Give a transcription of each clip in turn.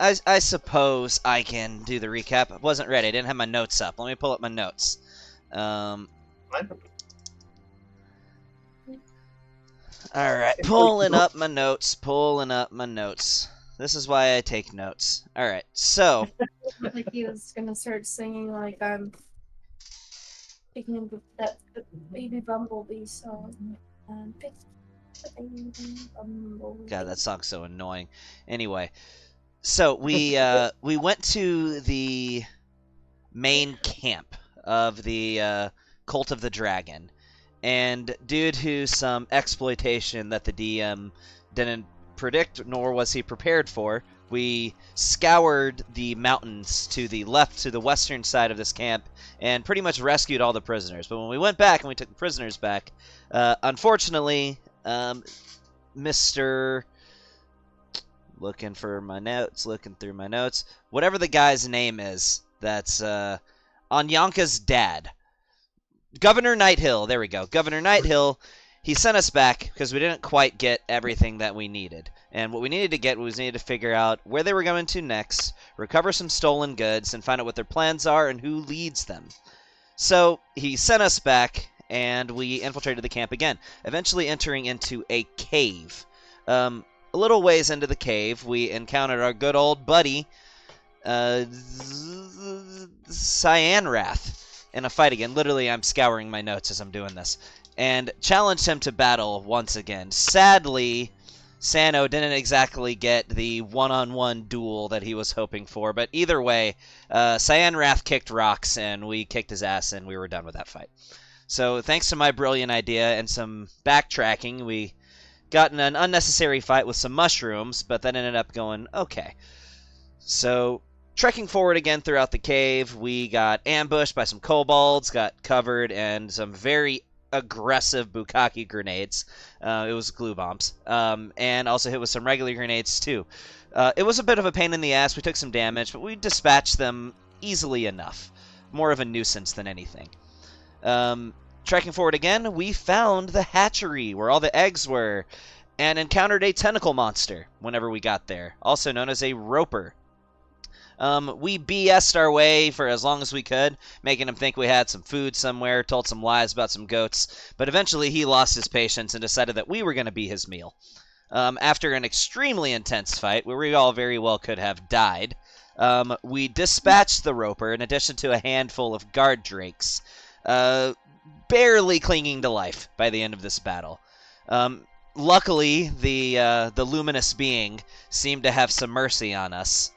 I suppose I can do the recap. I wasn't ready. I didn't have my notes up. Let me pull up my notes. All right, pulling up my notes. This is why I take notes. All right, so. Like he was gonna start singing like picking that baby bumblebee song. Pick the baby bumblebee. God, that song's so annoying. Anyway, so we went to the main camp of the Cult of the Dragon, and due to some exploitation that the DM didn't predict, nor was he prepared for, we scoured the mountains to the left, to the western side of this camp, and pretty much rescued all the prisoners. But when we went back and we took the prisoners back, unfortunately, Mr. Looking through my notes, whatever the guy's name is, that's Anyanka's dad, Governor Nighthill, there we go. Governor Nighthill, he sent us back because we didn't quite get everything that we needed. And what we needed to get was we needed to figure out where they were going to next, recover some stolen goods, and find out what their plans are and who leads them. So he sent us back, and we infiltrated the camp again, eventually entering into a cave. A little ways into the cave, we encountered our good old buddy, Cyanrath, in a fight again. Literally, I'm scouring my notes as I'm doing this. And challenged him to battle once again. Sadly, Sano didn't exactly get the one-on-one duel that he was hoping for. But either way, Cyanrath kicked rocks, and we kicked his ass, and we were done with that fight. So thanks to my brilliant idea and some backtracking, we got in an unnecessary fight with some mushrooms, but that ended up going okay. So trekking forward again throughout the cave, we got ambushed by some kobolds, got covered in some very aggressive bukkake grenades. It was glue bombs. And also hit with some regular grenades, too. It was a bit of a pain in the ass. We took some damage, but we dispatched them easily enough. More of a nuisance than anything. Trekking forward again, we found the hatchery, where all the eggs were, and encountered a tentacle monster whenever we got there, also known as a roper. We BS'd our way for as long as we could, making him think we had some food somewhere, told some lies about some goats, but eventually he lost his patience and decided that we were going to be his meal. After an extremely intense fight, where we all very well could have died, we dispatched the roper in addition to a handful of guard drakes, barely clinging to life by the end of this battle. Luckily, the luminous being seemed to have some mercy on us.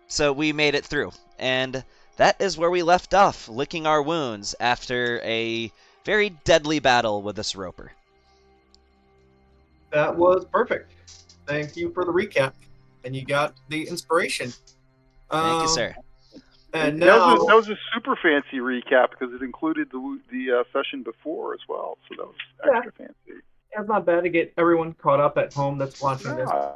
So we made it through, and that is where we left off, licking our wounds after a very deadly battle with this roper. That was perfect. Thank you for the recap, and you got the inspiration. Thank you, sir. And now that was a super fancy recap because it included the session before as well, so that was extra fancy. It's not bad to get everyone caught up at home that's watching this. I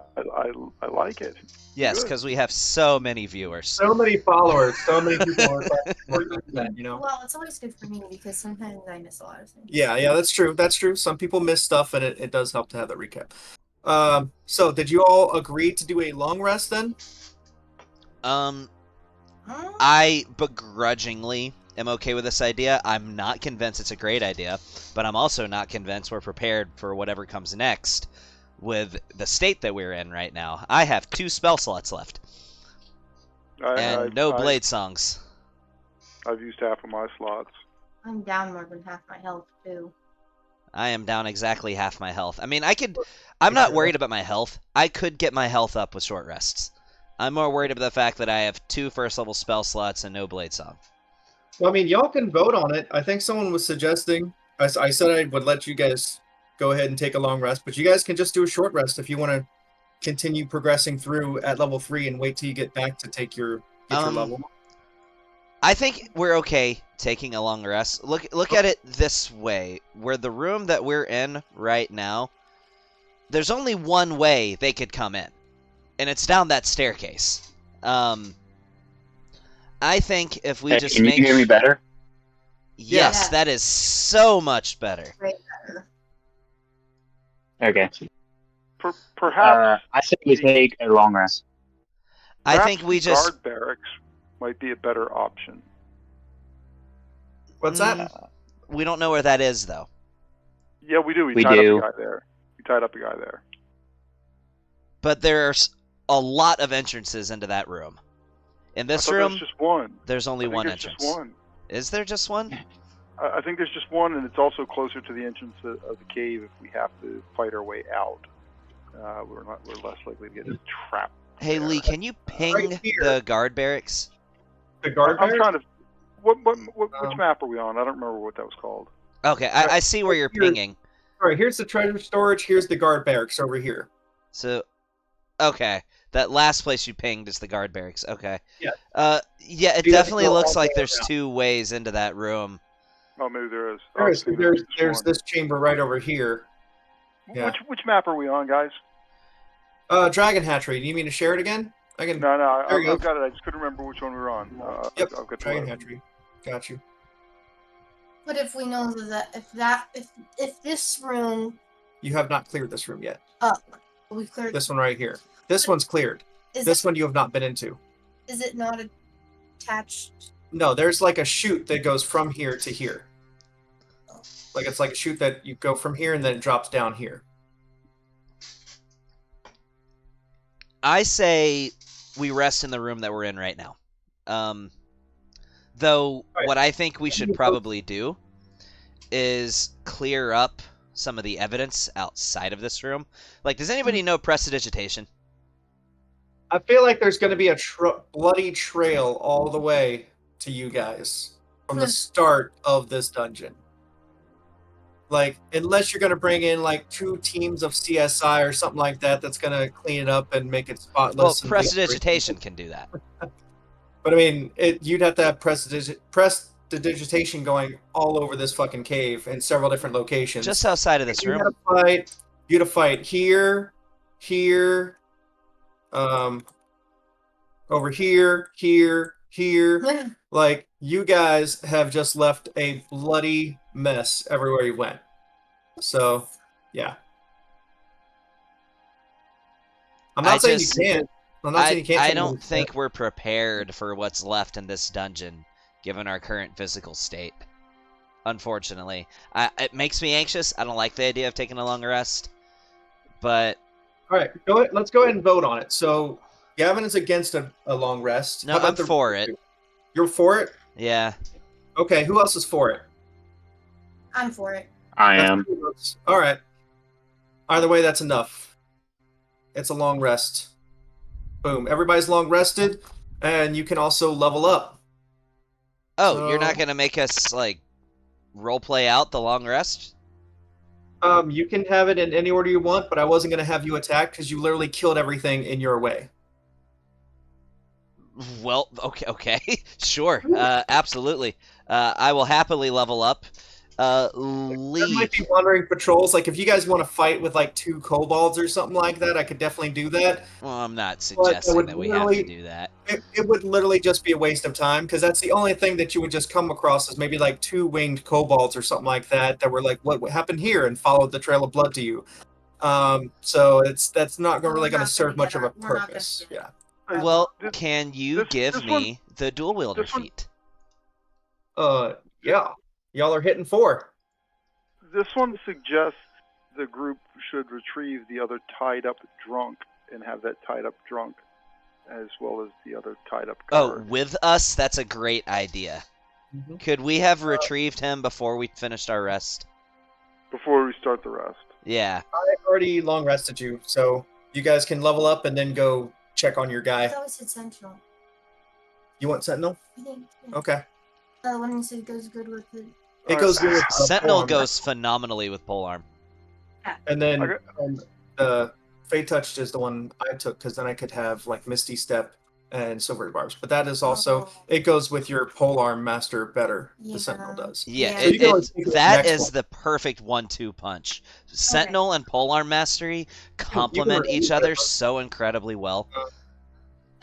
like it. Yes, because we have so many viewers. So many followers. So many people are you know. Well, it's always good for me because sometimes I miss a lot of things. Yeah, that's true. That's true. Some people miss stuff, and it does help to have that recap. So did you all agree to do a long rest then? I begrudgingly am okay with this idea. I'm not convinced it's a great idea, but I'm also not convinced we're prepared for whatever comes next with the state that we're in right now. I have 2 spell slots left. No blade songs. I've used half of my slots. I'm down more than half my health, too. I am down exactly half my health. I mean, I'm not worried about my health. I could get my health up with short rests. I'm more worried about the fact that I have 2 first-level spell slots and no blade song. Well, I mean, y'all can vote on it. I think someone was suggesting, I said I would let you guys go ahead and take a long rest, but you guys can just do a short rest if you want to continue progressing through at level 3 and wait till you get back to take your level. I think we're okay taking a long rest. Look at it this way. Where the room that we're in right now, there's only one way they could come in, and it's down that staircase. I think if we just Can you hear me better? Yes, Yeah. that is so much better. Right better. Okay. Perhaps I say we take a long rest. I think we the just guard barracks might be a better option. What's that? We don't know where that is though. Yeah, we do. We tied do. up a guy there. We tied up a guy there. But there's a lot of entrances into that room. In this room, there's just one. there's only one there's entrance. Just one. Is there just one? I think there's just one, and it's also closer to the entrance of the cave if we have to fight our way out. We're less likely to get trapped. Hey there. Lee, can you ping Right here. the guard barracks? The guard I'm barracks? trying to. Which map are we on? I don't remember what that was called. Okay, I see where you're Here. pinging. All right, here's the treasure storage. Here's the guard barracks over here. So, okay, that last place you pinged is the guard barracks. Okay. Yeah. Yeah, it You have to definitely go all looks the like way there's around. 2 ways into that room. Oh, maybe there is. There's this chamber right over here. Yeah. Which map are we on, guys? Dragon Hatchery. Do you mean to share it again? I can. No, There you I've go. got it. I just couldn't remember which one we were on. Yep. I've got the Dragon list. Hatchery. Got you. But if we know if this room You have not cleared this room yet. up, we cleared. This one right here. This one's cleared. Is This one you have not been into. Is it not attached? No, there's like a chute that goes from here to here. Like it's like a chute that you go from here and then it drops down here. I say we rest in the room that we're in right now. Though Right. what I think we should probably do is clear up some of the evidence outside of this room. Like, does anybody know prestidigitation? I feel like there's going to be a bloody trail all the way to you guys from the start of this dungeon. Like, unless you're going to bring in like 2 teams of CSI or something like that, that's going to clean it up and make it spotless. Well, and prestidigitation can do that. But I mean, you'd have to have prestidigitation going all over this fucking cave in several different locations. Just outside of this You room. had to fight here, here, over here, here. Like, you guys have just left a bloody mess everywhere you went. So, yeah. I'm not saying you can't. I'm not saying you can't. I don't think we're prepared for what's left in this dungeon, given our current physical state. Unfortunately. It makes me anxious. I don't like the idea of taking a long rest. But... Alright, let's go ahead and vote on it. So, Gavin is against a long rest. No, How about I'm the- for it. You're for it? Yeah. Okay, who else is for it? I'm for it. I That's am. 2 votes. Alright. Either way, that's enough. It's a long rest. Boom. Everybody's long rested, and you can also level up. Oh, you're not So- going to make us, like, roleplay out the long rest? You can have it in any order you want, but I wasn't going to have you attack because you literally killed everything in your way. Well, okay. Sure. Absolutely. I will happily level up. There Lee. might be wandering patrols. Like, if you guys want to fight with, like, 2 kobolds or something like that, I could definitely do that. Well, I'm not I suggesting would that we have to really- do that. It would literally just be a waste of time, because that's the only thing that you would just come across is maybe, like, 2 winged kobolds or something like that were like, what happened here? And followed the trail of blood to you. So that's not really going to serve much of a We're not gonna purpose. do Yeah. Well, This- can you give this me the dual wielder this one- feat? Yeah. Y'all are hitting 4. This one suggests the group should retrieve the other tied up drunk and have that tied up drunk as well as the other tied up Oh, guard. with us? That's a great idea. Mhm. Could we have retrieved him before we finished our rest? Before we start the rest. Yeah. I already long rested you, so you guys can level up and then go check on your I guy. thought we said Sentinel. You want Sentinel? I think. Yeah. Okay. When you said it goes good with the. It goes good with Sentinel polearm. goes phenomenally with polearm. And then Okay. Fate Touched is the one I took, because then I could have like Misty Step and Silvery Barbs. But that is also, it goes with your polearm master better. Yeah. The Sentinel does. Yeah, Yeah. So you can always pick the that next is one. the perfect 1-2 punch. Sentinel and polearm mastery complement remove each that other one. so incredibly well.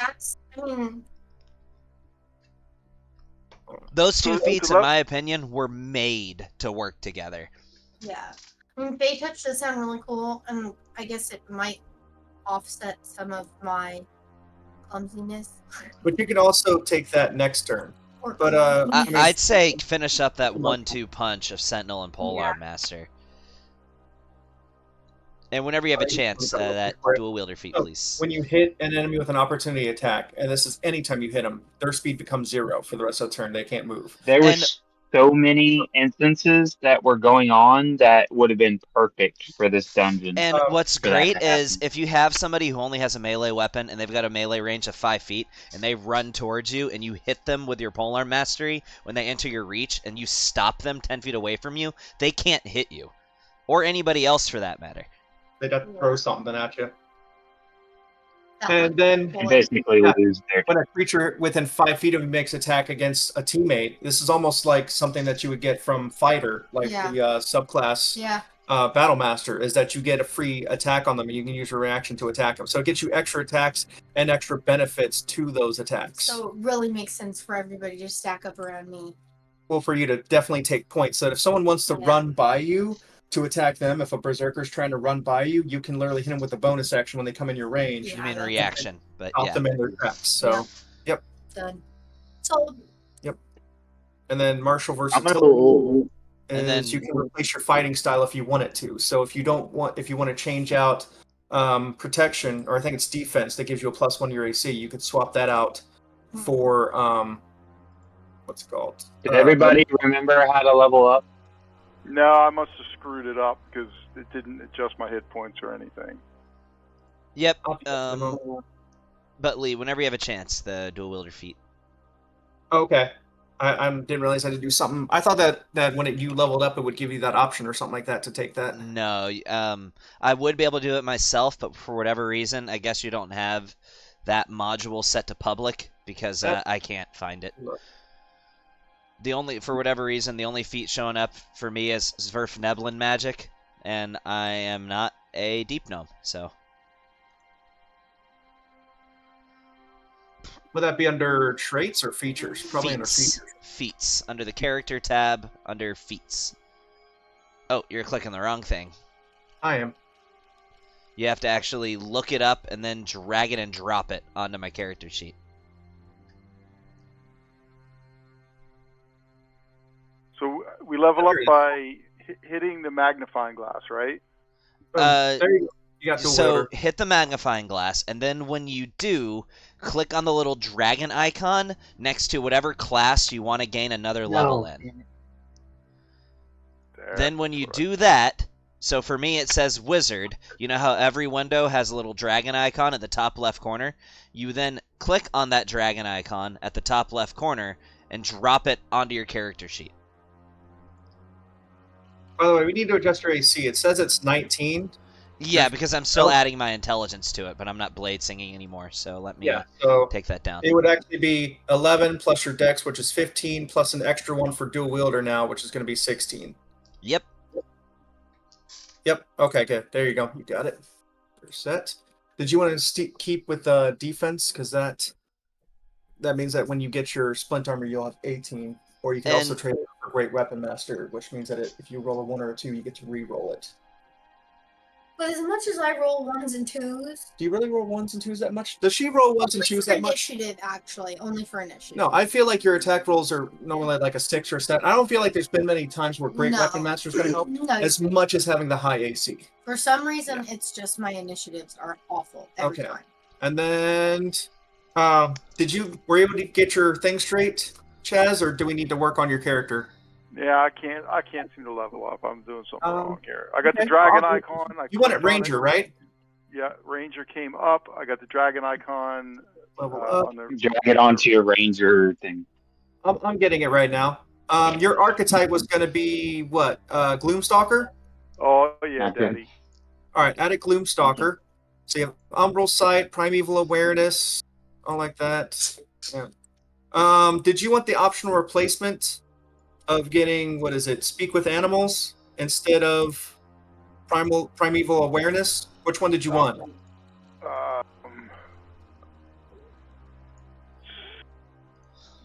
That's. I mean, Those 2 So, feats, to in let- my opinion, were made to work together. yeah. I mean, Fey Touch does sound really cool, and I guess it might offset some of my clumsiness. But you can also take that next turn. Or But I, mean, I'd say finish up that 1-2 punch of Sentinel and Polearm Master. And whenever you have a chance, that dual wielder feat, so please. when you hit an enemy with an opportunity attack, and this is anytime you hit them, their speed becomes 0 for the rest of the turn. They can't move. There were And- so many instances that were going on that would have been perfect for this dungeon. And what's for that great to is happen. if you have somebody who only has a melee weapon and they've got a melee range of 5 feet and they run towards you and you hit them with your polearm mastery when they enter your reach and you stop them 10 feet away from you, they can't hit you. Or anybody else for that matter. They'd have to throw something at you. that And then And basically Yeah. lose their when a creature within 5 feet of you makes attack against a teammate, this is almost like something that you would get from Fighter, like Yeah. the subclass Yeah. Battle Master, is that you get a free attack on them and you can use your reaction to attack them. So it gets you extra attacks and extra benefits to those attacks. So it really makes sense for everybody to stack up around me. Well, for you to definitely take points. So if someone wants to Yeah. run by you to attack them, if a Berserker's trying to run by you, you can literally hit them with a bonus action when they come in your range. Yeah, You mean that's reaction, but Stop yeah. them in their tracks. So, Done. So and then martial I'm versatility. gonna, And then- You can replace your fighting style if you want it to. So if you want to change out protection, or I think it's defense that gives you a +1 to your AC, you could swap that out for what's it called? did everybody remember how to level up? No, I must have screwed it up because it didn't adjust my hit points or anything. Yep. Okay. But Lee, whenever you have a chance, the dual wielder feat. Okay. I didn't realize I had to do something. I thought that when you leveled up, it would give you that option or something like that to take that. No, I would be able to do it myself, but for whatever reason, I guess you don't have that module set to public because I can't find it. For whatever reason, the only feat showing up for me is Zwerfneblin magic, and I am not a deep gnome, so. Would that be under traits or features? Probably under Feats. features. Feats. Under the character tab, under feats. Oh, you're clicking the wrong thing. I am. You have to actually look it up and then drag it and drop it onto my character sheet. So we level up by hitting the magnifying glass, right? There you go. You got dual So wielder. hit the magnifying glass, and then when you do, click on the little dragon icon next to whatever class you want to gain another level in. There. Then when you do that, so for me it says wizard. You know how every window has a little dragon icon at the top left corner? You then click on that dragon icon at the top left corner and drop it onto your character sheet. By the way, we need to adjust your AC. It says it's 19. Yeah, because I'm still adding my intelligence to it, but I'm not blade singing anymore, so let me So take that down. it would actually be 11 plus your dex, which is 15, plus an extra one for dual wielder now, which is going to be 16. Yep. Yep. Okay, good. There you go. You got it. You're set. Did you want to keep with defense? Because that means that when you get your splint armor, you'll have 18. Or you can also And- trade it for Great Weapon Master, which means that if you roll a 1 or a 2, you get to re-roll it. But as much as I roll 1s and 2s, Do you really roll 1s and 2s that much? Does she roll 1s and only 2s for that much? initiative, actually, only for initiative. No, I feel like your attack rolls are normally like a 6 or a 7. I don't feel like there's been many times where Great No. Weapon Master is going to help No, as much as having the high AC. for some reason, it's just my initiatives are awful every Okay. time. And then, were you able to get your thing straight, Chaz, or do we need to work on your character? Yeah, I can't seem to level up. I'm doing something wrong here. I got okay. the dragon icon. You want it clicked on Ranger, right? Yeah, Ranger came up. I got the dragon icon. Level up. On the Drag it onto your ranger thing. I'm getting it right now. Your archetype was going to be what? Gloomstalker? Oh yeah, Okay. Daddy. All right, add a Gloomstalker. So you have Umbral Sight, Primeval Awareness, all like that. Yeah. Did you want the optional replacement of getting, what is it, Speak with Animals instead of Primeval Awareness? Which one did you want?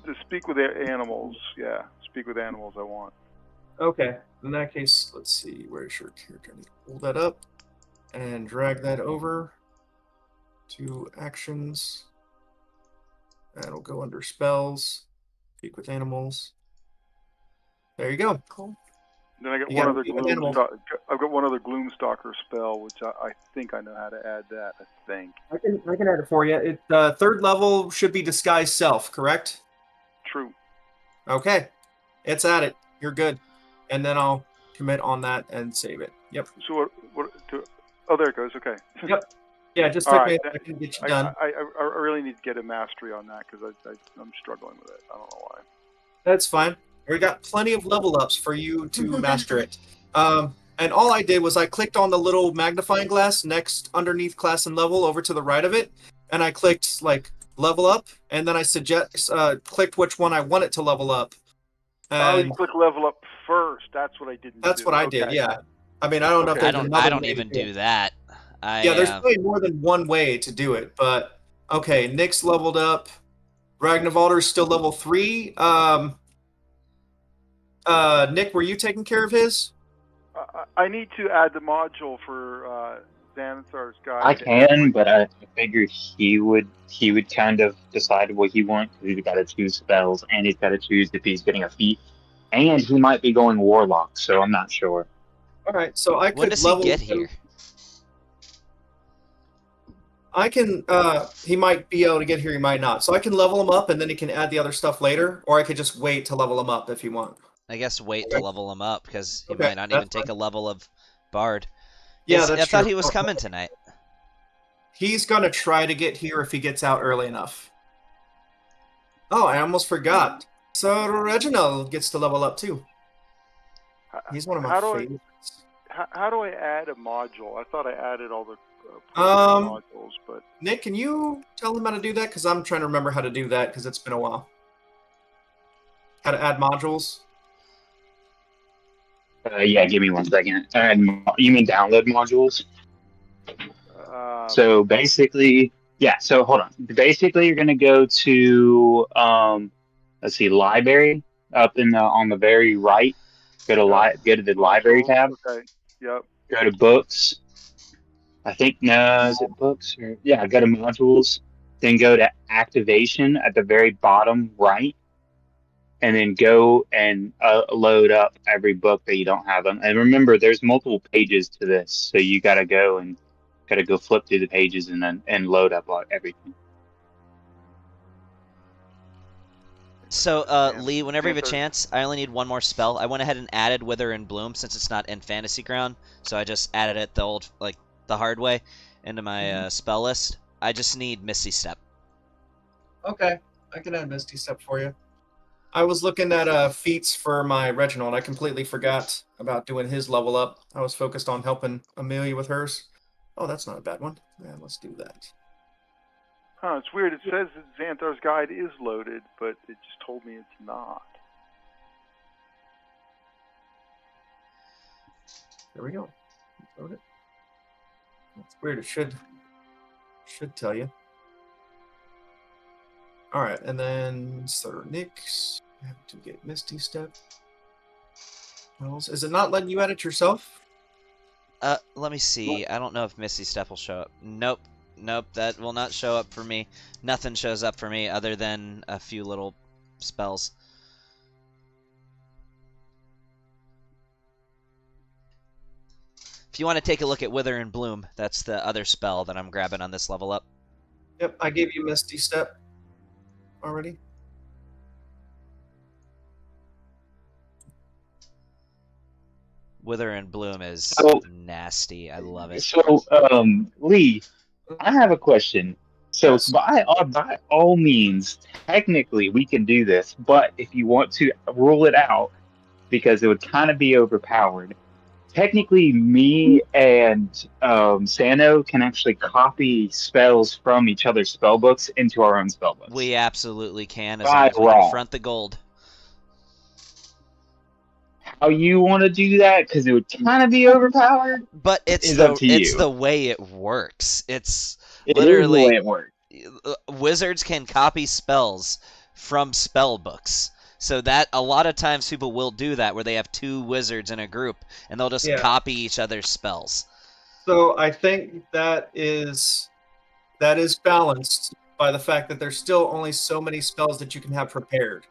To speak with animals. Yeah, speak with animals. I want. Okay. In that case, let's see. Where's your character? I need to pull that up. and drag that over to actions. That'll go under spells. Speak with animals. There you go. Cool. Then I got You one gotta other speak with animals. I've got one other Gloomstalker spell, which I think I know how to add that. I think. I can add it for you. It third level should be disguise self, correct? True. Okay, it's at it. You're good. And then I'll commit on that and save it. Yep. So oh, there it goes. Okay. Yep. Yeah, just All took right, me. I can get you done. I really need to get a mastery on that because I'm struggling with it. I don't know why. That's fine. We got plenty of level ups for you to master it. And all I did was I clicked on the little magnifying glass next underneath class and level over to the right of it, and I clicked like level up, and then I clicked which one I want it to level up. Oh, you And click level up first. That's what I didn't do. that's what I did. Yeah. I mean, I don't know if Okay. there's I another don't way even to do it. do that. Yeah, there's probably more than one way to do it, but okay. Nick's leveled up. Ragnarvalder's still level 3. Nick, were you taking care of his? I need to add the module for Xanathar's guide. I can, but I figured he would kind of decide what he wants. He's got to choose spells, and he's got to choose if he's getting a feat, and he might be going warlock. So I'm not sure. All right, so I When could does he level get him. here? I can. He might be able to get here. He might not. So I can level him up, and then he can add the other stuff later, or I could just wait to level him up if you want. I guess wait to level him up because he Okay, might not that's even take fine. a level of Bard. Yeah, I that's thought true. he was coming tonight. He's gonna try to get here if he gets out early enough. Oh, I almost forgot. So Reginald gets to level up too. He's one of my favorites. How do I add a module? I thought I added all the modules, but Nick, can you tell him how to do that? Because I'm trying to remember how to do that because it's been a while. How to add modules? Yeah, give me 1 second. You mean download modules? So basically, yeah. So hold on. Basically, you're gonna go to let's see, library up in on the very right. Go to the library tab. Okay. Yep. Go to books. I think no, is it books or yeah? Go to modules. Then go to activation at the very bottom right. And then go and load up every book that you don't have them. And remember, there's multiple pages to this, so you gotta go flip through the pages and then load up everything. So, Lee, whenever you have a chance, I only need one more spell. I went ahead and added Wither and Bloom since it's not in Fantasy Ground, so I just added it the hard way into my spell list. I just need Misty Step. Okay, I can add Misty Step for you. I was looking at feats for my Reginald. I completely forgot about doing his level up. I was focused on helping Amelia with hers. Oh, that's not a bad one. Yeah, let's do that. Huh, it's weird. It says that Xanathar's guide is loaded, but it just told me it's not. There we go. Load it. That's weird. It should tell you. All right, and then Sir Nick's. I have to get Misty Step. Is it not letting you edit yourself? Let me see. I don't know if Misty Step will show up. Nope, that will not show up for me. Nothing shows up for me other than a few little spells. If you want to take a look at Wither and Bloom, that's the other spell that I'm grabbing on this level up. Yep, I gave you Misty Step already. Wither and Bloom is nasty. I love it. So, Lee, I have a question. So, Yes. by all means, technically, we can do this, but if you want to rule it out, because it would kind of be overpowered, technically, me and Sano can actually copy spells from each other's spell books into our own spell books. We absolutely can, as long as we can front the gold. How you want to do that? Because it would kind of be overpowered. But it's the way it works. It's literally the way it works. Wizards can copy spells from spell books. So that a lot of times people will do that where they have two wizards in a group and they'll just copy each other's spells. So I think that is balanced by the fact that there's still only so many spells that you can have prepared.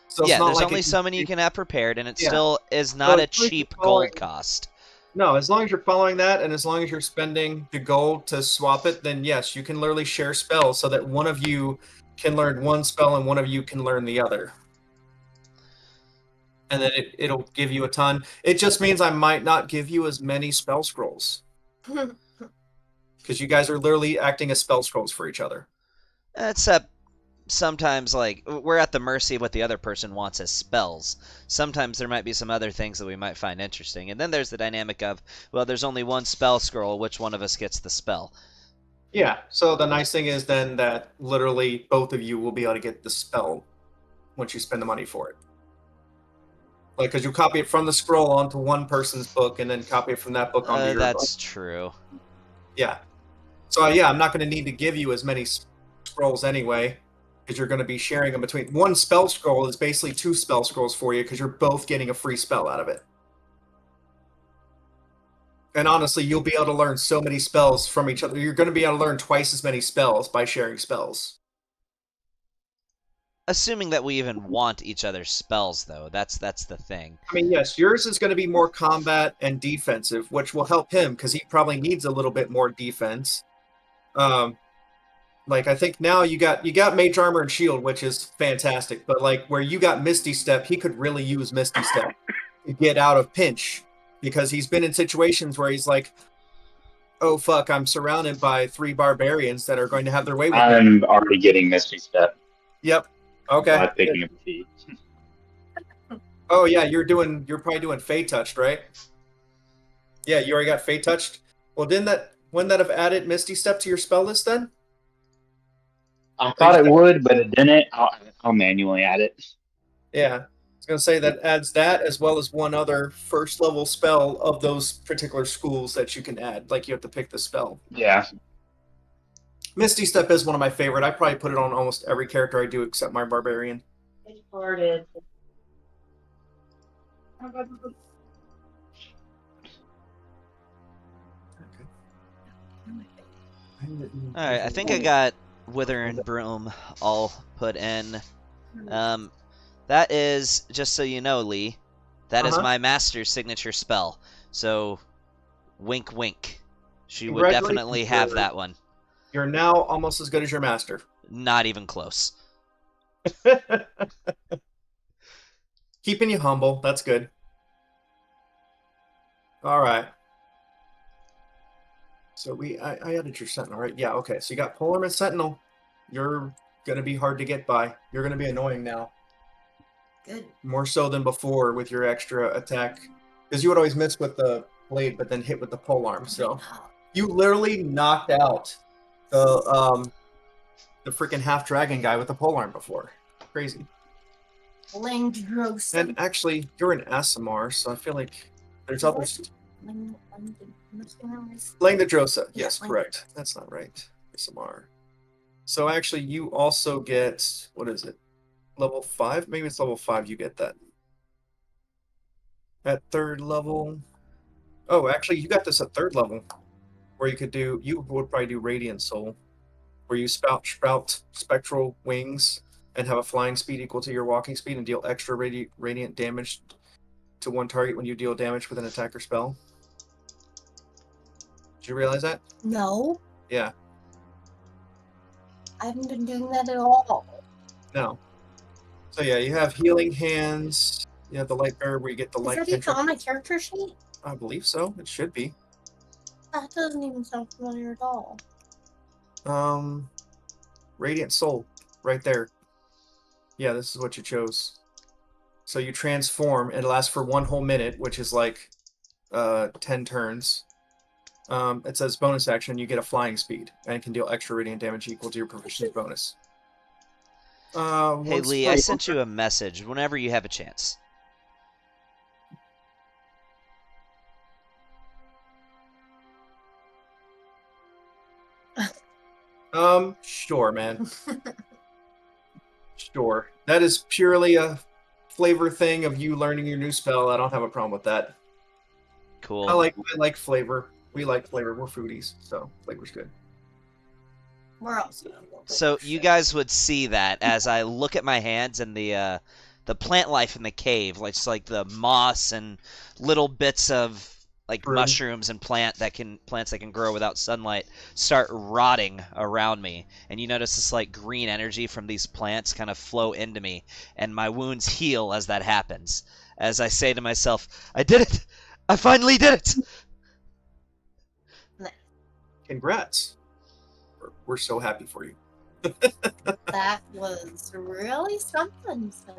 So it's Yeah, not there's like only so many you can have prepared, and it Yeah. still is So not a as long as you're cheap following- gold cost. No, as long as you're following that, and as long as you're spending the gold to swap it, then yes, you can literally share spells so that one of you can learn one spell and one of you can learn the other. And then it'll give you a ton. It just means I might not give you as many spell scrolls. Because you guys are literally acting as spell scrolls for each other. Except sometimes, like, we're at the mercy of what the other person wants as spells. Sometimes there might be some other things that we might find interesting. And then there's the dynamic of, well, there's only one spell scroll, which one of us gets the spell? Yeah, so the nice thing is then that literally both of you will be able to get the spell once you spend the money for it. Like, because you copy it from the scroll onto one person's book and then copy it from that book onto your book. That's true. Yeah. So, yeah, I'm not going to need to give you as many scrolls anyway, because you're going to be sharing them between. One spell scroll is basically 2 spell scrolls for you, because you're both getting a free spell out of it. And honestly, you'll be able to learn so many spells from each other. You're going to be able to learn twice as many spells by sharing spells. Assuming that we even want each other's spells, though. That's the thing. I mean, yes, yours is going to be more combat and defensive, which will help him because he probably needs a little bit more defense. Like I think now you got Mage Armor and Shield, which is fantastic. But like where you got Misty Step, he could really use Misty Step to get out of pinch because he's been in situations where he's like, "Oh fuck, I'm surrounded by 3 barbarians that are going to have their way with me." I'm already getting Misty Step. Yep. Okay. By picking up a feat. Oh yeah, you're probably doing Fey Touched, right? Yeah, you already got Fey Touched. Well, wouldn't that have added Misty Step to your spell list then? I thought it would, but it didn't. I'll manually add it. Yeah. I was gonna say that adds that as well as one other first level spell of those particular schools that you can add. Like you have to pick the spell. Yeah. Misty Step is one of my favorite. I probably put it on almost every character I do except my barbarian. It farted. Alright, I think I got Wither and Broom all put in. That is, just so you know, Lee, that is my master's signature spell. So, wink wink. She would definitely have that one. You're now almost as good as your master. Not even close. Keeping you humble. That's good. All right. So I added your Sentinel, right? Yeah, okay. So you got Polearm and Sentinel. You're going to be hard to get by. You're going to be annoying now. Good. More so than before with your extra attack. Because you would always miss with the blade, but then hit with the polearm. So you literally knocked out the freaking half dragon guy with the polearm before. Crazy. Langdrosa. And actually, you're an Asimar, so I feel like there's others. Langdrosa. Yes, correct. That's not right. Asimar. So actually, you also get, what is it? Level 5? Maybe it's level 5 you get that. At 3rd level. Oh, actually, you got this at 3rd level. Where you would probably do Radiant Soul. Where you sprout spectral wings and have a flying speed equal to your walking speed and deal extra radiant damage to one target when you deal damage with an attack or spell. Did you realize that? No, Yeah. I haven't been doing that at all. No. So yeah, you have Healing Hands. You have the Light Bearer where you get the Is light that even cantrip. on my character sheet? I believe so. It should be. That doesn't even sound familiar at all. Radiant Soul, right there. Yeah, this is what you chose. So you transform, and it lasts for 1 whole minute, which is like 10 turns. It says bonus action, you get a flying speed, and can deal extra radiant damage equal to your proficiency bonus. Hey, Lee, I sent you a message whenever you have a chance. Sure, man. Sure. That is purely a flavor thing of you learning your new spell. I don't have a problem with that. Cool. I like flavor. We like flavor. We're foodies, so flavor's good. We're also. So you guys would see that as I look at my hands and the plant life in the cave, like just like the moss and little bits of like True. mushrooms and plants that can grow without sunlight start rotting around me, and you notice this like green energy from these plants kind of flow into me, and my wounds heal as that happens. As I say to myself, "I did it! I finally did it!" Congrats. We're so happy for you. That was really something, so.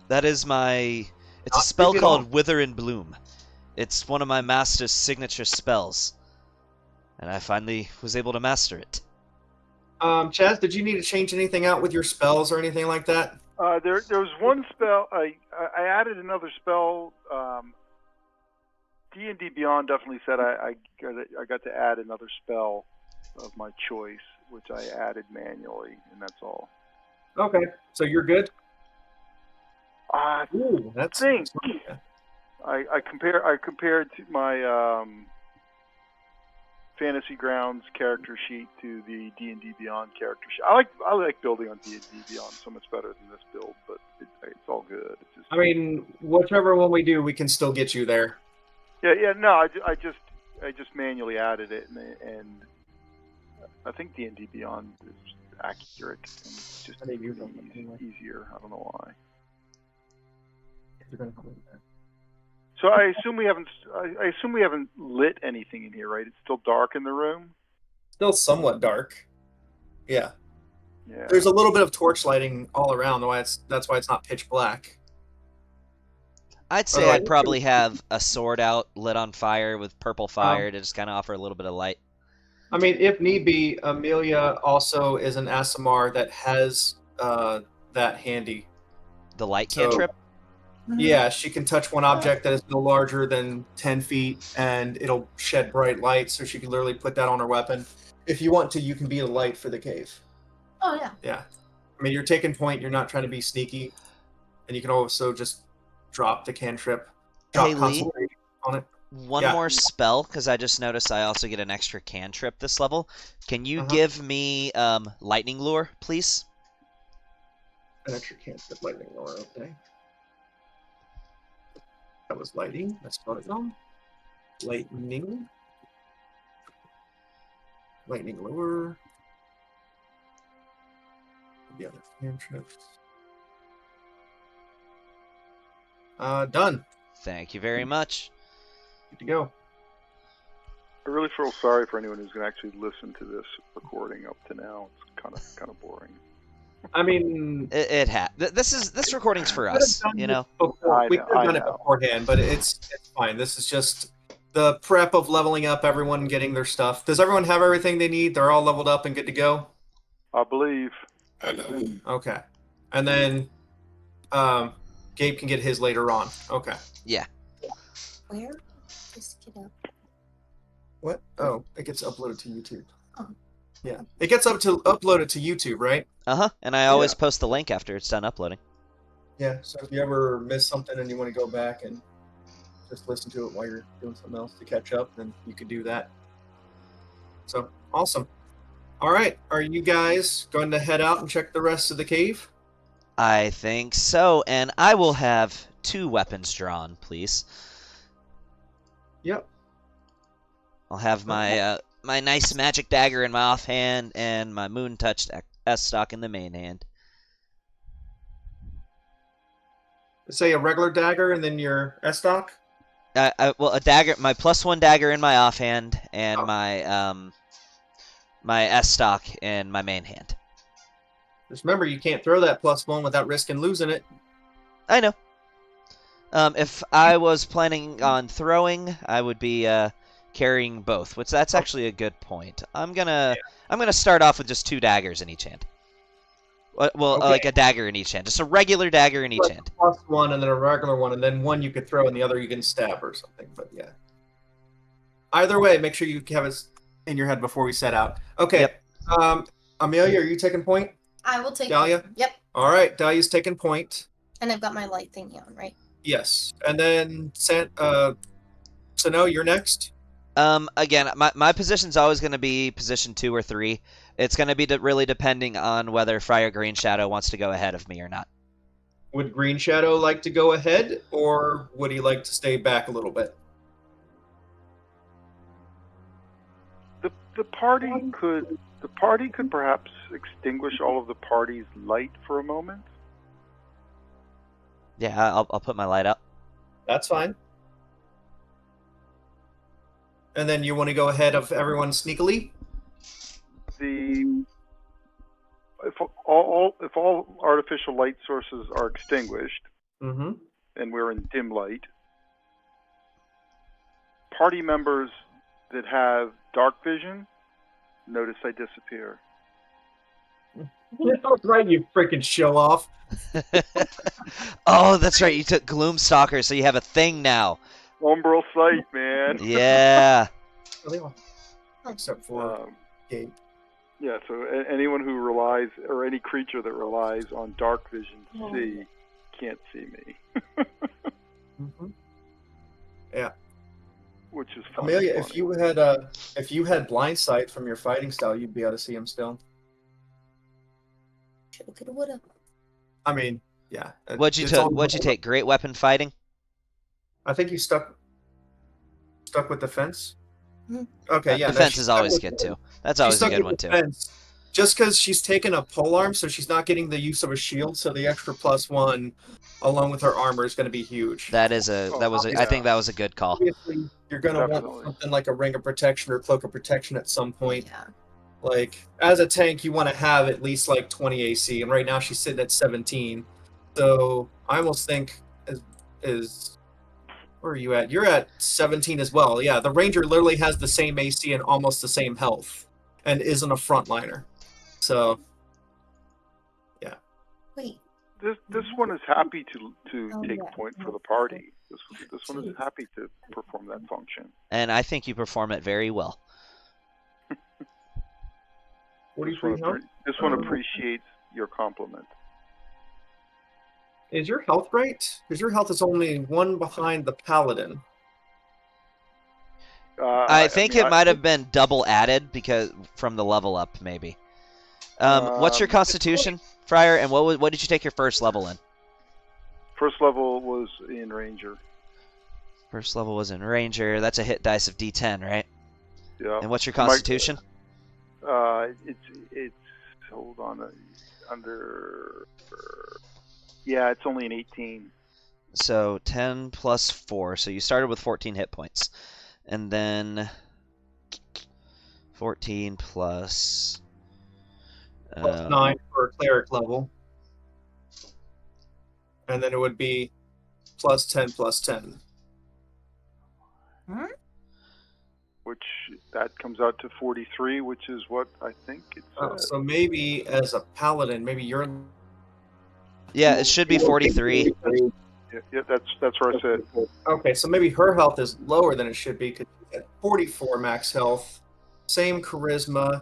That is my. It's a Not spell creepy at all. called Wither and Bloom. It's one of my master's signature spells, and I finally was able to master it. Chaz, did you need to change anything out with your spells or anything like that? There was one spell. I added another spell. D&D Beyond definitely said I got to add another spell of my choice, which I added manually, and that's all. Okay, so you're good. I Ooh, that's think yeah. I compared to my Fantasy Grounds character sheet to the D&D Beyond character sheet. I like building on D&D Beyond so much better than this build, but it's all good. It's just, I mean, whichever one we do, we can still get you there. yeah. No, I just manually added it, and I think D&D Beyond is accurate and just I think you're going easier. I don't know why. You're gonna quit that. So I assume we haven't lit anything in here, right? It's still dark in the room. Still somewhat dark. Yeah. Yeah. There's a little bit of torch lighting all around. That's why it's not pitch black. I'd say Otherwise- I'd probably have a sword out, lit on fire with purple fire to just kind of offer a little bit of light. I mean, if need be, Amelia also is an ASMR that has that handy. The light So- cantrip? Yeah, she can touch one object that is no larger than 10 feet, and it'll shed bright light, so she can literally put that on her weapon. If you want to, you can be a light for the cave. Oh, yeah. Yeah. I mean, you're taking point, you're not trying to be sneaky, and you can also just drop the cantrip, drop Hey, Lee? concentration on it. One Yeah. more spell, because I just noticed I also get an extra cantrip this level. Can you give me lightning lure, please? An extra cantrip lightning lure, okay. That was lighting. That's spelled it wrong. Lightning. Lightning lure. The other cantrips. Done. Thank you very much. Good to go. I really feel sorry for anyone who's going to actually listen to this recording up to now. It's kind of boring. I mean, This recording's for could have us, done you this know? before. We could have I done it know. beforehand, but it's fine. This is just the prep of leveling up, everyone getting their stuff. Does everyone have everything they need? They're all leveled up and good to go? I believe. Okay. And then Gabe can get his later on. Okay. Yeah. Where? Just get up. What? Oh, it gets uploaded to YouTube. Oh. Yeah. It gets uploaded to YouTube, right? Uh-huh. And I always post the link after it's done uploading. Yeah. So if you ever miss something and you want to go back and just listen to it while you're doing something else to catch up, then you could do that. So, awesome. All right. Are you guys going to head out and check the rest of the cave? I think so, and I will have 2 weapons drawn, please. Yep. I'll have my my nice magic dagger in my offhand and my moon-touched S-stock in the main hand. Say a regular dagger and then your S-stock? Well, a dagger, my +1 dagger in my offhand, and Oh. my S-stock in my main hand. Just remember, you can't throw that +1 without risking losing it. I know. If I was planning on throwing, I would be carrying both, which that's actually a good point. I'm gonna start off with just 2 daggers in each hand. Well, Okay. like a dagger in each hand, just a regular dagger in each hand. +1 and then a regular one, and then one you could throw and the other you can stab or something. But yeah. Either way, make sure you have it in your head before we set out. Okay. Yep. Amelia, are you taking point? I will take Dahlia? Yep. All right, Dahlia's taking point. And I've got my light thingy on, right? Yes. And then Sano, you're next. Again, my position's always going to be position 2 or 3. It's going to be really depending on whether Friar Green Shadow wants to go ahead of me or not. Would Green Shadow like to go ahead, or would he like to stay back a little bit? The party could perhaps extinguish all of the party's light for a moment. Yeah, I'll put my light up. That's fine. And then you want to go ahead of everyone sneakily? If all artificial light sources are extinguished Mm-hmm. and we're in dim light, party members that have dark vision notice I disappear. That's right, you freaking show off. Oh, that's right. You took Gloomstalker, so you have a thing now. Umbral sight, man. Yeah. Except for Gabe. Yeah, so anyone who relies, or any creature that relies on dark vision to see, can't see me. Mm-hmm. Yeah. Which is fun. Amelia, if you had blind sight from your fighting style, you'd be able to see him still. Shoulda, coulda, woulda. I mean, yeah. What'd you take? Great weapon fighting? I think you stuck with the fence. Mhm. Okay, yeah. Defense she's is stuck always with good the- too. That's she's always a stuck good with one the too. fence. Just because she's taken a polearm, so she's not getting the use of a shield, so the extra +1 along with her armor is going to be huge. I think that was a good call. Obviously, you're going to want Definitely. something like a ring of protection or cloak of protection at some point. Yeah. Like, as a tank, you want to have at least like 20 AC, and right now she's sitting at 17. So I almost think is where are you at? You're at 17 as well. Yeah, the ranger literally has the same AC and almost the same health, and isn't a frontliner. So Wait. This one is happy to Oh, take yeah. point for the party. This one is happy to perform that function. And I think you perform it very well. 43 health. This one appreciates your compliment. Is your health right? Because your health is only one behind the paladin. I think it might have been double added because from the level up, maybe. What's your constitution, Friar? And what did you take your first level in? First level was in Ranger. First level was in Ranger. That's a hit dice of D10, right? Yeah. And what's your constitution? It's hold on under. Yeah, it's only an 18. So 10 plus 4. So you started with 14 hit points. And then 14 plus... Plus 9 for a cleric level. And then it would be plus 10 plus 10. Which that comes out to 43, which is what I think it's. So maybe as a paladin, maybe you're... Yeah, it should be 43. Yeah, that's where I said. Okay, so maybe her health is lower than it should be because she's at 44 max health, same charisma,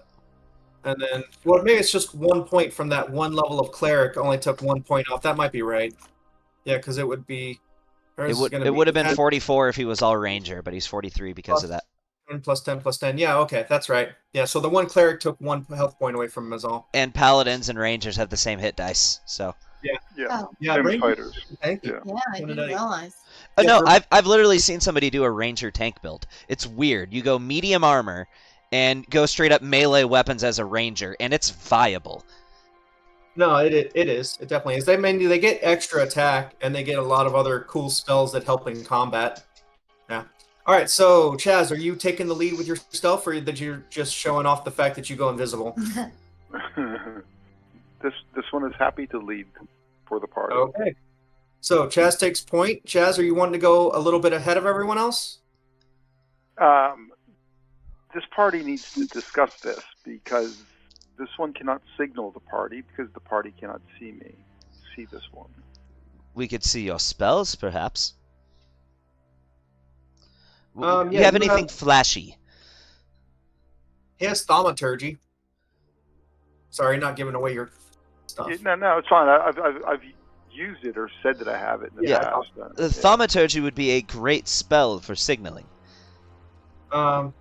and then maybe it's just 1 point from that one level of cleric. Only took 1 point off. That might be right. Yeah, because it would be. It would have been 44 if he was all ranger, but he's 43 because of that. 10 plus 10 plus 10. Yeah, okay, that's right. Yeah, so the one cleric took 1 health point away from him is all. And paladins and rangers have the same hit dice, so. Yeah. Oh, Yeah, Same Rangers- fighters. Thank you. yeah, I didn't 29. realize. Yeah, No, for- I've literally seen somebody do a ranger tank build. It's weird. You go medium armor and go straight up melee weapons as a ranger, and it's viable. No, it is. It definitely is. They get extra attack and they get a lot of other cool spells that help in combat. Yeah. All right. So Chaz, are you taking the lead with your stealth, or that you're just showing off the fact that you go invisible? This one is happy to lead for the party. Okay. So Chaz takes point. Chaz, are you wanting to go a little bit ahead of everyone else? This party needs to discuss this because this one cannot signal the party because the party cannot see this one. We could see your spells, perhaps. Yeah, you have you anything flashy? He has thaumaturgy. Sorry, not giving away your stuff. No, it's fine. I've used it or said that I have it in the Yeah. past. The thaumaturgy would be a great spell for signaling. Um,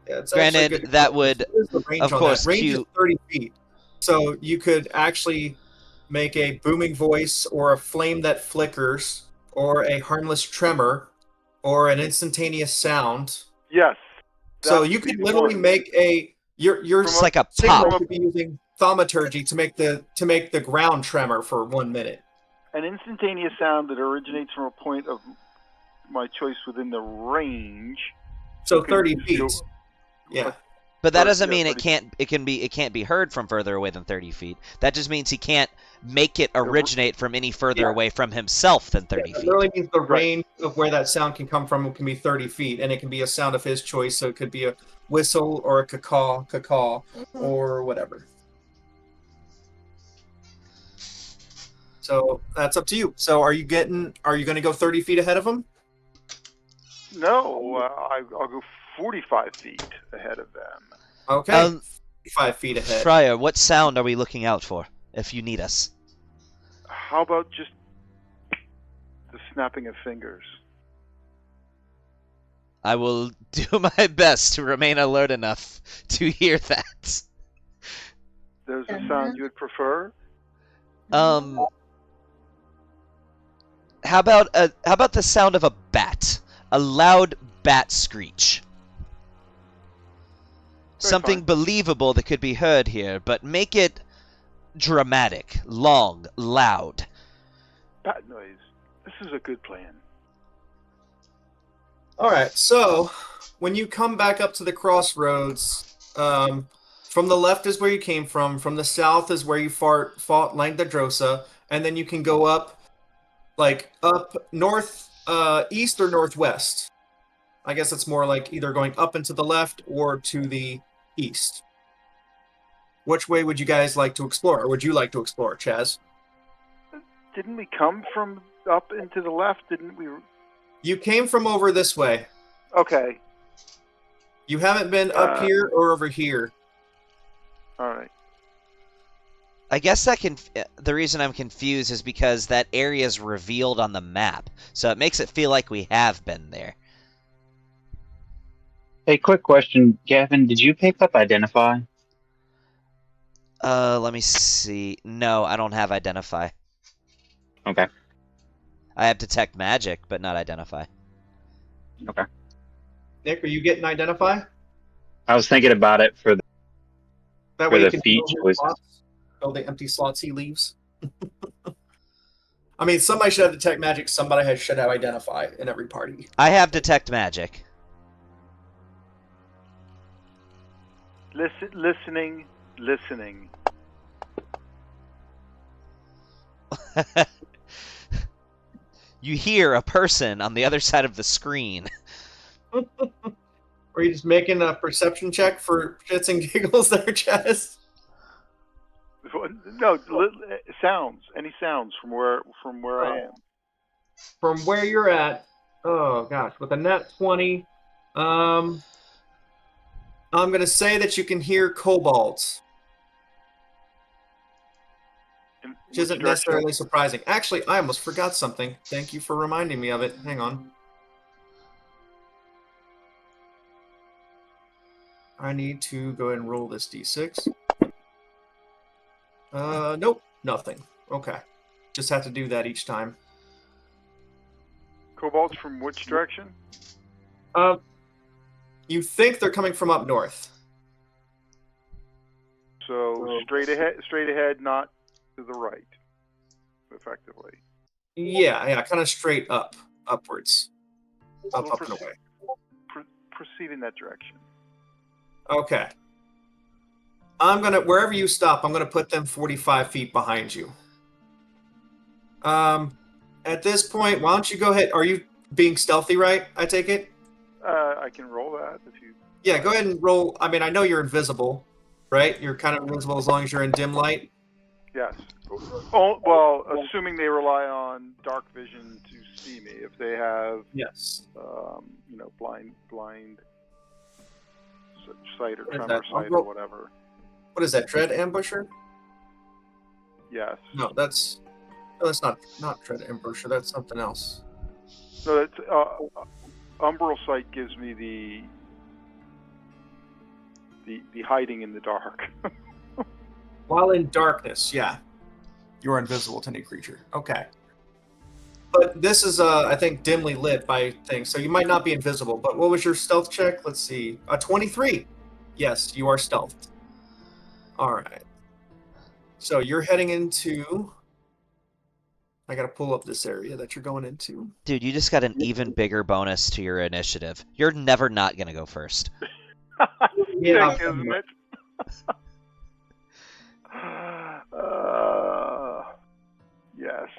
yeah, it's actually Granted, good. that would, What is the range of on course, that? Range is cue. 30 feet. So you could actually make a booming voice, or a flame that flickers, or a harmless tremor, or an instantaneous sound. Yes. So That's you could the literally one. make your It's like a signal pop. could be using thaumaturgy to make the ground tremor for 1 minute. An instantaneous sound that originates from a point of my choice within the range. So You can 30 use feet. your- Yeah. But that 30 doesn't yeah, mean 30 it can't be heard from further away than 30 feet. That just means he can't make it originate from any further Yeah. away from himself than 30 That feet. literally means the Right. range of where that sound can come from can be 30 feet, and it can be a sound of his choice. So it could be a whistle or a caw, or whatever. So that's up to you. So are you going to go 30 feet ahead of him? No, I'll go 45 feet ahead of them. Okay. 5 feet ahead. Friar, what sound are we looking out for if you need us? How about just the snapping of fingers? I will do my best to remain alert enough to hear that. There's a sound you would prefer? How about the sound of a bat? A loud bat screech. Very Something fine. believable that could be heard here, but make it dramatic, long, loud. Bat noise. This is a good plan. All right. So when you come back up to the crossroads, from the left is where you came from. From the south is where you fought Langdadrosa, and then you can go up north, east or northwest. I guess it's more like either going up and to the left or to the east. Which way would you guys like to explore, or would you like to explore, Chaz? Didn't we come from up and to the left? Didn't we? You came from over this way. Okay. You haven't been up here or over here. All right. I guess the reason I'm confused is because that area is revealed on the map, so it makes it feel like we have been there. Hey, quick question, Gavin. Did you pick up Identify? Let me see. No, I don't have Identify. Okay. I have Detect Magic, but not Identify. Okay. Nick, are you getting Identify? I was thinking about it for the That For way you the can feet fill your choices. slots, fill the empty slots he leaves. I mean, somebody should have Detect Magic. Somebody should have Identify in every party. I have Detect Magic. Listening. You hear a person on the other side of the screen. Are you just making a perception check for shits and giggles there, Chaz? No, sounds. Any sounds from where I am? From where you're at, oh gosh, with a nat 20, I'm going to say that you can hear kobolds. Which isn't necessarily surprising. Actually, I almost forgot something. Thank you for reminding me of it. Hang on. I need to go ahead and roll this d6. Nope, nothing. Okay. Just have to do that each time. Kobolds from which direction? You think they're coming from up north. So straight ahead, not to the right, effectively. Yeah, kind of straight upwards. Up and away. Proceed in that direction. Okay. Wherever you stop, I'm gonna put them 45 feet behind you. At this point, why don't you go ahead? Are you being stealthy, right? I take it? I can roll that if you... Yeah, go ahead and roll. I mean, I know you're invisible, right? You're kind of invisible as long as you're in dim light. Yes. Oh, well, assuming they rely on dark vision to see me. If they have, Yes. blind sight or What is tremor that? sight or whatever. What is that? Dread Ambusher? Yes. No, that's not Dread Ambusher. That's something else. No, that's umbral sight gives me the hiding in the dark. While in darkness, yeah. You're invisible to any creature. Okay. But this is, I think, dimly lit by things, so you might not be invisible. But what was your stealth check? Let's see. 23. Yes, you are stealthed. All right. So you're heading into... I gotta pull up this area that you're going into. Dude, you just got an even bigger bonus to your initiative. You're never not gonna go first. Yeah. Sick, isn't it? Yes.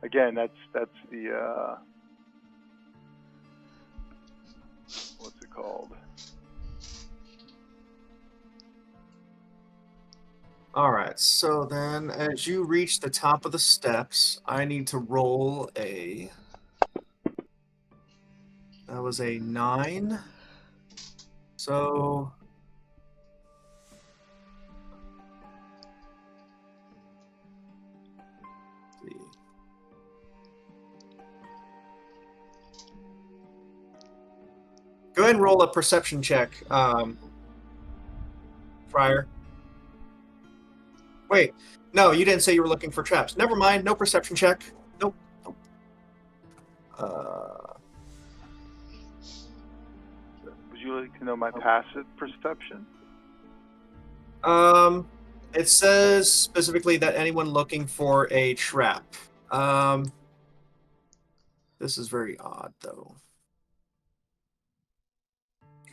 Again, that's the what's it called? All right. So then, as you reach the top of the steps, I need to roll a... That was a 9. So... let's see. Go ahead and roll a perception check, Friar. Wait, no, you didn't say you were looking for traps. Never mind, no perception check. Nope. Nope. Would you like to know my passive perception? It says specifically that anyone looking for a trap. This is very odd, though.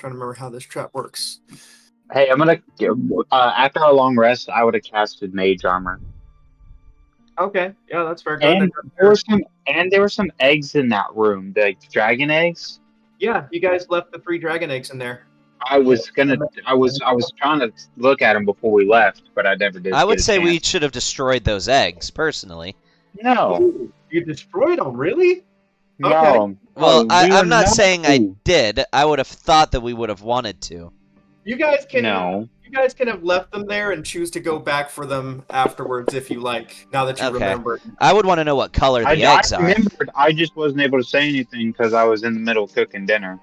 Trying to remember how this trap works. Hey, I'm gonna after our long rest, I would have casted Mage Armor. Okay, yeah, that's fair. Go ahead And there were some eggs in that room, the dragon eggs. Yeah, you guys left the 3 dragon eggs in there. I was trying to look at them before we left, but I never did. I would get a say we chance. should have destroyed those eggs, personally. No, Ooh, you destroyed them, really? no. Well, no, we were I'm not saying I no. did. I would have thought that we would have wanted to. You guys can No. you guys can have left them there and choose to go back for them afterwards if you like. Now that you Okay. remember. I would want to know what color the eggs I are. remembered. I just wasn't able to say anything because I was in the middle of cooking dinner.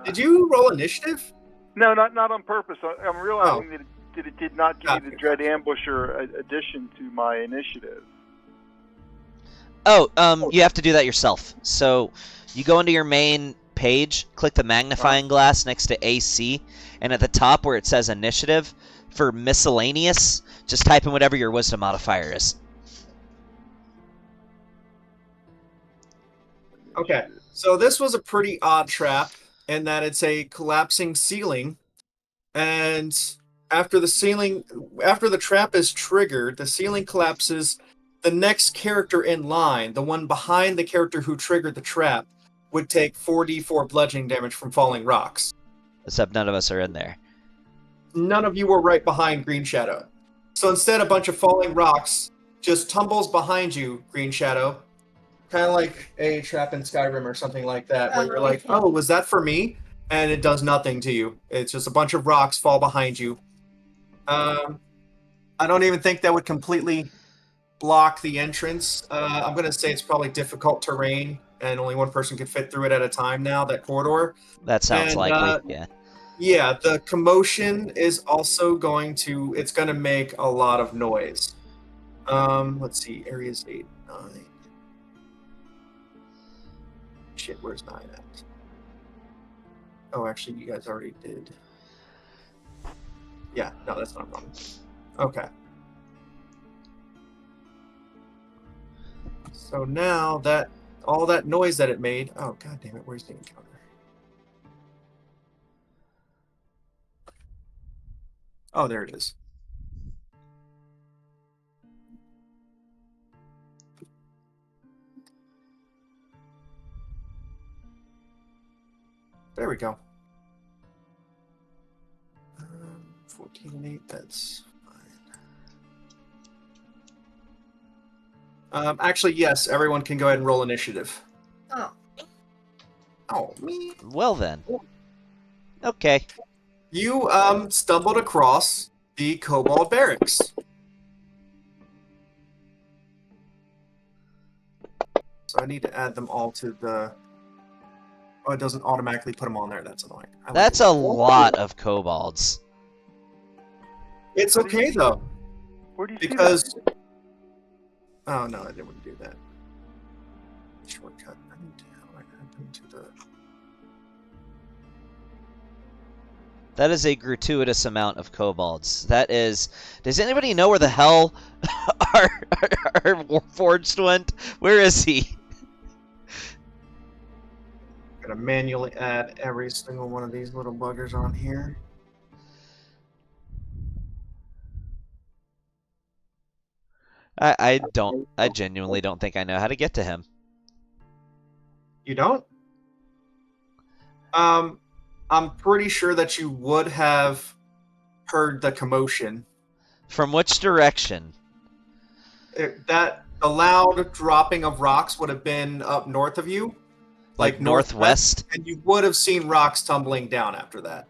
Did you roll initiative? No, not on purpose. I'm realizing that it did not give me the Dread Ambusher addition to my initiative. Oh, you have to do that yourself. So, you go into your main page, click the magnifying glass next to AC, and at the top where it says Initiative, for miscellaneous, just type in whatever your Wisdom modifier is. Okay, so this was a pretty odd trap in that it's a collapsing ceiling, and after the trap is triggered, the ceiling collapses. The next character in line, the one behind the character who triggered the trap, would take 4d4 bludgeoning damage from falling rocks. Except none of us are in there. None of you were right behind Green Shadow. So instead, a bunch of falling rocks just tumbles behind you, Green Shadow. Kind of like a trap in Skyrim or something like that, where you're like, oh, was that for me? And it does nothing to you. It's just a bunch of rocks fall behind you. I don't even think that would completely block the entrance. I'm going to say it's probably difficult terrain, and only one person can fit through it at a time now, that corridor. That sounds likely, yeah. Yeah, the commotion is also going to make a lot of noise. Let's see, areas 8, 9. Shit, where's 9 at? Oh, actually, you guys already did. Yeah, no, that's not wrong. Okay. So now that all that noise that it made, oh god damn it, where's the encounter? Oh, there it is. There we go. 14 and 8, that's fine. Actually, yes, everyone can go ahead and roll initiative. Oh. Oh, me. Well then. Okay. You stumbled across the Kobold barracks. So I need to add them all to the Oh, it doesn't automatically put them on there. That's annoying. I like That's it. a lot of kobolds. It's okay though, Where do you see because that? oh no, I didn't want to do that. Shortcut. I need to. How do I add them to the? That is a gratuitous amount of kobolds. That is. Does anybody know where the hell our Warforged went? Where is he? Gotta manually add every single one of these little buggers on here. I genuinely don't think I know how to get to him. You don't? I'm pretty sure that you would have heard the commotion. From which direction? The loud dropping of rocks would have been up north of you, Like northwest? and you would have seen rocks tumbling down after that.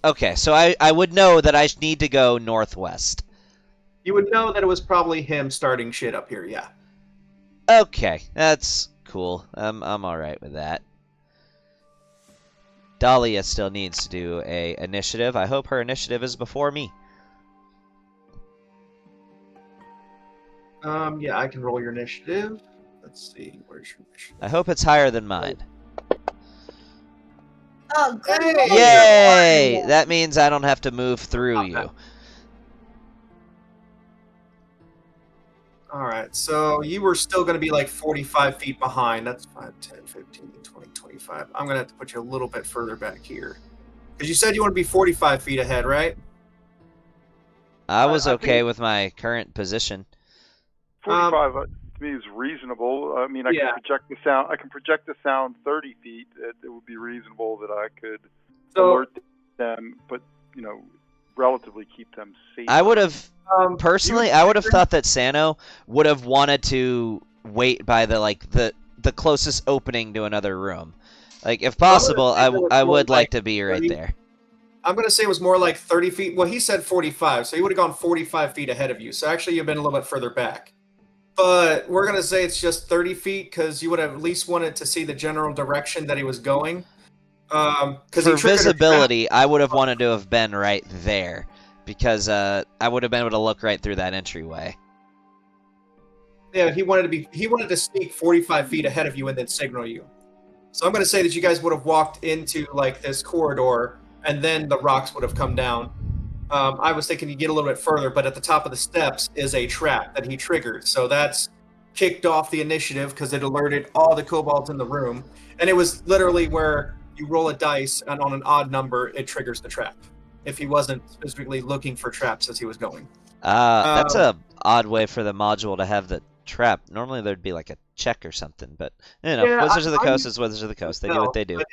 Okay, so I would know that I need to go northwest. You would know that it was probably him starting shit up here, yeah. Okay, that's cool. I'm alright with that. Dahlia still needs to do a initiative. I hope her initiative is before me. Yeah, I can roll your initiative. Let's see, where's your initiative? I hope it's higher than mine. Oh, good. Hey! lord. Yay! That means I don't have to move through you. Alright, so you were still going to be like 45 feet behind. That's 5, 10, 15, 20, 25. I'm going to have to put you a little bit further back here. Because you said you want to be 45 feet ahead, right? I was I okay think- with my current position. 45 to me is reasonable. I mean, I Yeah. can project the sound. I can project the sound 30 feet. It would be reasonable that I could So, alert them, but relatively keep them safe. I would have personally, I would have you- thought that Sano would have wanted to wait by the closest opening to another room. Like, if possible, say that it's I more would like like to be right 30 there. I'm going to say it was more like 30 feet. Well, he said 45, so he would have gone 45 feet ahead of you. So actually, you've been a little bit further back. But we're going to say it's just 30 feet because you would have at least wanted to see the general direction that he was going. For he triggered a trap. visibility, I would have wanted to have been right there. Because I would have been able to look right through that entryway. Yeah, he wanted to sneak 45 feet ahead of you and then signal you. So I'm going to say that you guys would have walked into like this corridor and then the rocks would have come down. I was thinking you get a little bit further, but at the top of the steps is a trap that he triggered. So that's kicked off the initiative because it alerted all the kobolds in the room. And it was literally where you roll a dice and on an odd number, it triggers the trap. If he wasn't specifically looking for traps as he was going. That's a odd way for the module to have the trap. Normally there'd be like a check or something, but Yeah, Wizards of the I'm- Coast is Wizards of the Coast. They do what they do. But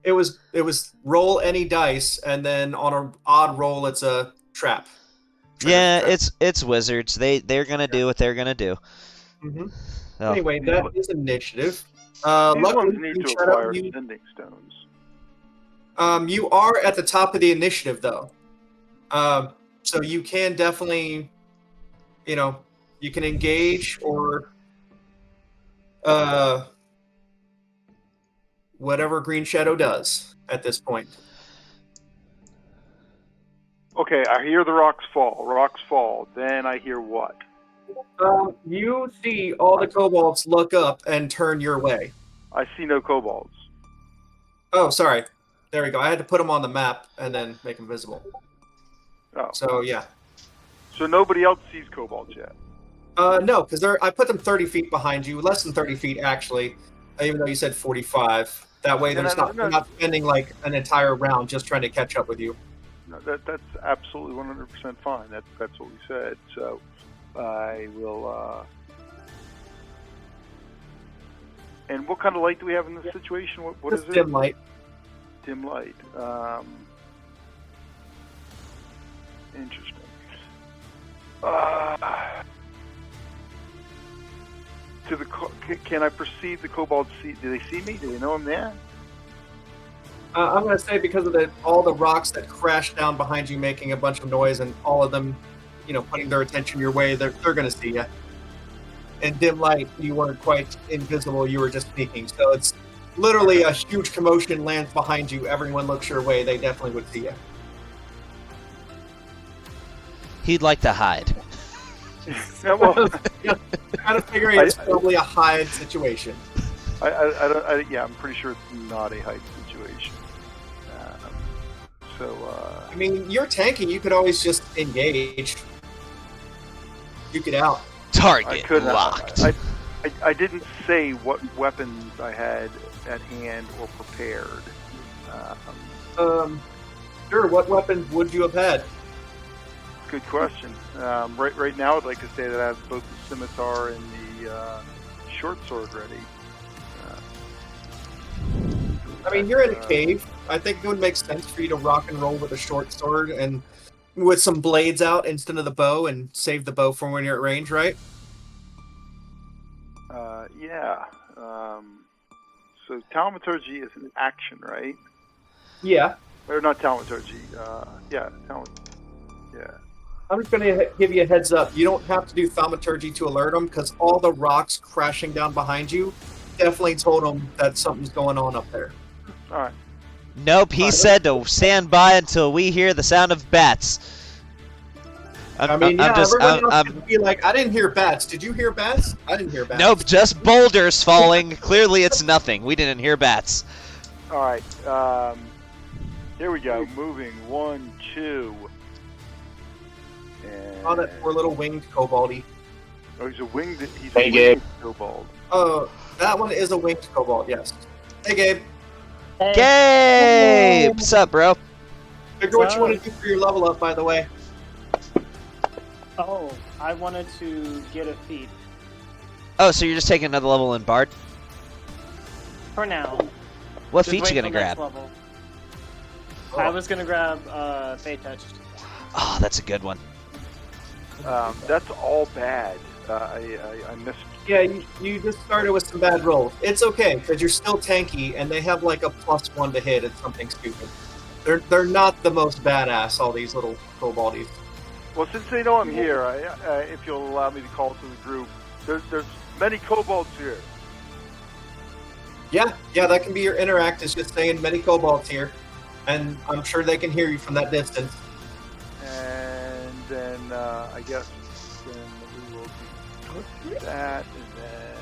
it was roll any dice, and then on an odd roll, it's a trap. Yeah, it's Wizards. They're gonna do what they're gonna do. Mm-hmm. Oh. Anyway, that is initiative. These Luckily, ones need to Shadow, acquire sending stones. you are at the top of the initiative, though. So you can definitely, you can engage or whatever Green Shadow does at this point. Okay, I hear the rocks fall. Rocks fall. Then I hear what? You see all the kobolds look up and turn your way. I see no kobolds. Oh, sorry. There we go. I had to put them on the map and then make them visible. Oh. So, yeah. So nobody else sees kobolds yet. No, because I put them 30 feet behind you, less than 30 feet actually, even though you said 45. That way, they're not spending like an entire round just trying to catch up with you. No, that's absolutely 100% fine. That's what we said. So I will. And what kind of light do we have in this situation? What is Just it? dim light. Dim light. Interesting. Can I perceive the kobolds? Do they see me? Do they know I'm there? I'm going to say because of all the rocks that crash down behind you, making a bunch of noise, and all of them, putting their attention your way, they're going to see you. In dim light, you weren't quite invisible; you were just sneaking. So literally a huge commotion lands behind you, everyone looks your way, they definitely would see you. He'd like to hide. Yeah, well, Kind of figuring it's probably a hide situation. yeah, I'm pretty sure it's not a hide situation. I mean, you're tanky. You could always just engage. Duke it out. Target locked. I didn't say what weapons I had at hand or prepared. Sure. What weapons would you have had? Good question. Right now, I'd like to say that I have both the scimitar and the short sword ready. I mean, you're in a cave. I think it would make sense for you to rock and roll with a short sword and with some blades out instead of the bow, and save the bow for when you're at range, right? Yeah. So thaumaturgy is an action, right? Yeah. Or not thaumaturgy. Yeah. Yeah. I'm just going to give you a heads up. You don't have to do thaumaturgy to alert them, because all the rocks crashing down behind you definitely told them that something's going on up there. All right. Nope, he said to stand by until we hear the sound of bats. Everybody else could be like, I didn't hear bats. Did you hear bats? I didn't hear bats. Nope, just boulders falling. Clearly it's nothing. We didn't hear bats. All right. Here we go. Moving. 1, 2. And... Oh, that poor little winged koboldy. Oh, he's a winged. He's Hey, a Gabe. winged kobold. Oh, that one is a winged kobold, yes. Hey, Gabe. Gabe! What's up, bro? Figure what you want to do for your level up, by the way. Oh, I wanted to get a feat. Oh, so you're just taking another level in Bard? For now. What Just feat wait you gonna till next grab? level. I was gonna grab Fey Touched. Oh, that's a good one. That's all bad. I missed. Yeah, you just started with some bad rolls. It's okay, because you're still tanky, and they have like a +1 to hit. It's something stupid. They're not the most badass, all these little koboldies. Well, since they know I'm here, if you'll allow me to call to the group, there's many kobolds here. Yeah, that can be your interact, is just saying many kobolds here. And I'm sure they can hear you from that distance. And then I guess then we will do that, and then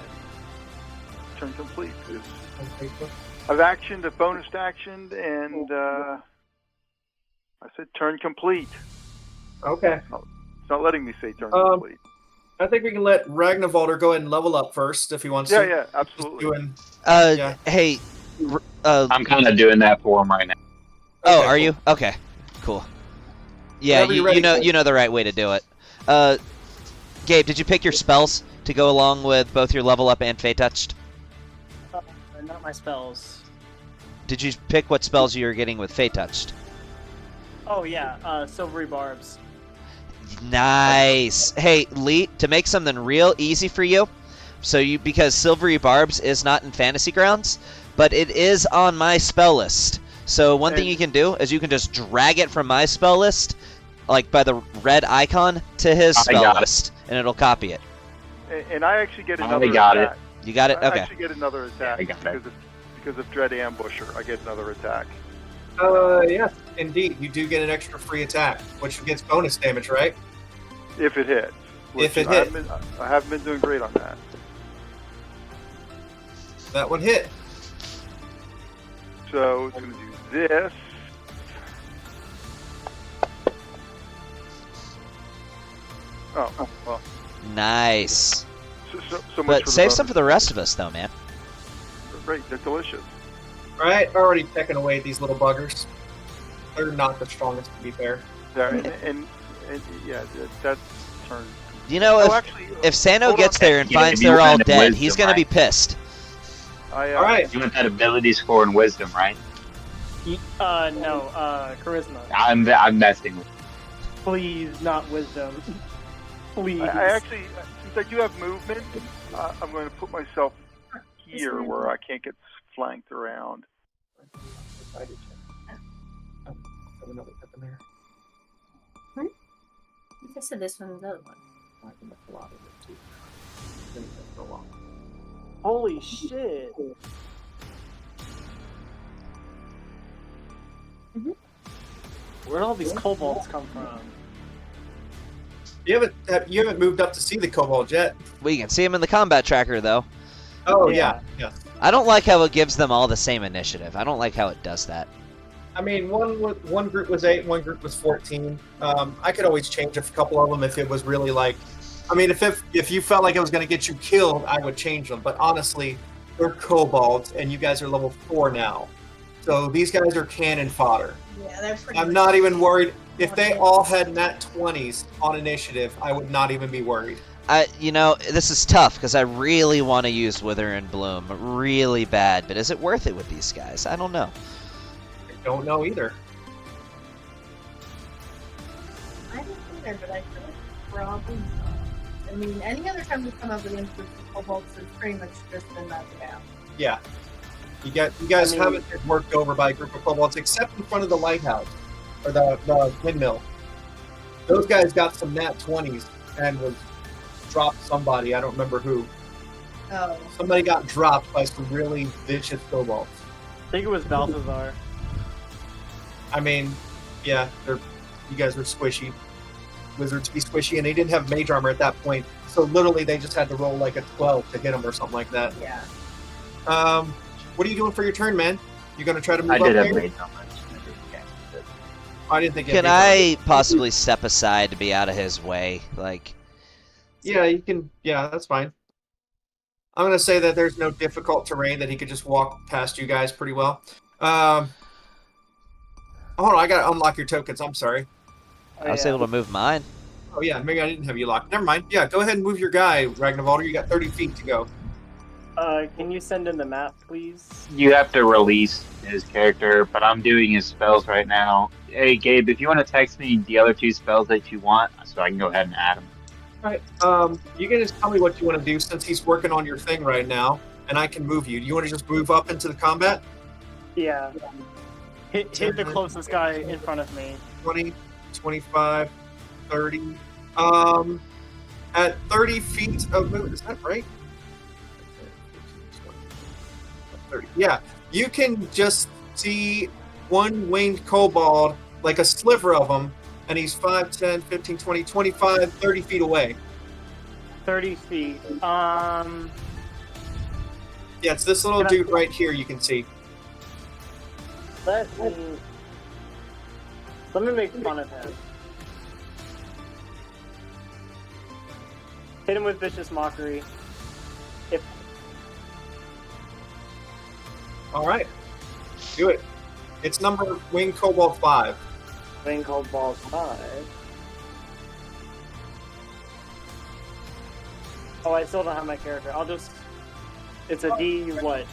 turn complete. I've actioned a bonus action, and I said turn complete. Okay. It's not letting me say turn complete. I think we can let Ragnarvalder go ahead and level up first, if he wants to. Yeah, absolutely. Hey, I'm kind of doing that for him right now. oh, Okay, are cool. you? Okay, cool. Yeah, Whenever you're ready, you know the right way to do it. Gabe, did you pick your spells to go along with both your level up and Fey Touched? Not my spells. Did you pick what spells you were getting with Fey Touched? Oh yeah, Silvery Barbs. Nice. Hey, Lee, to make something real easy for you, because Silvery Barbs is not in Fantasy Grounds, but it is on my spell list. So one thing you can do is you can just drag it from my spell list, like by the red icon, to his spell list, and it'll copy it. And I actually get another got attack. You got it? I Okay. actually get another attack because of Dread Ambusher. I get another attack. Yes, indeed. You do get an extra free attack, which gets bonus damage, right? If it hits. If it I hits. haven't been doing great on that. That one hit. So it's going to do this. Oh, well. Nice. So much But for save the some for the rest of us, though, man. Great, they're delicious. Right? Already pecking away at these little buggers. They're not the strongest, to be fair. Yeah, and yeah, that's turned. You know, if Sano hold gets on. there and Yeah, finds if you they're all want dead, wisdom, he's gonna be right? pissed. All right. You want that ability score in wisdom, right? No, Charisma. I'm messing with. Please, not Wisdom. Please. I actually, since I do have movement, I'm going to put myself here where I can't get flanked around. I said this one's the other one. Holy shit. Where'd all these kobolds come from? You haven't moved up to see the kobold yet. We can see him in the combat tracker, though. Oh Yeah. yeah. I don't like how it gives them all the same initiative. I don't like how it does that. I mean, one group was 8, one group was 14. I could always change a couple of them if it was really like. I mean, if you felt like it was going to get you killed, I would change them. But honestly, they're kobolds, and you guys are level 4 now, so these guys are cannon fodder. Yeah, they're pretty. I'm much- not even worried. If they all had nat 20s on initiative, I would not even be worried. This is tough because I really want to use Wither and Bloom really bad, but is it worth it with these guys? I don't know. I don't know either. I don't either, but I feel like probably not. I mean, any other time we come up against groups of kobolds, it's pretty much just been knocked out. Yeah. You guys haven't been worked over by a group of kobolds except in front of the lighthouse or the windmill. Those guys got some nat 20s and was dropped somebody. I don't remember who. Oh. Somebody got dropped by some really vicious kobolds. I think it was Balthazar. I mean, yeah, you guys are squishy. Wizards be squishy, and they didn't have mage armor at that point, so literally they just had to roll like a 12 to hit them or something like that. Yeah. What are you doing for your turn, man? You gonna try to move I up did there? have made so much. I didn't think. you Can had mage I possibly step aside to be out of his way? Like, armor. Yeah, you can. Yeah, that's fine. I'm gonna say that there's no difficult terrain that he could just walk past you guys pretty well. Hold on, I gotta unlock your tokens. I'm sorry. I was able to move mine. Oh yeah, maybe I didn't have you locked. Never mind. Yeah, go ahead and move your guy, Ragnarvalder. You got 30 feet to go. Can you send in the map, please? You have to release his character, but I'm doing his spells right now. Hey, Gabe, if you want to text me the other 2 spells that you want, so I can go ahead and add them. All right. You can just tell me what you want to do since he's working on your thing right now, and I can move you. Do you want to just move up into the combat? Yeah. Hit the closest guy in front of me. 20, 25, 30. At 30 feet of movement, is that right? 30. Yeah, you can just see one winged kobold, like a sliver of him, and he's 5, 10, 15, 20, 25, 30 feet away. 30 feet. Yeah, it's this little Can I- dude right here you can see. Let me make fun of him. Hit him with vicious mockery. All right, do it. It's number winged kobold 5. Thing called Ball 5. Oh, I still don't have my character. I'll just. It's a D what?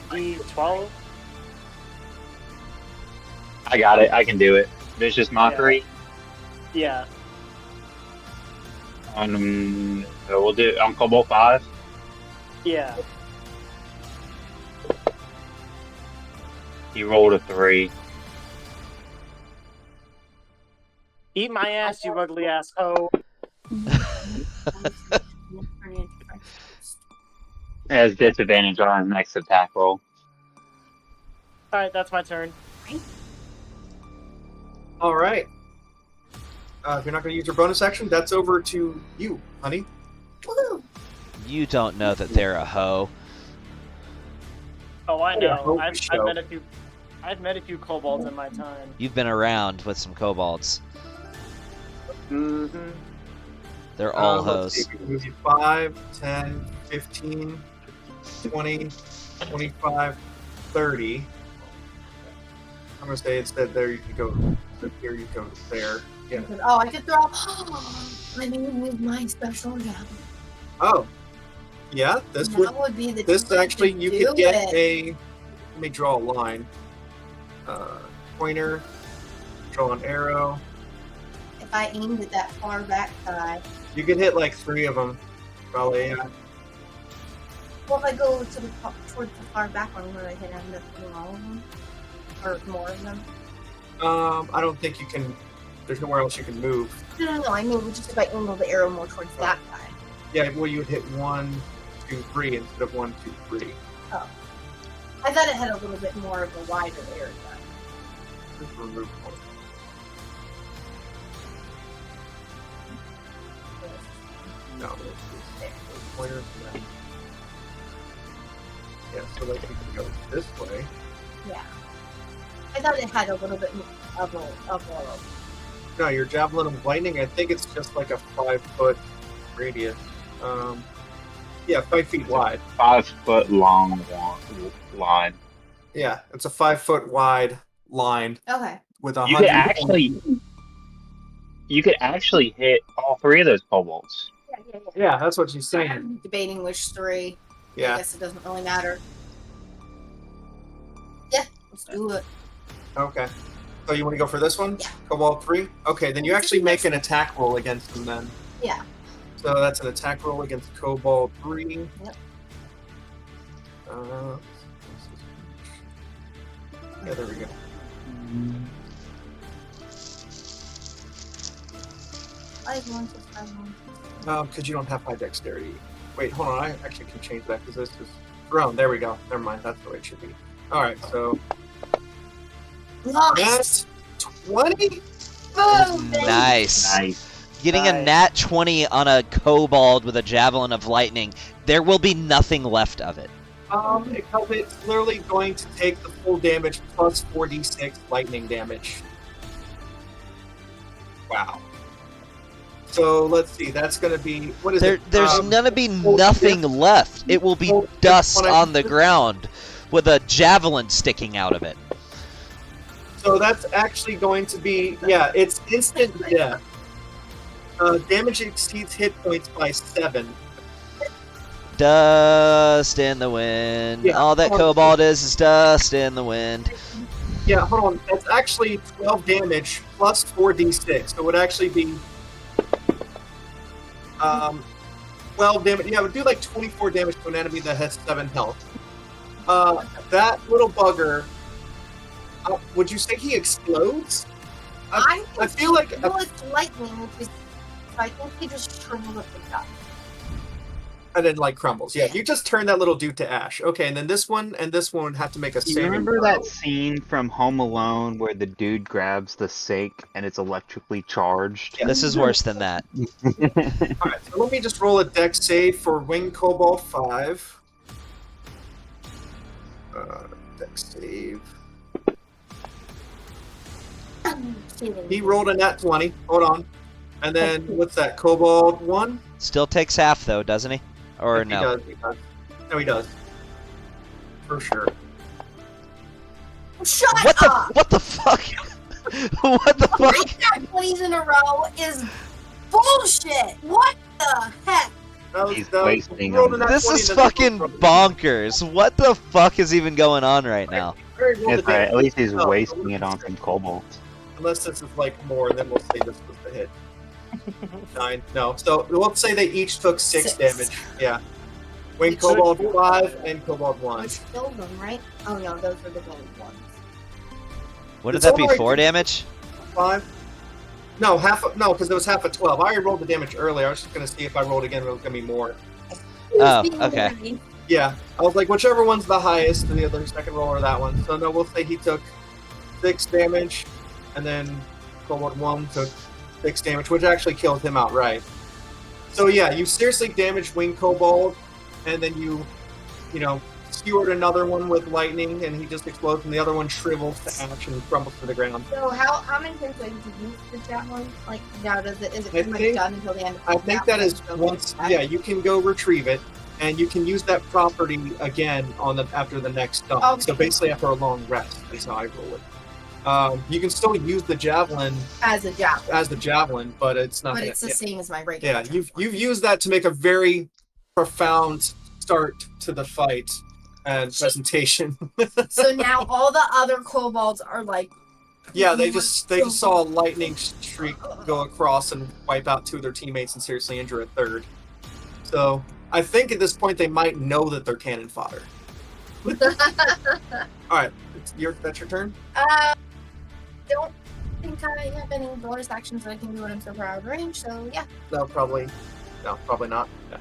D12? I got it. I can do it. Vicious Mockery. Yeah. So we'll do it on Kobold 5. Yeah. He rolled a 3. Eat my ass, you ugly ass hoe. Has disadvantage on his next attack roll. Alright, that's my turn. All right. If you're not going to use your bonus action, that's over to you, honey. Woo! You don't know that they're a hoe. Oh, I Yeah, know. hope I've so. met a few kobolds in my time. You've been around with some kobolds. Mm-hmm. They're all Let's see, hoes. we can move you 5, 10, 15, 20, 25, 30. I'm going to say instead there you can go, so here you go there. Yeah. Oh, I could throw. I mean, with my special gun. Oh, yeah. This would be the. this time actually to you do could get it. a. Let me draw a line. Pointer. Draw an arrow. If I aimed at that far back side. You could hit like 3 of them, probably. Yeah. Well, if I go to the towards the far back one, where I hit end up doing all of them, or more of them. I don't think you can. There's nowhere else you can move. No. I mean, just if I angle the arrow more towards that guy. Yeah, well, you would hit 1, 2, 3 instead of 1, 2, 3. I thought it had a little bit more of a wider area. Just remove one. No, it's pointer. Yeah, so like we can go this way. Yeah. I thought it had a little bit of a No, your javelin of lightning, I think it's just like a 5-foot radius. Yeah, 5 feet wide. 5 foot long line. Yeah, it's a 5-foot wide line Okay. with You could actually hit all 3 of those kobolds. Yeah. Yeah, that's what she's saying. I'm debating which 3. I Yeah. guess it doesn't really matter. Yeah, let's do it. Okay. So you want to go for this one? Yeah. Kobold 3? Okay, then you actually make an attack roll against him then. Yeah. So that's an attack roll against Kobold 3. Yep. Yeah, there we go. Because you don't have high dexterity. Wait, hold on. I actually can change that because this is thrown. There we go. Never mind. That's the way it should be. All right. So Nice. that's 20. Boom, baby. Nice. Getting a Nice. nat 20 on a kobold with a javelin of lightning, there will be nothing left of it. Because it's literally going to take the full damage plus 4d6 lightning damage. Wow. So let's see. That's going to be what is it? There's gonna be nothing left. It will be dust on the ground with a javelin sticking out of it. So that's actually going to be it's instant death. Damage exceeds hit points by 7. Dust in the wind. Yeah, All that hold on. kobold is dust in the wind. Yeah, hold on. That's actually 12 damage plus 4d6. So it would actually be 12 damage. Yeah, it would do like 24 damage to an enemy that has 7 health. That little bugger. Would you say he explodes? I feel like well, it's lightning, which is. So I think he just shriveled up the dust. and then like crumbles. Yeah, you just turn that little dude to ash. Okay, and then this one and this one would have to make a You saving remember throw. that scene from Home Alone where the dude grabs the sink and it's electrically charged? This is worse than that. Alright, so let me just roll a dex save for Wing Kobold 5. Dex save. He rolled a nat 20. Hold on. And then, what's that? Kobold 1? Still takes half though, doesn't he? Or He no? does, he does. No, he does. For sure. Shut What the up! what the fuck? What the fuck? 3 nat 20s in a row is bullshit! What the heck? He's wasting he rolled a them. nat This 20 is and then he fucking rolled- bonkers. What the fuck is even going on right now? He already rolled It's a alright, at least he's Oh, wasting it on some kobolds. Unless this is like more, then we'll say this was the hit. 9. No. So we'll say they each took 6 6. damage. Yeah. Wing Which- Kobold 5 and Kobold 1. Which killed them, right? Oh no, those were the gold ones. Wouldn't It's that be alright. 4 damage? 5? No, no, because it was half of 12. I already rolled the damage earlier. I was just going to see if I rolled again, it was going to be more. Oh, Being okay. dirty. Yeah. I was like, whichever one's the highest, and the other second roll or that one. So no, we'll say he took 6 damage, and then Kobold 1 took 6 damage, which actually killed him outright. So yeah, you seriously damaged Wing Kobold, and then you skewered another one with lightning, and he just explodes, and the other one shrivels to ash and crumbles to the ground. So how many times do I need to use the javelin? Like now, is it I pretty much think- done until the end of the I think that is javelin? once. Yeah, you can go retrieve it, and you can use that property again after the next dawn. Okay. So basically, after a long rest, is how I roll it. You can still use the javelin As a javelin, as the javelin, but it's not. but it's the yeah. same as my regular. Yeah, you've used that to make a very profound start to the fight and presentation. So now all the other kobolds are like. Yeah, they just saw a lightning streak go across and wipe out 2 of their teammates and seriously injure a third. So I think at this point they might know that they're cannon fodder. All right, that's your turn. Don't think I have any bonus actions that I can do when I'm so far out of range. So yeah. No, probably not. Yeah.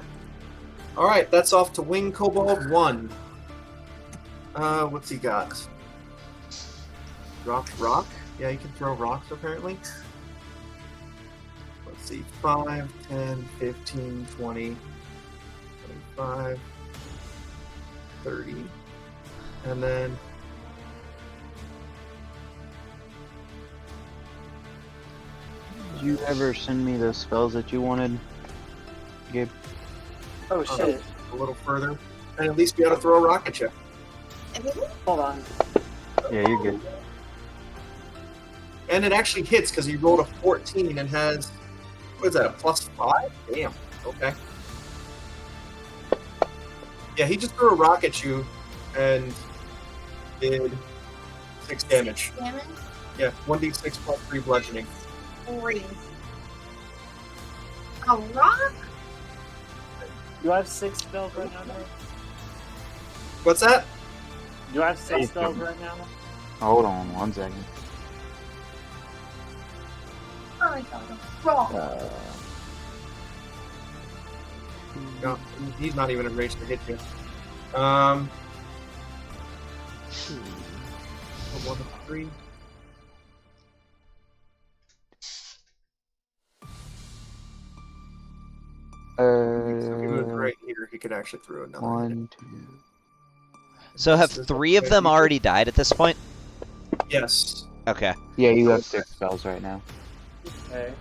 All right, that's off to Wing Kobold 1. What's he got? Rock. Yeah, you can throw rocks apparently. Let's see, 5, 10, 15, 20, 25, 30, and then Did you ever send me those spells that you wanted, Gabe? Oh shit. a little further, and at least be able to throw a rock at you. Hold on. Yeah, you're good. And it actually hits because he rolled a 14 and has, what is that, a +5? Damn, okay. Yeah, he just threw a rock at you and did 6 damage. Damage? Yeah, 1d6 plus 3 bludgeoning. 3. A rock? Do I have 6 spells right now, bro? What's that? Do I have 6 spells right now? Hold on 1 second. I got a rock. No, he's not even in range to hit you. 1 to 3. So he was right here. He could actually throw another. 1, 2. So have 3 of them already died at this point? Yes. Okay. Yeah, you have 6 spells right now. Okay.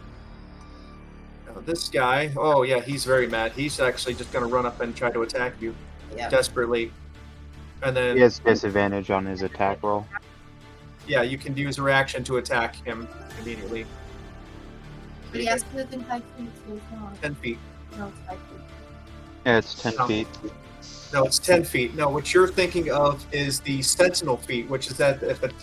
Now this guy, oh yeah, he's very mad. He's actually just going to run up and try to attack you Yeah. desperately. And then, He has disadvantage on his attack roll. yeah, you can use a reaction to attack him immediately. But he has to within 5 feet, so it's not. 10 feet. No, it's 5 feet. Yeah, it's 10 No. feet. No, it's 10 feet. No, what you're thinking of is the sentinel feat, which is that if an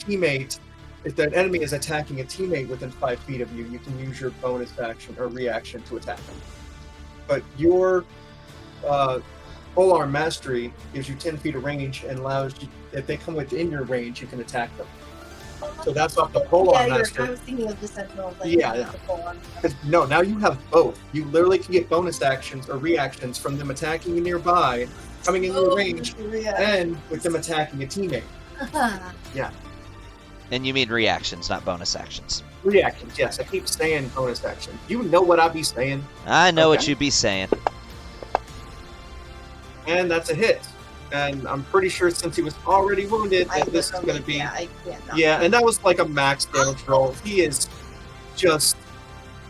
enemy is attacking a teammate within 5 feet of you, you can use your bonus action or reaction to attack them. But your polearm mastery gives you 10 feet of range and allows you, if they come within your range, you can attack them. So that's off the polearm I mastery. was thinking of the sentinel. Like, Yeah, not yeah. the polearm. 'Cause, no, now you have both. You literally can get bonus actions or reactions from them attacking you nearby, coming in your range, Yeah. and with them attacking a teammate. And you mean reactions, not bonus actions. Reactions, yes. I keep saying bonus action. You know what I be saying. I know what Okay. you be saying. And that's a hit. And I'm pretty sure since he was already wounded, I that this is literally- going to be... Yeah, I can't. not- Yeah, and that was like a max damage roll. He is just...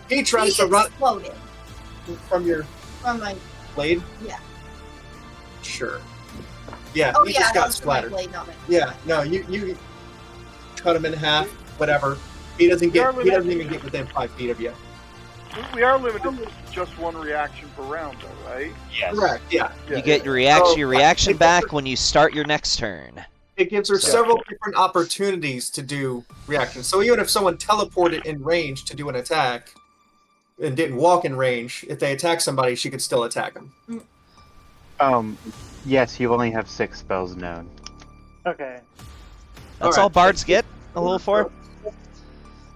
He tries to run exploded from your from my. blade? Yeah. Sure. Yeah, Oh he yeah, just that got was from my splattered. blade, not my. Yeah, no, you cut him in half, whatever. He doesn't even get within 5 feet of you. We are limited to just 1 reaction per round, though, right? Yes. Correct, yeah. You get your reaction Oh, back when you start your next turn. It gives her So- several different opportunities to do reactions. So even if someone teleported in range to do an attack and didn't walk in range, if they attack somebody, she could still attack them. Yes, you only have 6 spells known. Okay. That's Alright. all bards get a level 4.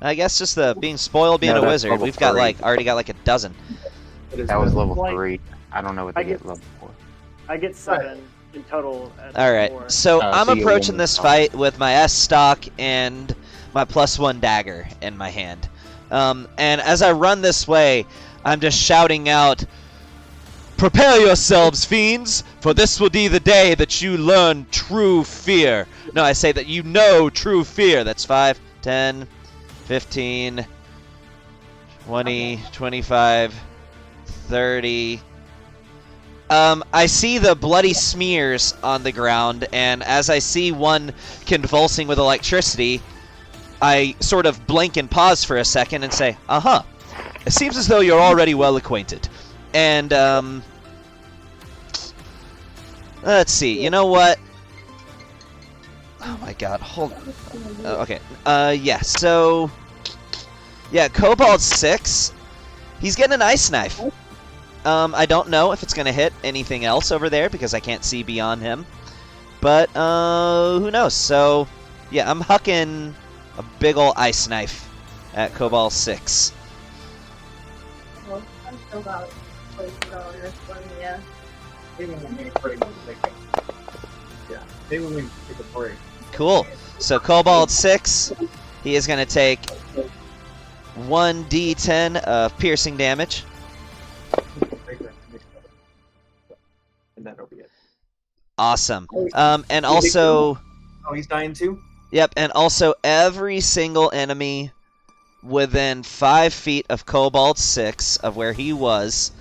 I guess just the being spoiled being No, a that's wizard. level We've got 3. already got like a dozen. It is That was level Like, 3. I don't know what I they get get- level 4. I get 7 in total. At All right, 4. so Oh, I'm so you get approaching one this more. fight with my S stock and my +1 dagger in my hand. And as I run this way, I'm just shouting out, "Prepare yourselves, fiends, for this will be the day that you learn true fear." No, I say that you know true fear. That's 5, 10, 15, 20, 25, 30. I see the bloody smears on the ground, and as I see one convulsing with electricity, I sort of blink and pause for a second and say, "Uh-huh. It seems as though you're already well acquainted." And, let's see, you know what? Oh my god, hold on. Okay, yeah, so... Yeah, Kobold 6, he's getting an ice knife. I don't know if it's going to hit anything else over there because I can't see beyond him. But, who knows? So, yeah, I'm hucking a big ol' ice knife at Kobold 6. Well, I'm still about places on this one, yeah. Maybe when we break, yeah, maybe when we take a break. Cool. So Kobold 6, He is going to take 1d10 of piercing damage. And that'll be it. Awesome. And also, Oh, he's dying too? yep, and also every single enemy within 5 feet of Kobold 6 of where he was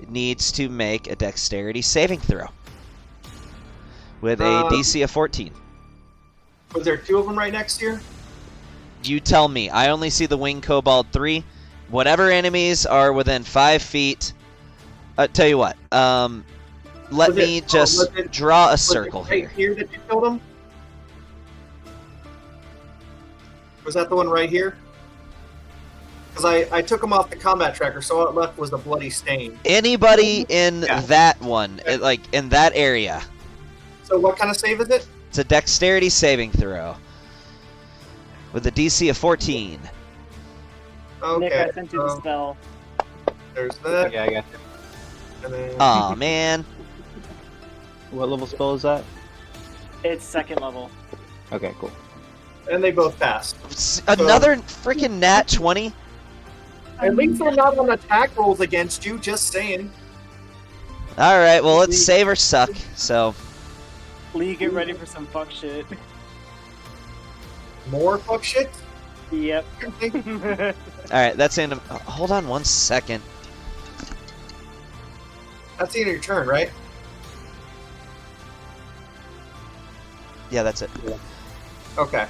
needs to make a dexterity saving throw with a DC of 14. Was there 2 of them right next to you? You tell me. I only see the Winged Kobold 3. Whatever enemies are within 5 feet. Tell you what. Let me just draw a circle right here. Here that you killed him? Was that the one right here? Because I took him off the combat tracker, so all it left was a bloody stain. Anybody in Yeah. that one, like in that area. So what kind of save is it? It's a dexterity saving throw with a DC of 14. Okay. Nick, I sent you the spell. There's that. Yeah, I got it. And then Aw, man. What level spell is that? It's 2nd level. Okay, cool. and they both passed. Another freaking nat 20? At least they're not on attack rolls against you, just saying. Alright, well, let's save or suck, so... Lee, get ready for some fuck shit. More fuck shit? Yep. Alright, that's the end of... hold on 1 second. That's the end of your turn, right? Yeah, that's it. Okay.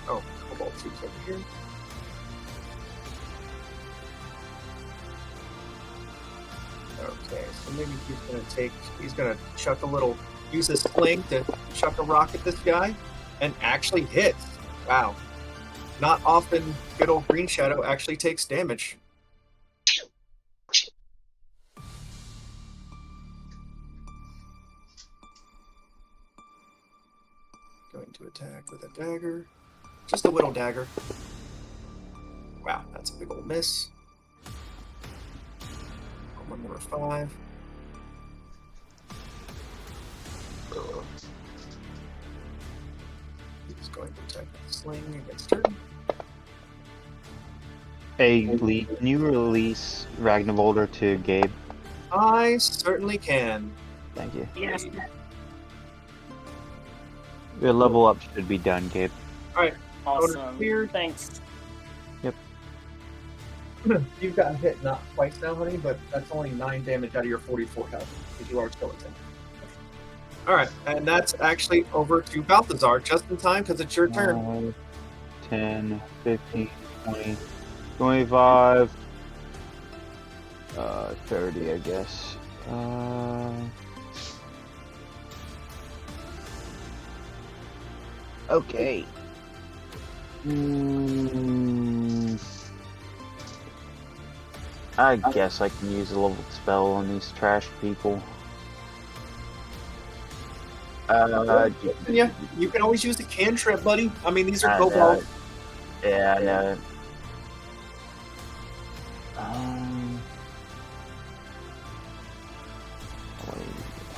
Oh, Kobold 2's over here. Okay, so maybe he's gonna chuck a little, use his sling to chuck a rock at this guy, and actually hits. Wow. Not often good old Green Shadow actually takes damage. Going to attack with a dagger. Just a little dagger. Wow, that's a big old miss. One number 5. He's going to attack with a sling against her. Hey, Lee, can you release Ragnarvolder to Gabe? I certainly can. Thank you. Yes. Your level up should be done, Gabe. Awesome. Weird. Thanks. You've gotten hit not twice now, honey, but that's only 9 damage out of your 44 health, because you are skeleton. Alright, and that's actually over to Balthazar, just in time, because it's your turn. 10, 15, 20, 25, 30, I guess. Okay. I guess I can use a level spell on these trash people. Yeah, you can always use the cantrip, buddy. I mean, these are I know kobolds. it. Yeah, I know it.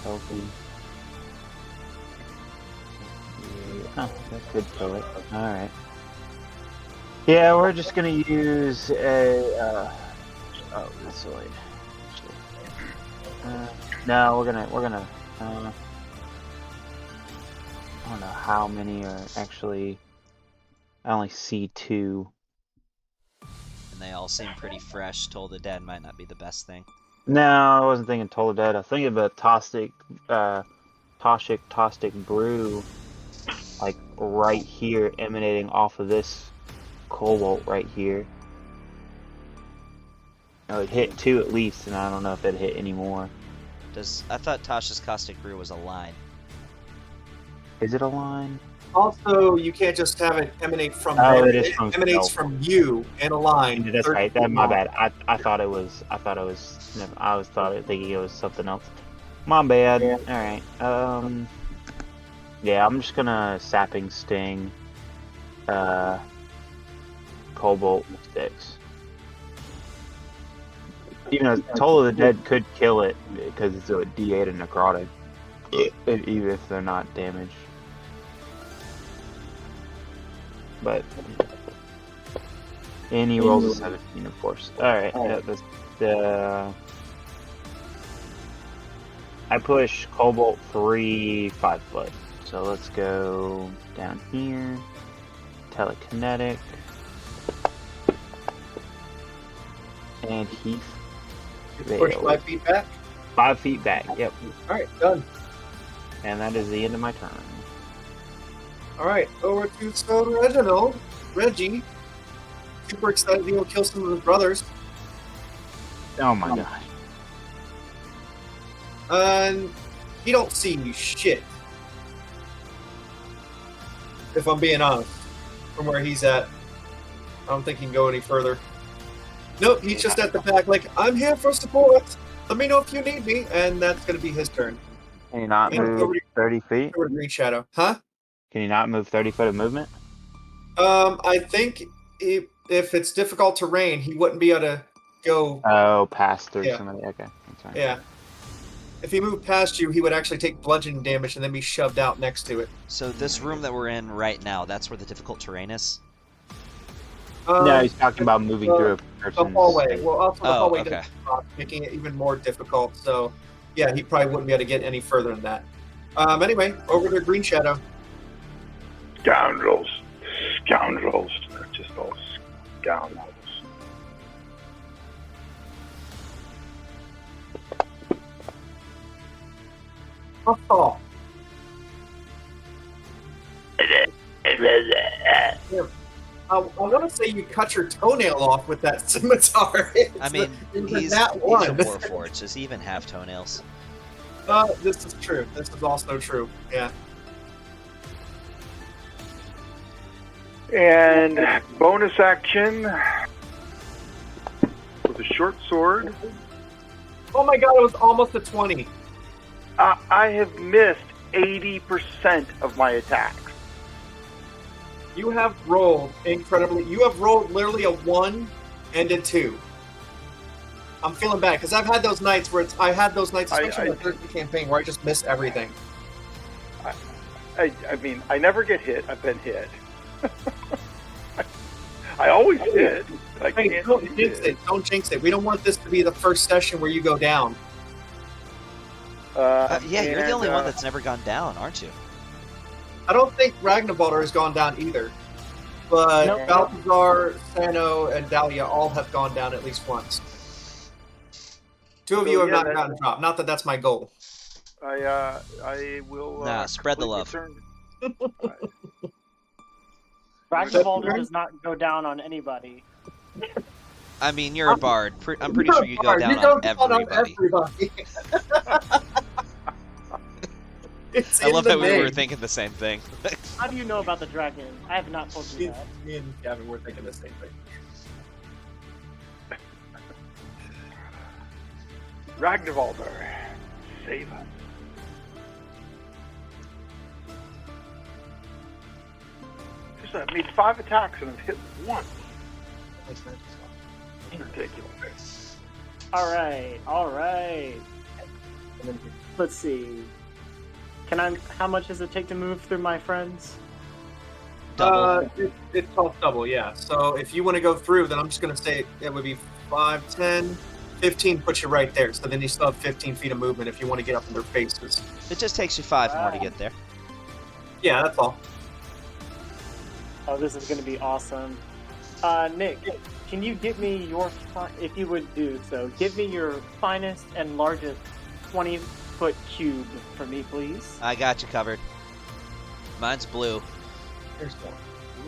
Healthy. Oh, that could kill it. Alright. Yeah, we're just gonna use a, oh, this way. No, we're gonna, I don't know how many are actually, I only see 2. And they all seem pretty fresh. Toll the Dead might not be the best thing. No, I wasn't thinking Toll the Dead. I was thinking about Toxic Brew, like right here, emanating off of this Kobold right here. It would hit 2 at least, and I don't know if it'd hit any more. I thought Tasha's Caustic Brew was a line. Is it a line? Also, you can't just have it emanate from Oh, them. it is from emanates spell. from you in a line. That's 30 right. feet My long. bad. I thought it was. Thinking it was something else. My bad. Yeah. All right. Yeah, I'm just gonna sapping sting. Cobalt 6. Even though Toll of the Dead could kill it because it's a D8 and necrotic, even if they're not damaged. but and he rolls a 17, of course. All right, yeah, I push Kobold 3 5-foot. So let's go down here. Telekinetic. And Heath. Push 5 feet back. 5 feet back, yep. Alright, done. And that is the end of my turn. Alright, over to Stone Reginald. Reggie. Super excited to go kill some of his brothers. Oh my god. And he don't see you shit. If I'm being honest. From where he's at. I don't think he can go any further. Nope, he's just at the back like, I'm here for support. Let me know if you need me. And that's going to be his turn. Can you not move 30 feet? Over to Green Shadow. Huh? Can you not move 30 foot of movement? I think if it's difficult terrain, he wouldn't be able to go. Oh, pass through Yeah. somebody. Okay, that's fine. Yeah. If he moved past you, he would actually take bludgeoning damage and then be shoved out next to it. So this room that we're in right now, that's where the difficult terrain is? No, he's talking about moving through a the person's hallway. Well, also the Oh, hallway okay. doesn't stop, making it even more difficult. So, yeah, he probably wouldn't be able to get any further than that. Anyway, over to Green Shadow. Scoundrels. Scoundrels. They're just all scoundrels. Oh. I want to say you cut your toenail off with that scimitar. I mean, he's that a one. Warforged. Does he even have toenails? This is true. This is also true. Yeah. And bonus action with a short sword. Oh my god, it was almost a 20. I have missed 80% of my attacks. You have rolled incredibly. You have rolled literally a 1 and a 2. I'm feeling bad because I've had those nights where I had those nights, especially in the third campaign, where I just miss everything. I mean, I never get hit. I've been hit. I always hit. I Hey, can't don't hit. jinx it. Don't jinx it. We don't want this to be the first session where you go down. Yeah, you're the only one that's never gone down, aren't you? I don't think Ragnarbalder has gone down either. But Nope. Balthazar, Sano, and Dahlia all have gone down at least once. 2 of So, you have yeah, not that- gotten dropped. Not that that's my goal. I will. Nah, spread the complete love. turn. Ragnarbalder does not go down on anybody. I mean, you're a bard. I'm pretty sure you go Bard, down you on go down everybody. everybody. It's I in love the that we were name. thinking the same thing. How do you know about the dragon? I have not told you that. Me and Gavin were thinking the same thing. Ragnarbalder, save us. I've made 5 attacks and I've hit 1. Ridiculous. Alright. Let's see. How much does it take to move through my friends? Double. It's called double, yeah. So if you want to go through, then I'm just going to say it would be 5, 10, 15 puts you right there. So then you still have 15 feet of movement if you want to get up in their faces. It just takes you 5 more to get there. Yeah, that's all. Oh, this is going to be awesome. Nick, can you give me if you would do so, give me your finest and largest 20-foot cube for me, please? I got you covered. Mine's blue. Here's one.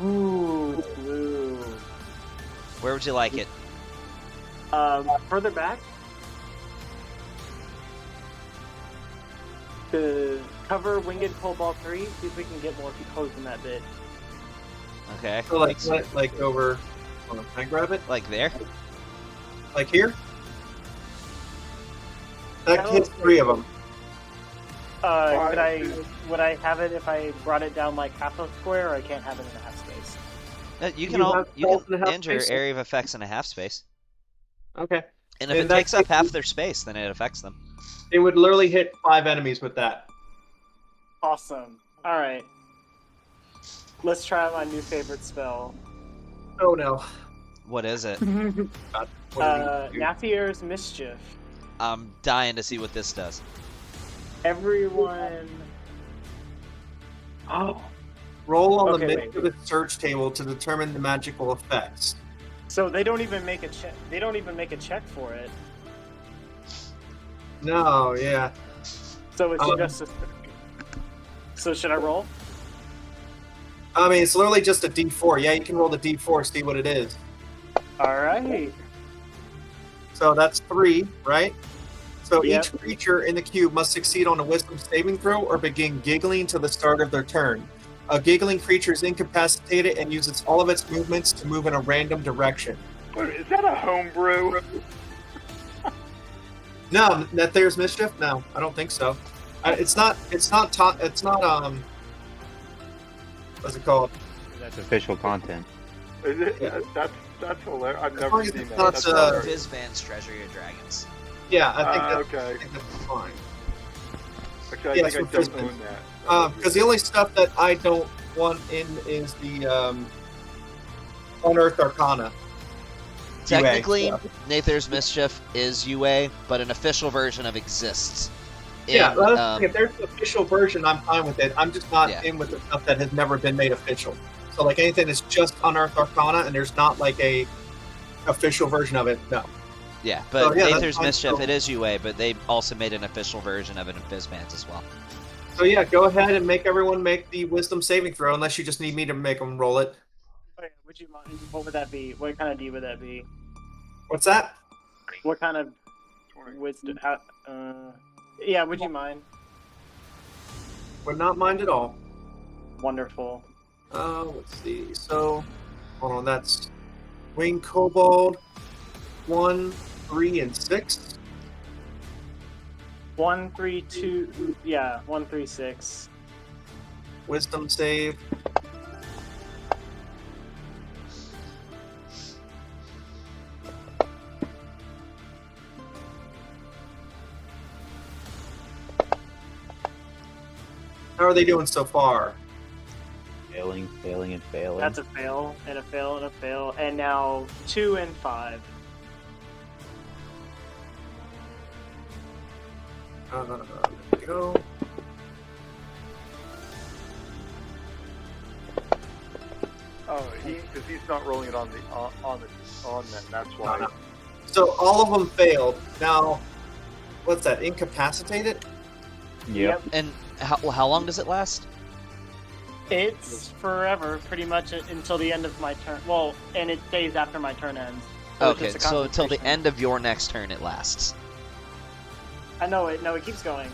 Ooh, it's blue. Where would you like it? Further back. To cover Winged Kobold 3, see if we can get more close in that bit. Okay. So like over. Hold on, can I grab it? Like there? Like here? That hits 3 of them. Would I have it if I brought it down like half a square, or I can't have it in a half space? You You can have you spells can in a half end your space? area of effects in a half space. Okay. And if In it that takes up case, half their space, then it affects them. It would literally hit 5 enemies with that. Awesome. All right. Let's try my new favorite spell. Oh no. What is it? God, what do we do? Nathier's Mischief. I'm dying to see what this does. Everyone. Oh. Roll on Okay, the wait. mischievous search table to determine the magical effects. So they don't even make a check. They don't even make a check for it. No, yeah. So it's just a. So should I roll? I mean, it's literally just a D4. Yeah, you can roll the D4, see what it is. All right. So that's 3, right? So Yep. each creature in the cube must succeed on a wisdom saving throw or begin giggling to the start of their turn. A giggling creature is incapacitated and uses all of its movements to move in a random direction. Wait, is that a homebrew? No, that there's mischief? No, I don't think so. It's not what's it called? That's official content. Is it? Yeah. That's hilarious. I've As never long as seen it's that. not, That's uh, hilarious. Fizban's Treasury of Dragons. Yeah, I Okay. think that's fine. Actually, I Yes, think I with don't Fizban. own that. Because the only stuff that I don't want in is the Unearthed Arcana. Technically, UA. Nather's Mischief is UA, but an official version of exists. Yeah, in, well, that's the thing. If there's an official version, I'm fine with it. I'm just not Yeah. in with the stuff that has never been made official. So, like, anything that's just Unearthed Arcana and there's not, like, a official version of it, no. yeah, but Oh, yeah, that's Nather's fine. Mischief, So- it is UA, but they also made an official version of it in Fizban's as well. So, yeah, go ahead and make everyone make the wisdom saving throw, unless you just need me to make them roll it. Wait, would you mind? What would that be? What kind of D would that be? What's that? What kind of wisdom? Yeah, would you mind? Would not mind at all. Wonderful. Let's see. So, hold on, that's Wing Kobold, 1, 3, and 6. 1, 3, 2. Yeah, 1, 3, 6. Wisdom save. How are they doing so far? Failing, failing, and failing. That's a fail, and a fail, and a fail, and now 2 and 5. There we go. Oh, because he's not rolling it on them. That's why. No. So all of them failed. Now, what's that? Incapacitated? Yep. And how long does it last? It's forever, pretty much until the end of my turn. Well, and it stays after my turn ends. So it's Okay, just a so until the concentration. end of your next turn it lasts. I know it. No, it keeps going.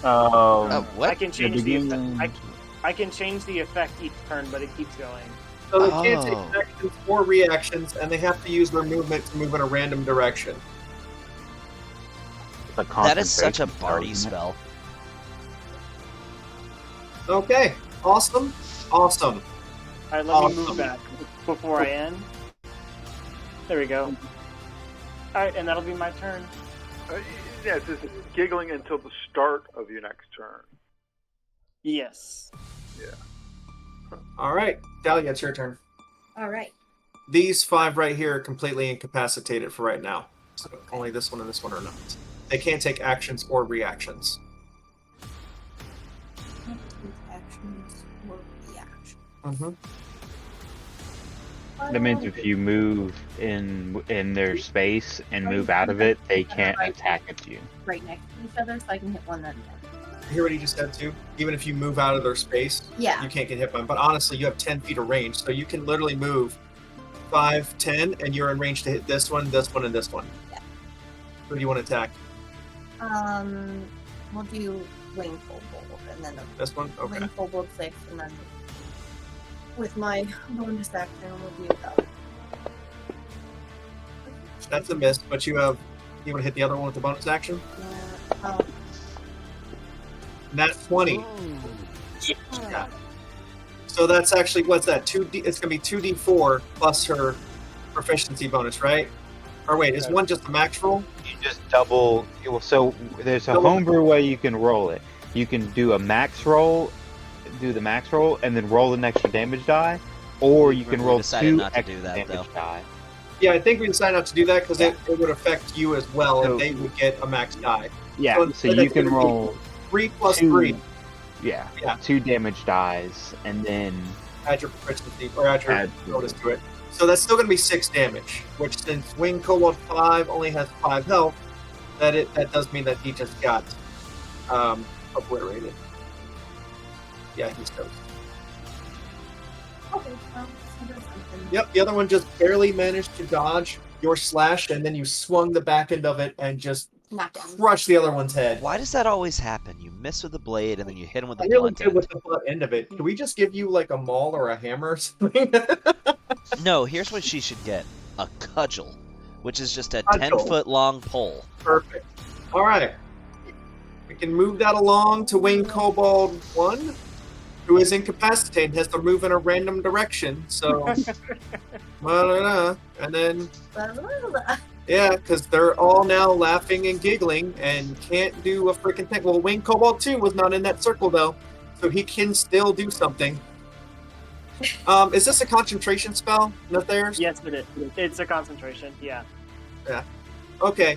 Oh, I what? can change the beginning- effect. I can change the effect each turn, but it keeps going. So they can't Oh. take actions or reactions, and they have to use their movement to move in a random direction. It's a That is such a concentration Barty isn't it? spell. Okay, awesome. All right, let me Awesome. move back before I end. There we go. All right, and that'll be my turn. Yeah, it's just giggling until the start of your next turn. Yes. All right, Dahlia, it's your turn. All right. These 5 right here are completely incapacitated for right now. So only this one and this one are not. They can't take actions or reactions. Actions or reactions. Mm-hmm. That means if you move in their space and move out of it, they can't attack at you. Right next to each other, so I can hit one then the other. You hear what he just said too? Even if you move out of their space, Yeah. you can't get hit by them. But honestly, you have 10 feet of range, so you can literally move 5, 10, and you're in range to hit this one, and this one. Yeah. Who do you want to attack? We'll do Wing Kobold, and then This one? Okay. Wing Kobold 6, and then with my bonus action, we'll do that. That's a miss, but you want to hit the other one with the bonus action? Yeah. That's 20. Yeah. So that's actually, what's that? 2D. It's gonna be 2d4 plus her proficiency bonus, right? Or wait, is one just a max roll? You just double. So there's a Double- homebrew way you can roll it. You can do a max roll do the max roll and then roll an extra damage die, or We you can really roll decided 2 not to extra do that, damage though. die. Yeah, I think we decided not to do that because Yeah. it would affect you as well, So- and they would get a max die. Yeah, So so instead you it's can gonna be roll 3 plus 2. 3 Yeah, Yeah. 2 damage dies, and then add your proficiency or add your add. bonus to it. So that's still going to be 6 damage. Which, since Wing Kobold 5 only has 5 health, that does mean that he just got obliterated. Yeah, he's toast. Okay, well, so there's something. Yep, the other one just barely managed to dodge your slash, and then you swung the back end of it and just Knock down. crushed the other one's head. Why does that always happen? You miss with the blade, and then you hit him with I the really blunt did end. with the butt end of it. Can we just give you like a maul or a hammer or something? No, here's what she should get. A cudgel, which is just a Cudgel. 10-foot long pole. Perfect. All right. We can move that along to Wing Kobold 1, who is incapacitated and has to move in a random direction. So, and then, yeah, because they're all now laughing and giggling and can't do a freaking thing. Well, Wing Kobold 2 was not in that circle, though, so he can still do something. Is this a concentration spell, not theirs? Yes, it is. It's a concentration. Yeah. Okay.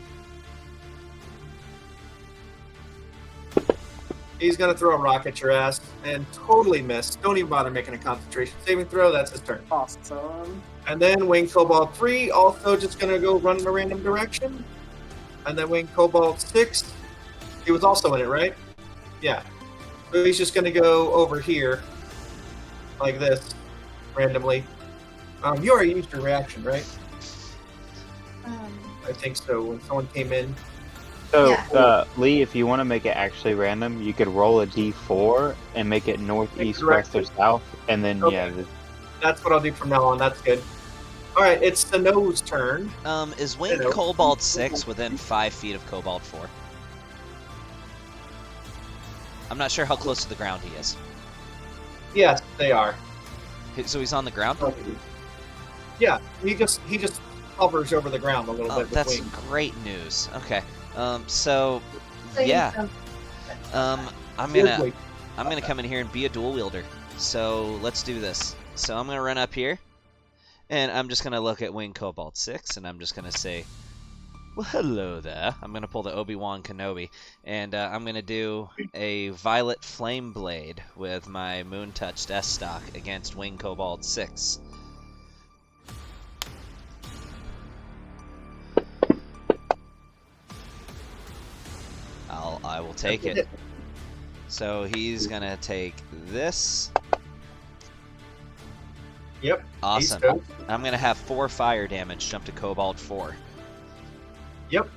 He's gonna throw a rock at your ass and totally miss. Don't even bother making a concentration saving throw. That's his turn. Awesome. And then Wing Kobold 3 also just gonna go run in a random direction. And then Wing Kobold 6, he was also in it, right? Yeah. So he's just gonna go over here, like this, randomly. You already used your reaction, right? I think so. When someone came in. So, Yeah. Lee, if you want to make it actually random, you could roll a d4 and make it north, east, Correct. west, or south, and then Okay. That's what I'll do from now on. That's good. All right, it's the nose turn. Is Wing Hello. Kobold 6 within 5 feet of Kobold 4? I'm not sure how close to the ground he is. Yes, they are. So he's on the ground? Yeah, he just hovers over the ground a little Oh, bit with that's wings. great news. Okay. So So you yeah. don't- I'm Weirdly. gonna come in here and be a dual wielder. So let's do this. So I'm gonna run up here, and I'm just gonna look at Wing Kobold 6, and I'm just gonna say, "Well, hello there." I'm gonna pull the Obi-Wan Kenobi, and I'm gonna do a Violet Flame Blade with my Moon Touched S-Stock against Wing Kobold 6. I will take it. So he's gonna take this. Yep. Awesome. He's toast. I'm gonna have 4 fire damage jump to Kobold 4. Yep.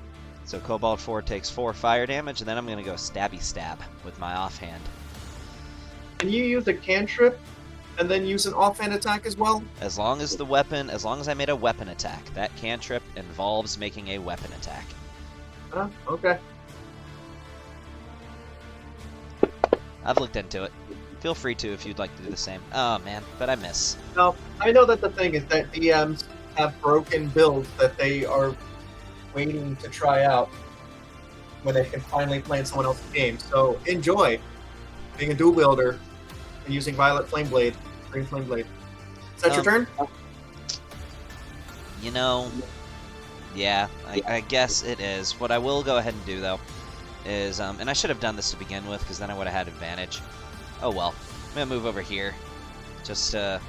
So Kobold 4 takes 4 fire damage, and then I'm gonna go stabby stab with my offhand. Can you use a cantrip and then use an offhand attack as well? As long as I made a weapon attack, that cantrip involves making a weapon attack. Okay. I've looked into it. Feel free to if you'd like to do the same. Oh man, but I miss. Now, I know that the thing is that DMs have broken builds that they are waiting to try out when they can finally play in someone else's game. So enjoy being a dual wielder and using Violet Flame Blade, Green Flame Blade. Is that your turn? You know, yeah, I guess it is. What I will go ahead and do though is, and I should have done this to begin with because then I would have had advantage. Oh well. I'm gonna move over here, just to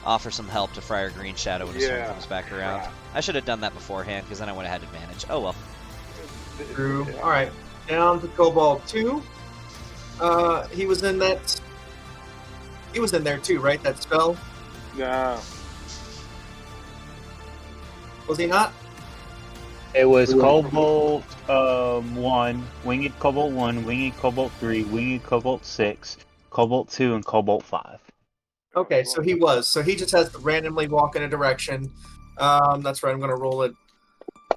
offer some help to Friar Green Shadow when his turn comes back around. I should have done that beforehand because then I would have had advantage. Oh well. True. All right. Down to Kobold 2. He was in that. He was in there too, right? That spell. No. Was he not? It was Kobold 1, Winged Kobold 1, Winged Kobold 3, Winged Kobold 6, Kobold 2, and Kobold 5. Okay, so he was. So he just has to randomly walk in a direction. That's right. I'm going to roll it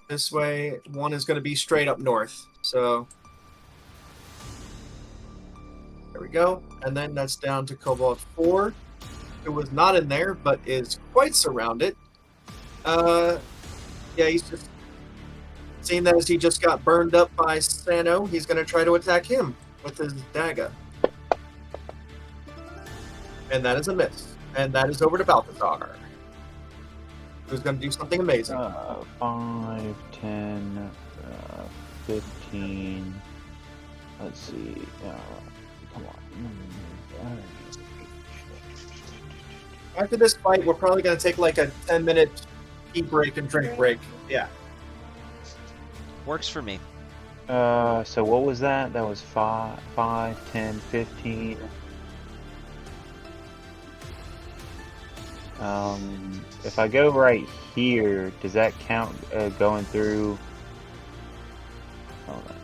this way. One is going to be straight up north. So there we go. And then that's down to Kobold 4, who was not in there, but is quite surrounded. Yeah, he's just seeing that as he just got burned up by Sano, he's going to try to attack him with his dagger. And that is a miss. And that is over to Balthazar, who's going to do something amazing. 5, 10, 15. Let's see. Come on. After this fight, we're probably going to take like a 10-minute eat break and drink break. Yeah. Works for me. So what was that? That was 5, 10, 15. If I go right here, does that count going through? Hold on.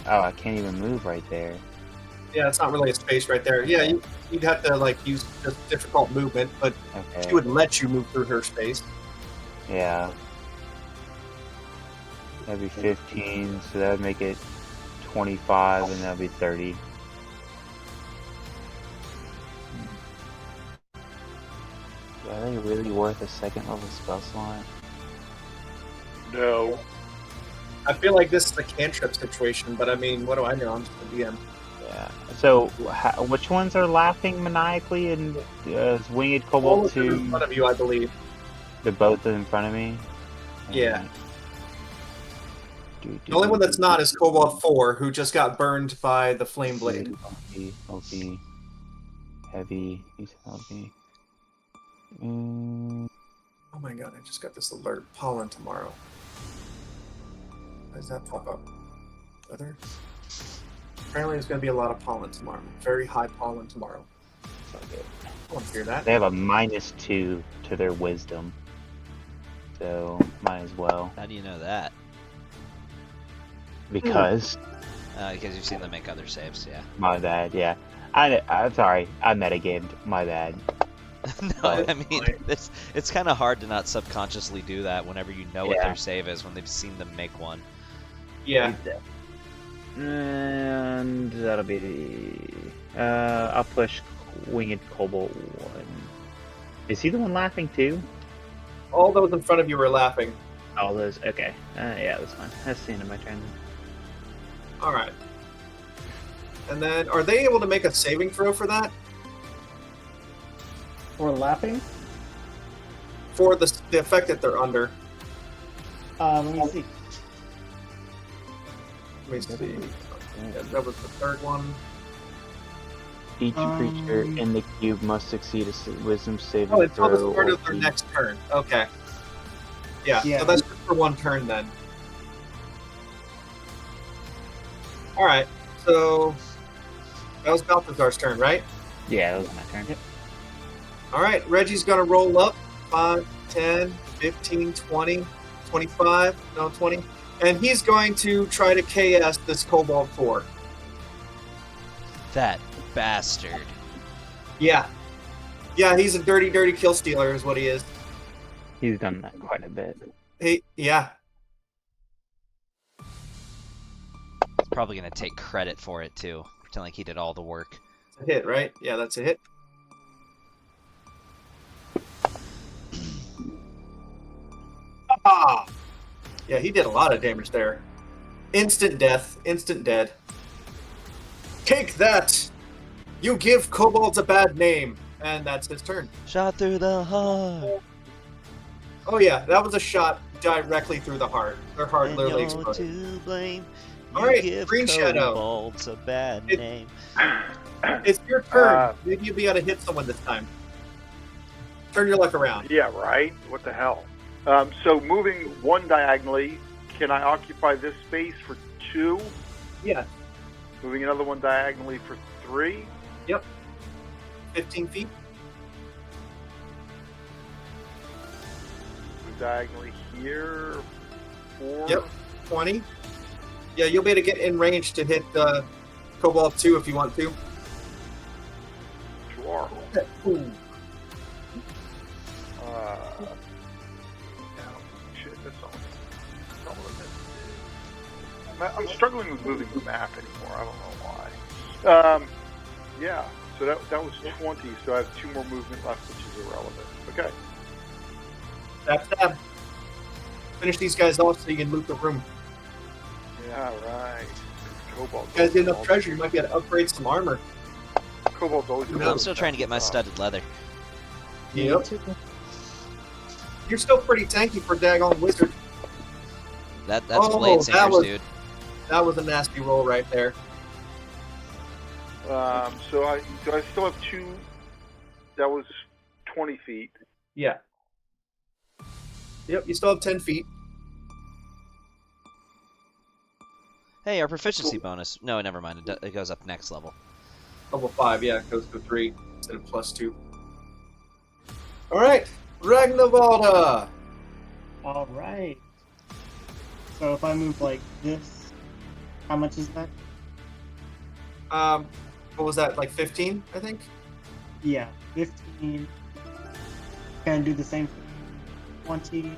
Oh, I can't even move right there. Yeah, it's not really a space right there. Yeah, you'd have to like use just difficult movement, but Okay. she would let you move through her space. Yeah. That'd be 15, so that would make it 25, and that'd be 30. Are they really worth a second level spell slot? No. I feel like this is a cantrip situation, but I mean, what do I know? I'm just a DM. Yeah. So, which ones are laughing maniacally and Winged All Kobold of them in 2? front of you, I believe. They're both in front of me? Yeah. The only one that's not is Kobold 4, who just got burned by the flame blade. OP. Heavy. He's heavy. Oh my god, I just got this alert. Pollen tomorrow. Why does that pop up? Weather? Apparently there's going to be a lot of pollen tomorrow. Very high pollen tomorrow. It's not good. I want to hear that. They have a -2 to their wisdom. So, might as well. How do you know that? Because. Because you've seen them make other saves, yeah. My bad, yeah. I'm sorry, I metagamed. My bad. No, I mean, it's kind of hard to not subconsciously do that whenever you know what their save is when they've seen them make one. Yeah. And that'll be the. I'll push Winged Kobold 1. Is he the one laughing too? All those in front of you were laughing. All those? Okay. Yeah, that's fine. That's the end of my turn. Alright. And then, are they able to make a saving throw for that? Or laughing? For the effect that they're under? Let me see. Let me see. Yeah, that was the third one. Each creature in the cube must succeed a wisdom saving Oh, it's on the throw. start or of their feat. next turn. Okay. Yeah, Yeah. so that's just for one turn then. Alright, so that was Balthazar's turn, right? Yeah, that was my turn. Alright, Reggie's gonna roll up 5, 10, 15, 20, 25, no 20. And he's going to try to KS this Kobold 4. That bastard. Yeah. Yeah, he's a dirty, dirty kill stealer is what he is. He's done that quite a bit. Hey, yeah. He's probably going to take credit for it, too. Pretend like he did all the work. It's a hit, right? Yeah, that's a hit. Ah! Yeah, he did a lot of damage there. Instant death, instant dead. Take that! You give kobolds a bad name. And that's his turn. Shot through the heart. Oh yeah, that was a shot directly through the heart. Their heart And literally you're exploded. to blame. All right, give Green Shadow. kobolds a bad It- name. It's your turn. Maybe you'll be able to hit someone this time. Turn your luck around. Yeah, right? What the hell? So moving one diagonally, can I occupy this space for 2? Yeah, Moving another one diagonally for 3? 15 feet. Move diagonally here, 4? Yep. 20. Yeah, you'll be able to get in range to hit Kobold 2 if you want to. Sure. Ooh. Shit, that's all. I'm struggling with moving the map anymore. I don't know why. Yeah, so that was 20, so I have 2 more movement left, which is irrelevant. Okay. Stab. Finish these guys off so you can loot the room. Yeah, right. Kobold. You guys get enough treasure, you might be able to upgrade some armor. Kobold's always. I'm still trying to get my studded leather. Yep. You're still pretty tanky for daggone wizard. That's Oh, blade that singers, was- dude. That was a nasty roll right there. So I still have 2. That was 20 feet. Yeah. Yep, you still have 10 feet. Hey, our proficiency bonus. No, never mind. It goes up next level. Level 5, yeah, it goes to 3 instead of +2. Alright, Ragnavalda! All right. So if I move like this, how much is that? What was that, like 15, I think? Yeah, 15. Can I do the same thing? 20.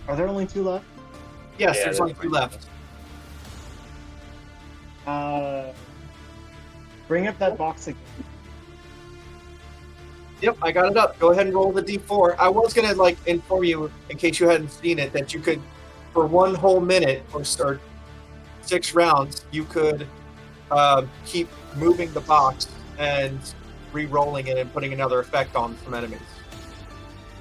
Are there only 2 left? Yes, Yeah, there's only 2 left. Bring up that box again. Yep, I got it up. Go ahead and roll the d4. I was gonna inform you, in case you hadn't seen it, that you could, for 1 whole minute or 6 rounds, you could keep moving the box and re-rolling it and putting another effect on some enemies.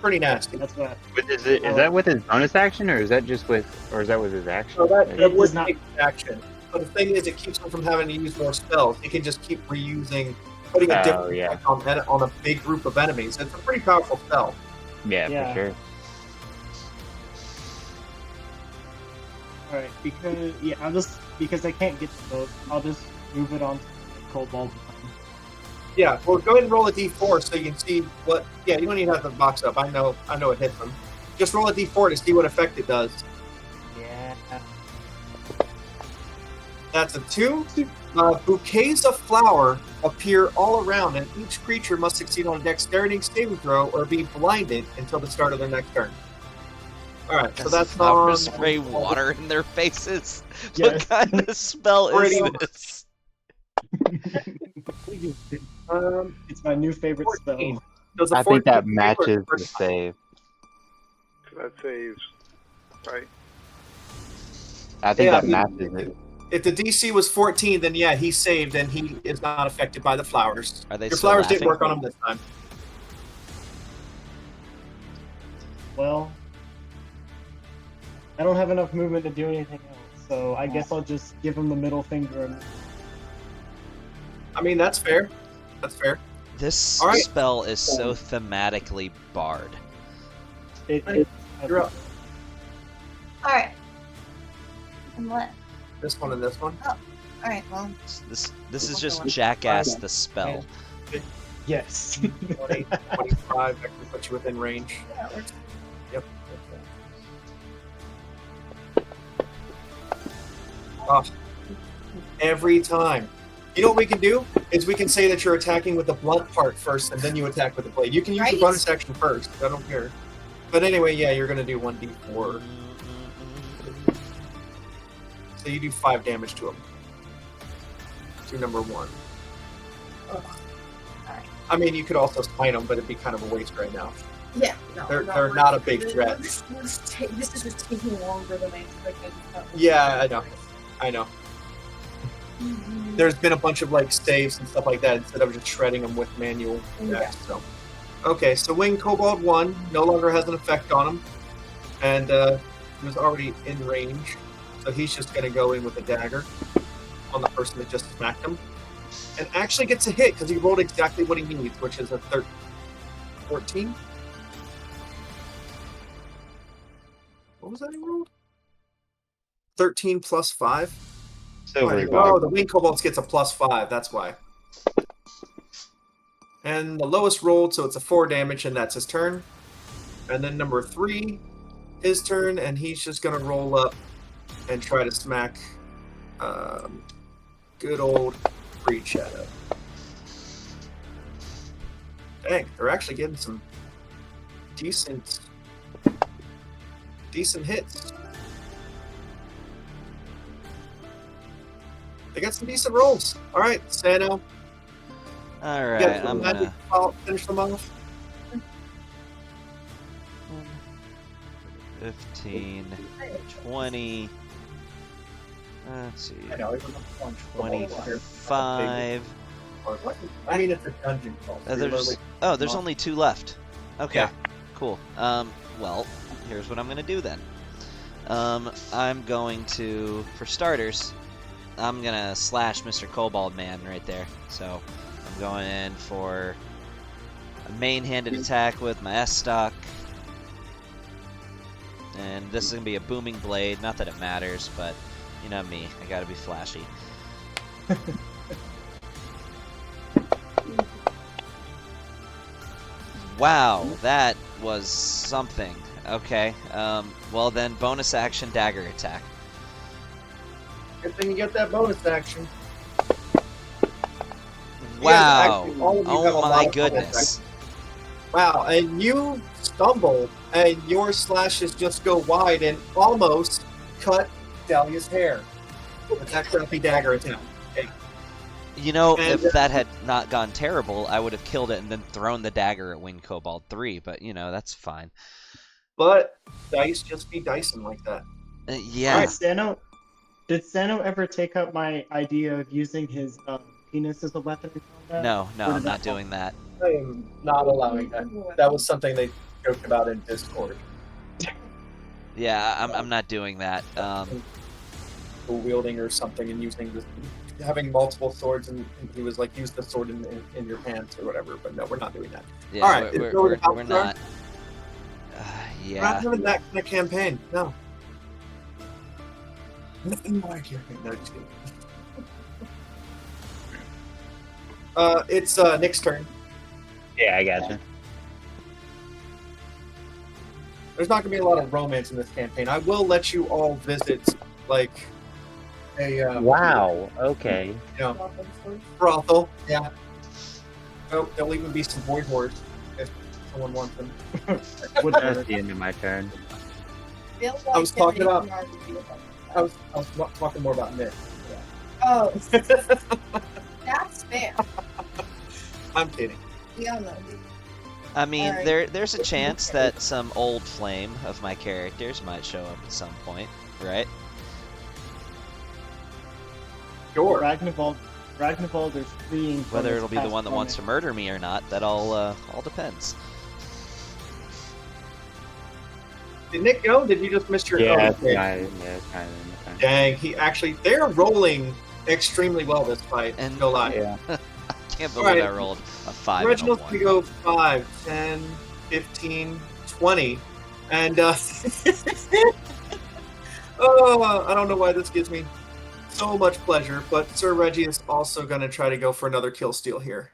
Pretty nasty. That's what. Is that with his bonus action, or is that just with his action? So that It would does not- take action. But the thing is, it keeps him from having to use more spells. He can just keep reusing, putting a different yeah. effect on a big group of enemies. It's a pretty powerful spell. Yeah, Yeah. for sure. All right, because I can't get to those, I'll just move it on to the Kobold. Yeah, well, go ahead and roll a d4 so you can see what. Yeah, you don't even have the box up. I know it hits them. Just roll a d4 to see what effect it does. Yeah. That's a 2. Bouquets of flower appear all around, and each creature must succeed on a dexterity saving throw or be blinded until the start of their next turn. All right, so that's flower on. spray water in their faces. Yes. What kind of spell is Pretty this? It's my new favorite 14. spell. Does a I think 14 that save or matches the 35? save. That saves, right? I think Yeah, that matches it. If the DC was 14, then yeah, he saved and he is not affected by the flowers. Are they Your still flowers didn't laughing? work on him this time. Well, I don't have enough movement to do anything else, so I guess I'll just give him the middle finger. And I mean, that's fair. That's fair. This All right. spell is so thematically barred. You're up. Alright. And what? This one and this one. Alright, well. This is just jackass the spell. Yes. 20, 25, that can put you within range. Yeah, it works. Yep. Oh, every time. You know what we can do? Is we can say that you're attacking with the blunt part first, and then you attack with the blade. You can use the Right. bonus action first. I don't care. But anyway, yeah, you're going to do 1d4. So you do 5 damage to him. To number 1. Ugh. Alright. I mean, you could also smite them, but it'd be kind of a waste right now. Yeah, no. They're not a big threat. This is just taking longer than I expected. Yeah, I know. I know. Mhm. There's been a bunch of saves and stuff like that instead of just shredding them with manual Yeah. decks. So, okay, so Wing Kobold 1 no longer has an effect on him, and he was already in range, so he's just going to go in with a dagger on the person that just smacked him, and actually gets a hit because he rolled exactly what he needs, which is a 14. What was that he rolled? 13 plus 5. Silver Oh, the Wing Kobolds gets a +5, that's why. And the lowest rolled, so it's a 4 damage, and that's his turn. And then number 3, his turn, and he's just going to roll up and try to smack good old Breed Shadow. Dang, they're actually getting some decent hits. They got some decent rolls. All right, Sano. Alright, You got I'm some magic gonna... to finish them off. 15, 20... Let's see. I know, it's a 25. I mean, it's a dungeon crawl. So you're literally- There's only 2 left. Okay, Yeah. cool. Well, here's what I'm gonna do then. I'm going to, for starters, I'm gonna slash Mr. Kobold Man right there. So I'm going in for a main-handed attack with my S-Stock. And this is gonna be a booming blade. Not that it matters, but you know me, I gotta be flashy. Wow, that was something. Okay, well then, bonus action dagger attack. Good thing you get that bonus action. Wow! actually, all of you have a Oh lot my of bonus goodness! Wow, and you stumble, and your slashes just go wide and almost cut Dahlia's hair. With that crappy dagger attack. Okay. You know, And, if that had not gone terrible, I would have killed it and then thrown the dagger at Winged Kobold 3, but you know, that's fine. But dice just be dicing like that. Yeah. Did Sano ever take up my idea of using his penis as a weapon in combat? No, Or I'm did not that doing that. I am not allowing that. That was something they joked about in Discord. Yeah, I'm not doing that. Wielding or something and using this, having multiple swords, and he was like, use the sword in your pants or whatever. But no, we're not doing that. Yeah, All right, we're not. We're Yeah. not doing that kind of campaign. No. Nothing more campaign. No, just kidding. It's Nick's turn. Yeah, I gotcha. There's not gonna be a lot of romance in this campaign. I will let you all visit, like, a Wow. Okay. you know, brothel. Yeah. Oh, there'll even be some boy whores if someone wants them. That's the end of my turn. I was talking about- I was talking more about Nick. Oh, that's fair. I'm kidding. We all know. I mean, Alright. there's a chance that some old flame of my characters might show up at some point, right? Sure. Ragnavold is fleeing from Whether his it'll be the past one that wants to torment. murder me or not, that all depends. Did Nick go? Did you just miss your? Yeah, oh, it's okay. kind of. Dang, they're rolling extremely well this fight. And- No lie. Yeah. I can't believe Alright. I rolled a 5 and a Reginald's 1. gonna go 5, 10, 15, 20, and oh, I don't know why this gives me so much pleasure, but Sir Reggie is also gonna try to go for another kill steal here.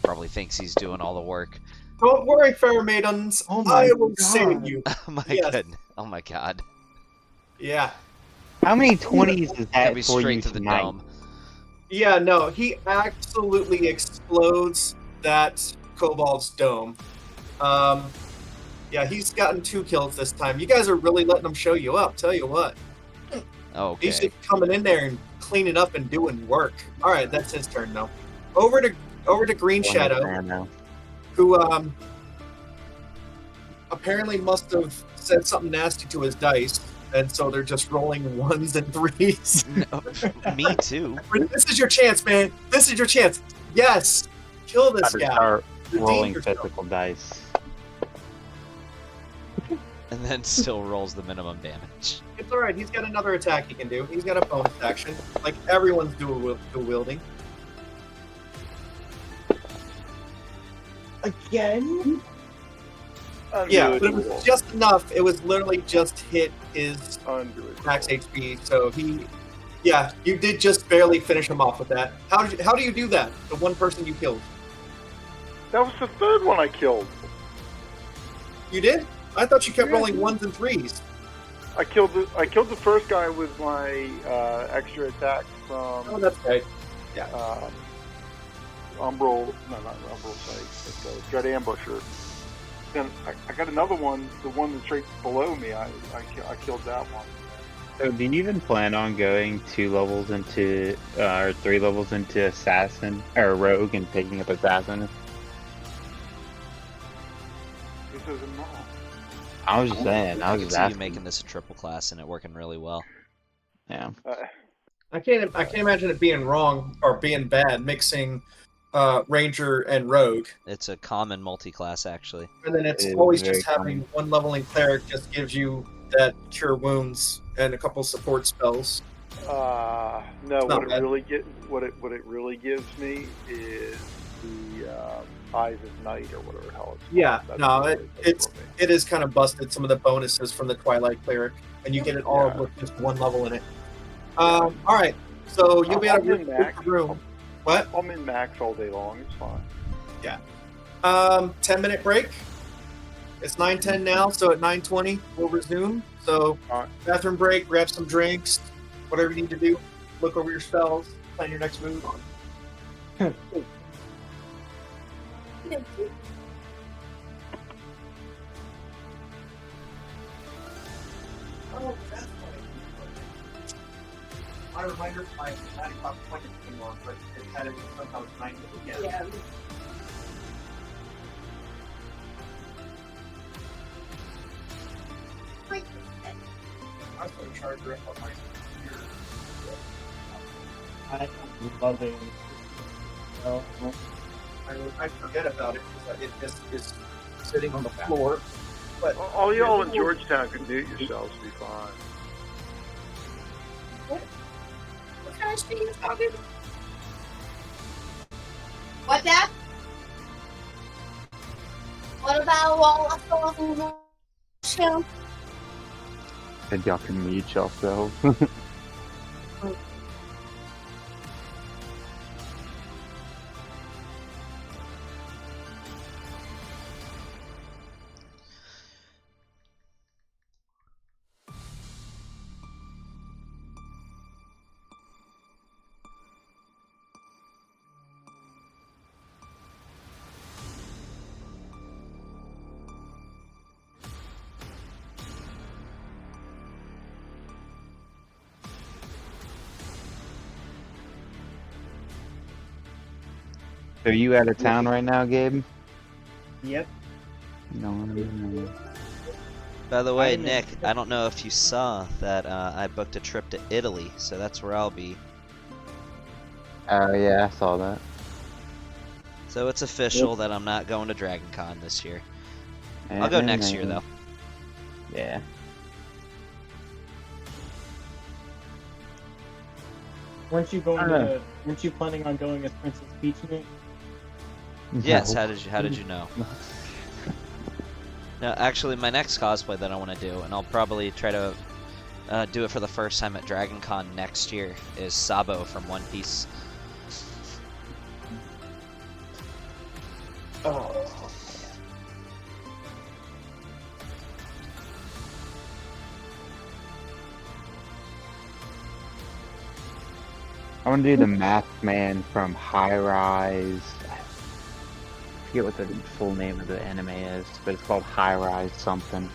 Probably thinks he's doing all the work. Don't worry, fair maidens. Oh my I will God. save you. Oh my Yes. goodness. Oh my god. Yeah. How many 20s is Gotta that be for straight you to the tonight? dome. Yeah, no, he absolutely explodes that Kobold's dome. Yeah, he's gotten 2 kills this time. You guys are really letting him show you up, tell you what. Okay. He's just coming in there and cleaning up and doing work. All right, that's his turn though. Over to Green Shadow, who apparently must have said something nasty to his dice, and so they're just rolling 1s and 3s. No, me too. This is your chance, man. This is your chance. Yes, kill this I guy. start Redeem rolling yourself. physical dice. And then still rolls the minimum damage. It's all right. He's got another attack he can do. He's got a bonus action, like everyone's dual wielding. Again? Yeah, but it was just enough. It was literally just hit his Unbelievable. max HP. So yeah, you did just barely finish him off with that. How do you do that? The one person you killed. That was the third one I killed. You did? I thought you kept Yeah. rolling 1s and 3s. I killed the first guy with my extra attack Oh, from that's right. Umbral, no, not Umbral Sight, but Dread Ambusher. Then I got another one, the one that's right below me. I killed that one. So, do you even plan on going 2 levels into, or 3 levels into Assassin, or Rogue, and picking up Assassin? He says no. I was just saying, I I was can just see you asking. making this a triple class and it working really well. Yeah. I can't imagine it being wrong or being bad mixing ranger and rogue. It's a common multi-class, actually. And then it's It is always very just having common. one leveling cleric just gives you that cure wounds and a couple support spells. No, not what it bad. really gives me is the Eyes of Night or whatever the hell it's called. Yeah, That's no, what it, does it's for me. it is kind of busted some of the bonuses from the Twilight Cleric, and you get it all Yeah. with just one level in it. All right, so you'll be I'll able to min-max. the room. What? I'll min-max all day long. It's fine. 10-minute break. It's 9:10 now, so at 9:20 we'll resume. So Alright. bathroom break, grab some drinks, whatever you need to do. Look over your spells, plan your next move. Oh, that's funny. My reminder for my 9 o'clock appointment came on, but it had it somehow it's 9 again. Yeah. Wait. I was going to charge her up on my computer. I'm loving. Well, I forget about it because it just is sitting on the floor. But All y'all in Georgetown can mute yourselves. Be fine. What kind of stream is talking? What that? What about all the stores in the show? And y'all can meet yourself. Are you out of town right now, Gabe? yep. No. By the way, I didn't Nick, expect- I don't know if you saw that I booked a trip to Italy, so that's where I'll be. Oh yeah, I saw that. So it's official that I'm not going to Dragon Con this year. I'll go next year, though. Yeah. Weren't you going I don't to? Weren't you planning on going as Princess Peach, Nick? Yes, No. how did you know? No, actually, my next cosplay that I want to do, and I'll probably try to do it for the first time at Dragon Con next year, is Sabo from One Piece. oh, I want to do the Masked Man from High Rise. I forget what the full name of the anime is, but it's called High Rise something.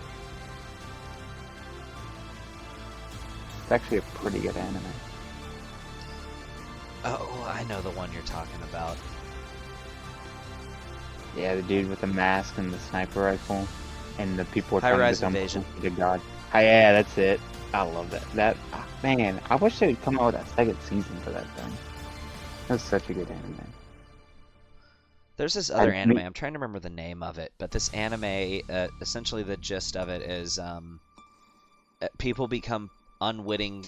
It's actually a pretty good anime. Oh, I know the one you're talking about. Yeah, the dude with the mask and the sniper rifle, and the people are High trying Rise to become Invasion. close to God. Yeah, that's it. I love that. Man, I wish they would come out with that second season for that thing. That's such a good anime. There's this other I- anime, I'm trying to remember the name of it, but this anime, essentially the gist of it is people become unwitting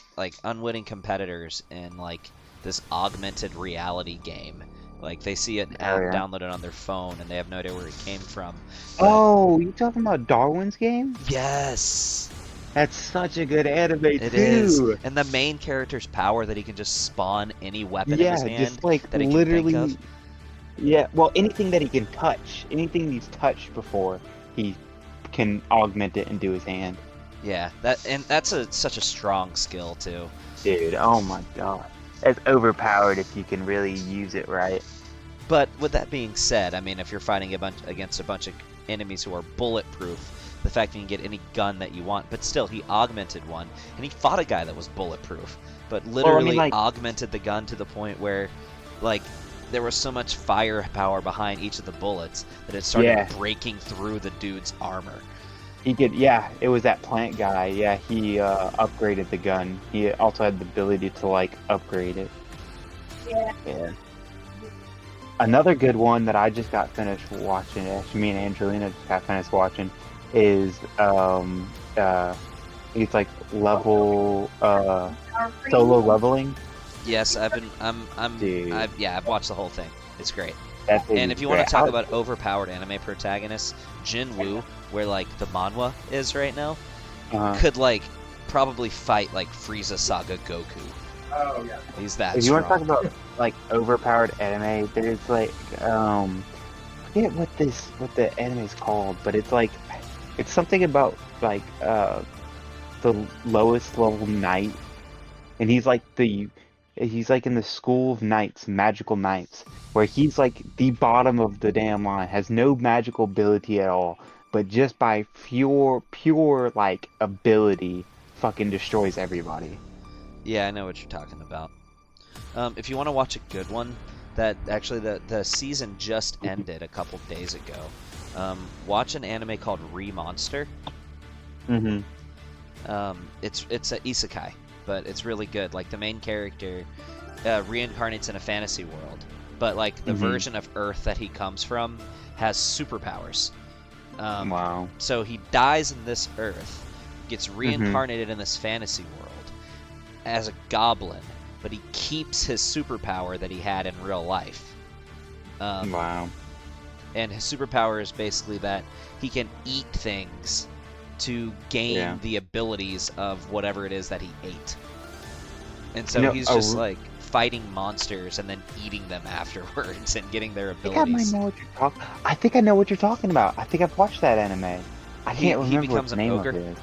competitors in like this augmented reality game. Like they see an app yeah. downloaded on their phone and they have no idea where it came from. But- Oh, you talking about Darwin's game? Yes! That's such a good anime It too. is. And the main character's power that he can just spawn any weapon in Yeah, his hand just like that he can think literally. of. Yeah, well, anything that he can touch, anything he's touched before, he can augment it into his hand. Yeah, that's such a strong skill too. Dude, oh my god. It's overpowered if you can really use it right. But with that being said, I mean, if you're fighting against a bunch of enemies who are bulletproof, the fact that you can get any gun that you want, but still, he augmented one, and he fought a guy that was bulletproof, but literally like- augmented the gun to the point where, like, there was so much firepower behind each of the bullets that it started Yeah. breaking through the dude's armor. He could, yeah, it was that plant guy. Yeah, he upgraded the gun. He also had the ability to like upgrade it. Yeah. Yeah. Another good one that I just got finished watching, actually me and Angelina just got finished watching, is it's like level solo leveling. Yes, I've been. Dude. I've watched the whole thing. It's great. That thing And is if you want great. to talk about overpowered anime protagonists, Jin Woo, where like the manhwa is right now, could like probably fight like Frieza Saga Goku. Oh yeah. He's that If you strong. want to talk about like overpowered anime, there's like I forget what the anime is called, but it's like it's something about like the lowest level knight, and he's like in the school of knights, magical knights, where he's like the bottom of the damn line, has no magical ability at all, but just by pure like ability, fucking destroys everybody. Yeah, I know what you're talking about. If you want to watch a good one, that actually the season just ended a couple days ago. Watch an anime called Re-Monster. Mm-hmm. It's a isekai, but it's really good. Like the main character reincarnates in a fantasy world, but like the version of Earth that he comes from has superpowers. Wow. So he dies in this Earth, gets reincarnated in this fantasy world as a goblin, but he keeps his superpower that he had in real life. Wow. And his superpower is basically that he can eat things to gain the abilities of whatever it is that he ate. And so he's just like fighting monsters and then eating them afterwards and getting their abilities. I think I know what you're talking about. I think I've watched that anime. I can't remember becomes what the an name ogre. of it is.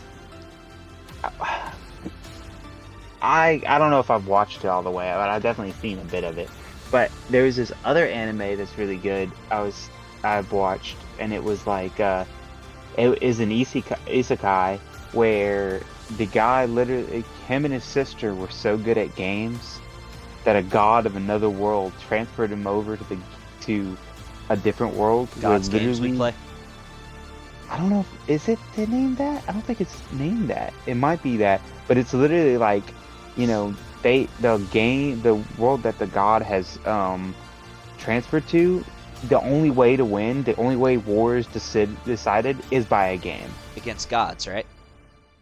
I don't know if I've watched it all the way, but I've definitely seen a bit of it. But there was this other anime that's really good. I've watched, and it was like it is an isekai where the guy literally, him and his sister were so good at games that a god of another world transferred him over to a different world. God's Games we play. I don't know. Is it named that? I don't think it's named that. It might be that, but it's literally like, you know, the world that the god has transferred to. The only way to win, the only way war is decided is by a game. Against gods, right?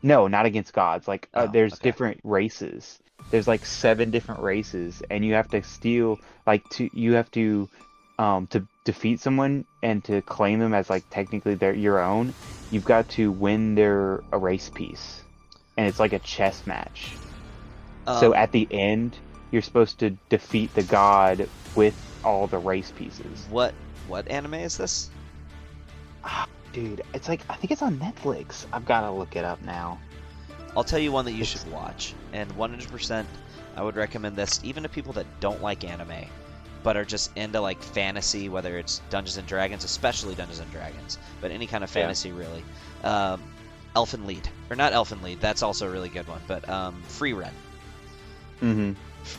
No, not against gods. Like there's okay. different races. There's like 7 different races, and you have to steal you have to defeat someone and to claim them as like technically they're your own. You've got to win their race piece, and it's like a chess match. So at the end, you're supposed to defeat the god with all the race pieces. What anime is this? Dude, it's like, I think it's on Netflix. I've got to look it up now. I'll tell you one that you should watch, and 100% I would recommend this even to people that don't like anime but are just into like fantasy, whether it's Dungeons and Dragons, especially Dungeons and Dragons, but any kind of fantasy really. Elfen Lied, or not Elfen Lied, that's also a really good one, but Free Ren.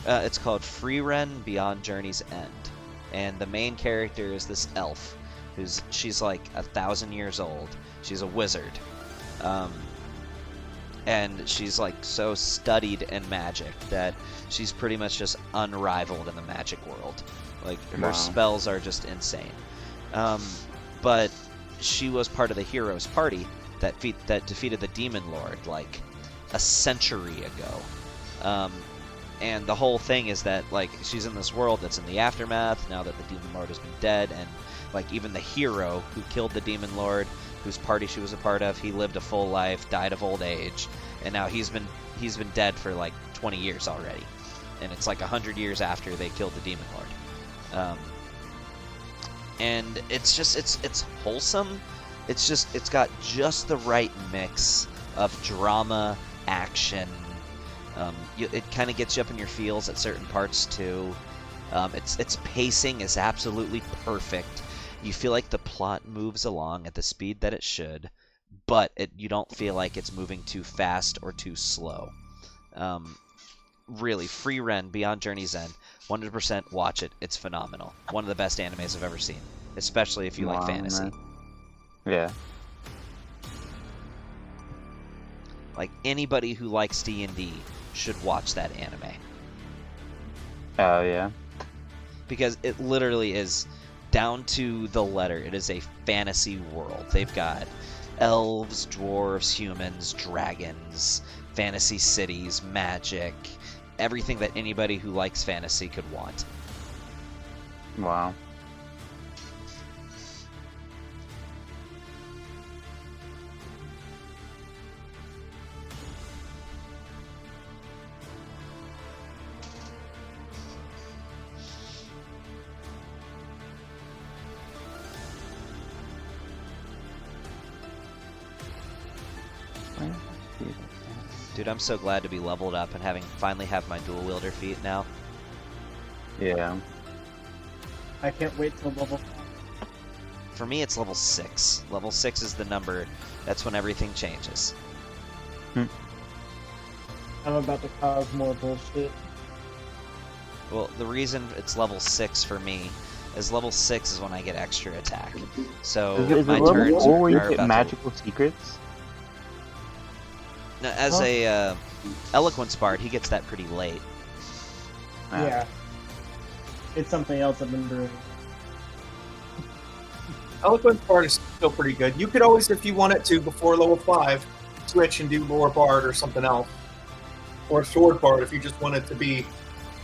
It's called Free Ren Beyond Journey's End, and the main character is this elf she's like 1,000 years old. She's a wizard, and she's like so studied in magic that she's pretty much just unrivaled in the magic world. Like her spells are just insane. But she was part of the heroes party that defeated the demon lord like a century ago. And the whole thing is that like she's in this world that's in the aftermath now that the demon lord has been dead, and like even the hero who killed the demon lord, whose party she was a part of, he lived a full life, died of old age, and now he's been dead for like 20 years already, and it's like 100 years after they killed the demon lord. And it's just it's wholesome. It's got just the right mix of drama, action. It kind of gets you up in your feels at certain parts too. Its pacing is absolutely perfect. You feel like the plot moves along at the speed that it should, but you don't feel like it's moving too fast or too slow. Really, Free Ren Beyond Journey's End, 100% watch it. It's phenomenal. One of the best animes I've ever seen, especially if you like fantasy. Man. Yeah. Like anybody who likes D&D should watch that anime Oh yeah. because it literally is down to the letter. It is a fantasy world. They've got elves, dwarves, humans, dragons, fantasy cities, magic, everything that anybody who likes fantasy could want. Wow. Dude, I'm so glad to be leveled up and finally have my dual wielder feat now. Yeah. I can't wait till level 5. For me, it's level 6. Level 6 is the number. That's when everything changes. I'm about to cause more bullshit. Well, the reason it's level 6 for me is level 6 is when I get extra attack. So Is my it level turns 4 where you are get about magical secrets? to... Now, as a Eloquence Bard, he gets that pretty late. Ah. Yeah. It's something else I've been doing. Eloquence Bard is still pretty good. You could always, if you wanted to, before level 5, switch and do Lore Bard or something else. Or Sword Bard if you just wanted to be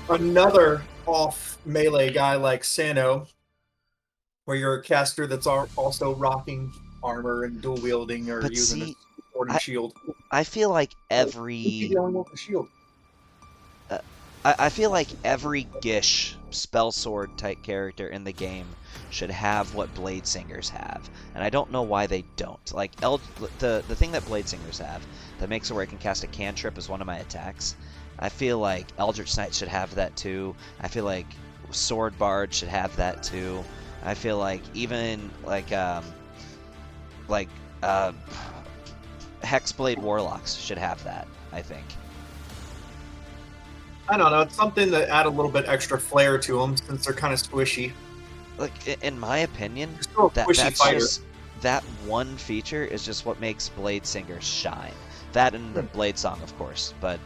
another off melee guy like Sano, where you're a caster that's also rocking armor and dual wielding or But using see, a sword and shield. I feel like You'd be every... the only one with a shield. I feel like every Gish spell sword type character in the game should have what Blade Singers have, and I don't know why they don't. Like the thing that Blade Singers have that makes it where I can cast a cantrip as one of my attacks. I feel like Eldritch Knight should have that too. I feel like Sword Bard should have that too. I feel like even Hexblade Warlocks should have that, I think. I don't know. It's something to add a little bit extra flair to them since they're kind of squishy. Like, in my opinion, You're still a squishy that's fighter. just... That one feature is just what makes Blade Singers shine. That and the Blade Song, of course, but...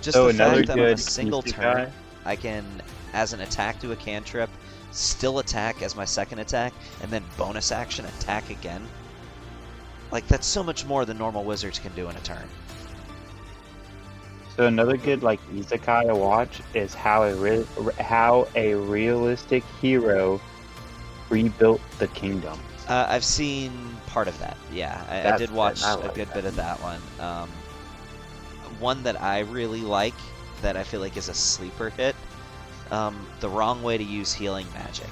Just So the another fact that on a good single isekai? turn, I can, as an attack, do a cantrip, still attack as my second attack, and then bonus action attack again. Like, that's so much more than normal wizards can do in a turn. So another good like isekai to watch is how a realistic hero rebuilt the kingdom. I've seen part of that. Yeah, I That's did good. watch I a like good that. bit of that one. One that I really like, that I feel like is a sleeper hit, the wrong way to use healing magic.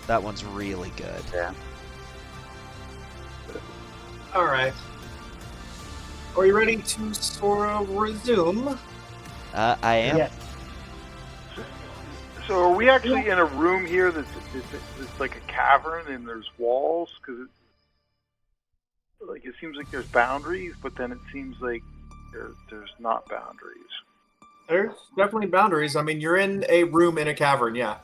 That one's really good. Yeah. All right. Are you ready to Sora resume? I am. Yes. So are we actually in a room here that's like a cavern and there's walls? Because it seems like there's boundaries, but then it seems like there's not boundaries. There's definitely boundaries. I mean, you're in a room in a cavern, yeah.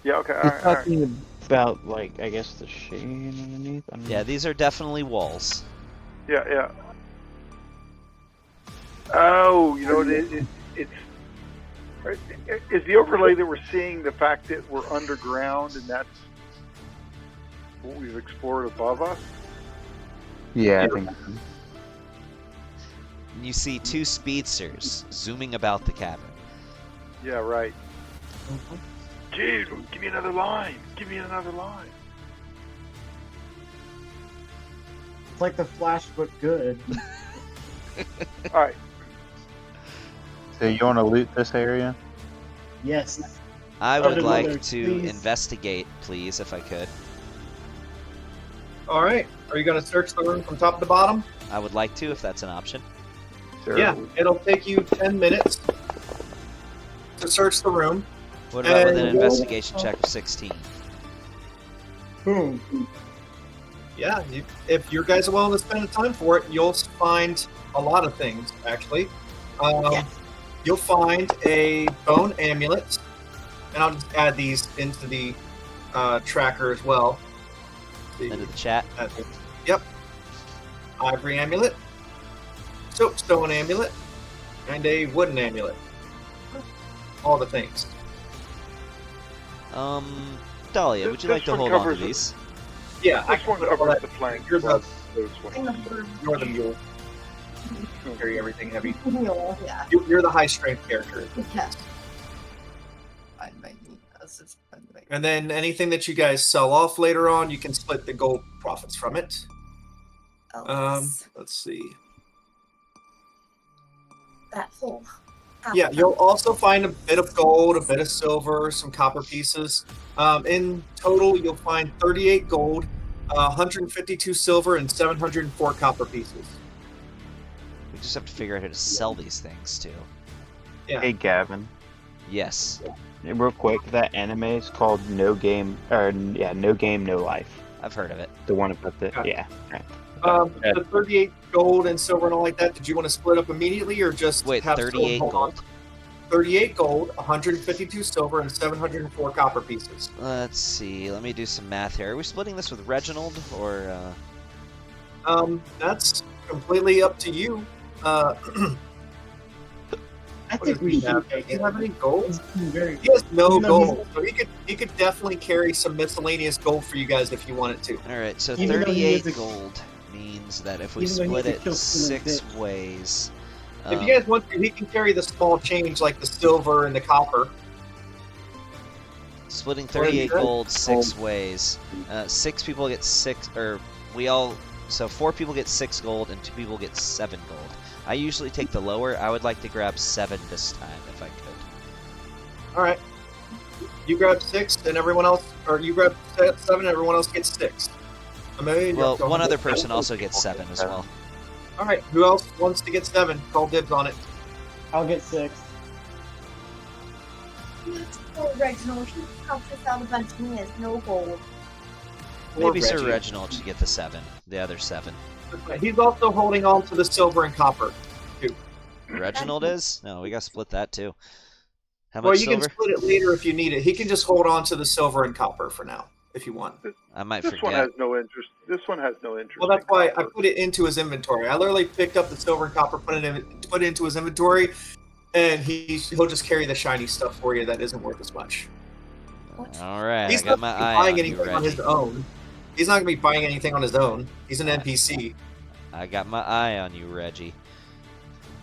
Yeah, okay, all He's right, all right. talking about like I guess the shade underneath. I don't Yeah, know. these are definitely walls. Yeah, yeah. Oh, you know what it's... Is the overlay that we're seeing the fact that we're underground and that's what we've explored above us? Yeah, I think. You see two speedsters zooming about the cavern. Yeah, right. Dude, give me another line. Give me another line. It's like the Flash, but good. All right. So you want to loot this area? Yes. I would Other like wizards, to please. investigate, please, if I could. All right. Are you going to search the room from top to bottom? I would like to, if that's an option. Sure. Yeah. It'll take you 10 minutes to search the room. What about with an And- investigation check of 16? Boom. Yeah. If you guys are willing to spend the time for it, you'll find a lot of things, actually. Yes. You'll find a bone amulet, and I'll just add these into the tracker as well. Into the chat. Yep. Ivory amulet, soapstone amulet, and a wooden amulet. All the things. Dahlia, would you like This to one hold on to covers it. these? Yeah, I This can one put all covers that. the flank. You're the, Those ones. you're the mule. Carry everything heavy. Yeah. You're the high strength character. Yes. Find my needles. And then anything that you guys sell off later on, you can split the gold profits from it. Let's see. That whole. Yeah, you'll also find a bit of gold, a bit of silver, some copper pieces. In total, you'll find 38 gold, 152 silver, and 704 copper pieces. We just have to figure out how to sell these things too. Yeah. Hey Gavin, Yes, real quick, that anime is called No Game No Life. I've heard of it. The one about the Okay. yeah. The 38 gold and silver and all like that, did you want to split up immediately or just Wait, have 38 silver? gold? 38 gold, 152 silver, and 704 copper pieces. Let's see. Let me do some math here. Are we splitting this with Reginald or? That's completely up to you. I What think does we he should have? take Does he it. have any gold? It's very. He has no Even though gold, so he could definitely carry some miscellaneous gold for you guys if you wanted to. All right, so Even though he 38 is a- gold means that if we Even though he split is a it kill stealing 6 bitch. ways. If you guys want to, he can carry the small change like the silver and the copper. Splitting What is 38 that? gold 6 ways. 6 people get 6, or we all. So 4 people get 6 gold and 2 people get 7 gold. I usually take the lower. I would like to grab 7 this time if I could. All right. You grab 6, and everyone else, or you grab 7, and everyone else gets 6. Well, one other person also gets 7 as well. All right. Who else wants to get 7? Call dibs on it. I'll get 6. Poor Reginald, he helped us out a bunch and he has no gold. Maybe Sir Reggie. Reginald should get the 7. The other 7. He's also holding on to the silver and copper. Reginald is? No, we gotta split that too. How Well, much you silver? can split it later if you need it. He can just hold on to the silver and copper for now, if you want. I might This one forget. has no interest. This one has no interest. Well, that's in why I copper. put it into his inventory. I literally picked up the silver and copper, put it into his inventory, and he'll just carry the shiny stuff for you that isn't worth as much. Alright, I He's got not my gonna be eye buying on you, anything on his Reggie. own. He's not going to be buying anything on his own. He's an NPC. I got my eye on you, Reggie.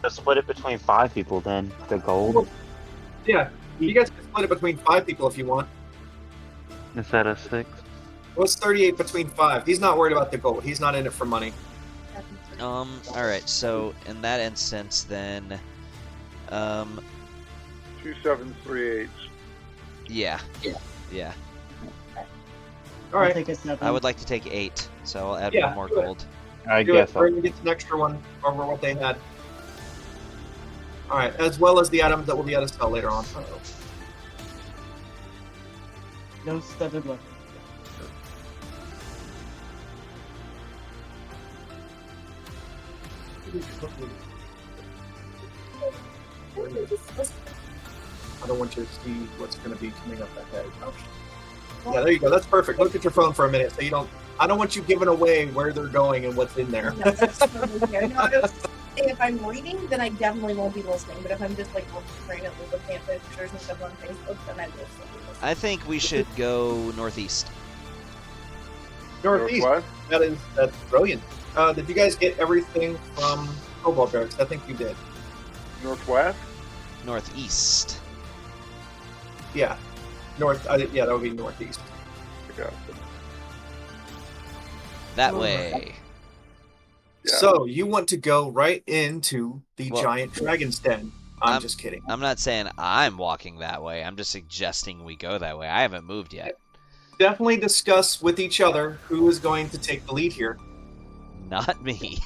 Let's split it between 5 people then. The gold Yeah, you guys can split it between 5 people if you want. instead of 6. What's 38 between 5? He's not worried about the gold. He's not in it for money. Alright, so in that instance then 2 7s, 3 8s. yeah. Yeah. All right. I'll take a 7. I would like to take 8, so I'll add Yeah, one more do it. gold. I Do guess it. I'll Brandon gets an extra one over what they had. All right, as well as the items that we'll be able to sell later on. No studded weapon. I don't want you to see what's going to be coming up ahead. Yeah, there you go. That's perfect. Look at your phone for a minute, so you don't. I don't want you giving away where they're going and what's in there. No, that's totally fair. No, I was saying if I'm reading, then I definitely won't be listening. But if I'm just like randomly looking at pictures and stuff on Facebook, then I will still be listening. I think we should go northeast. Northeast. Northwest? That's brilliant. Did you guys get everything from Kobold Barracks? I think you did. Northwest? Northeast. Yeah. Yeah, that would be northeast. I got it. That way. Yeah. So you want to go right into the Well, giant dragon's den? I'm just kidding. I'm not saying I'm walking that way. I'm just suggesting we go that way. I haven't moved yet. Definitely discuss with each other who is going to take the lead here. Not me.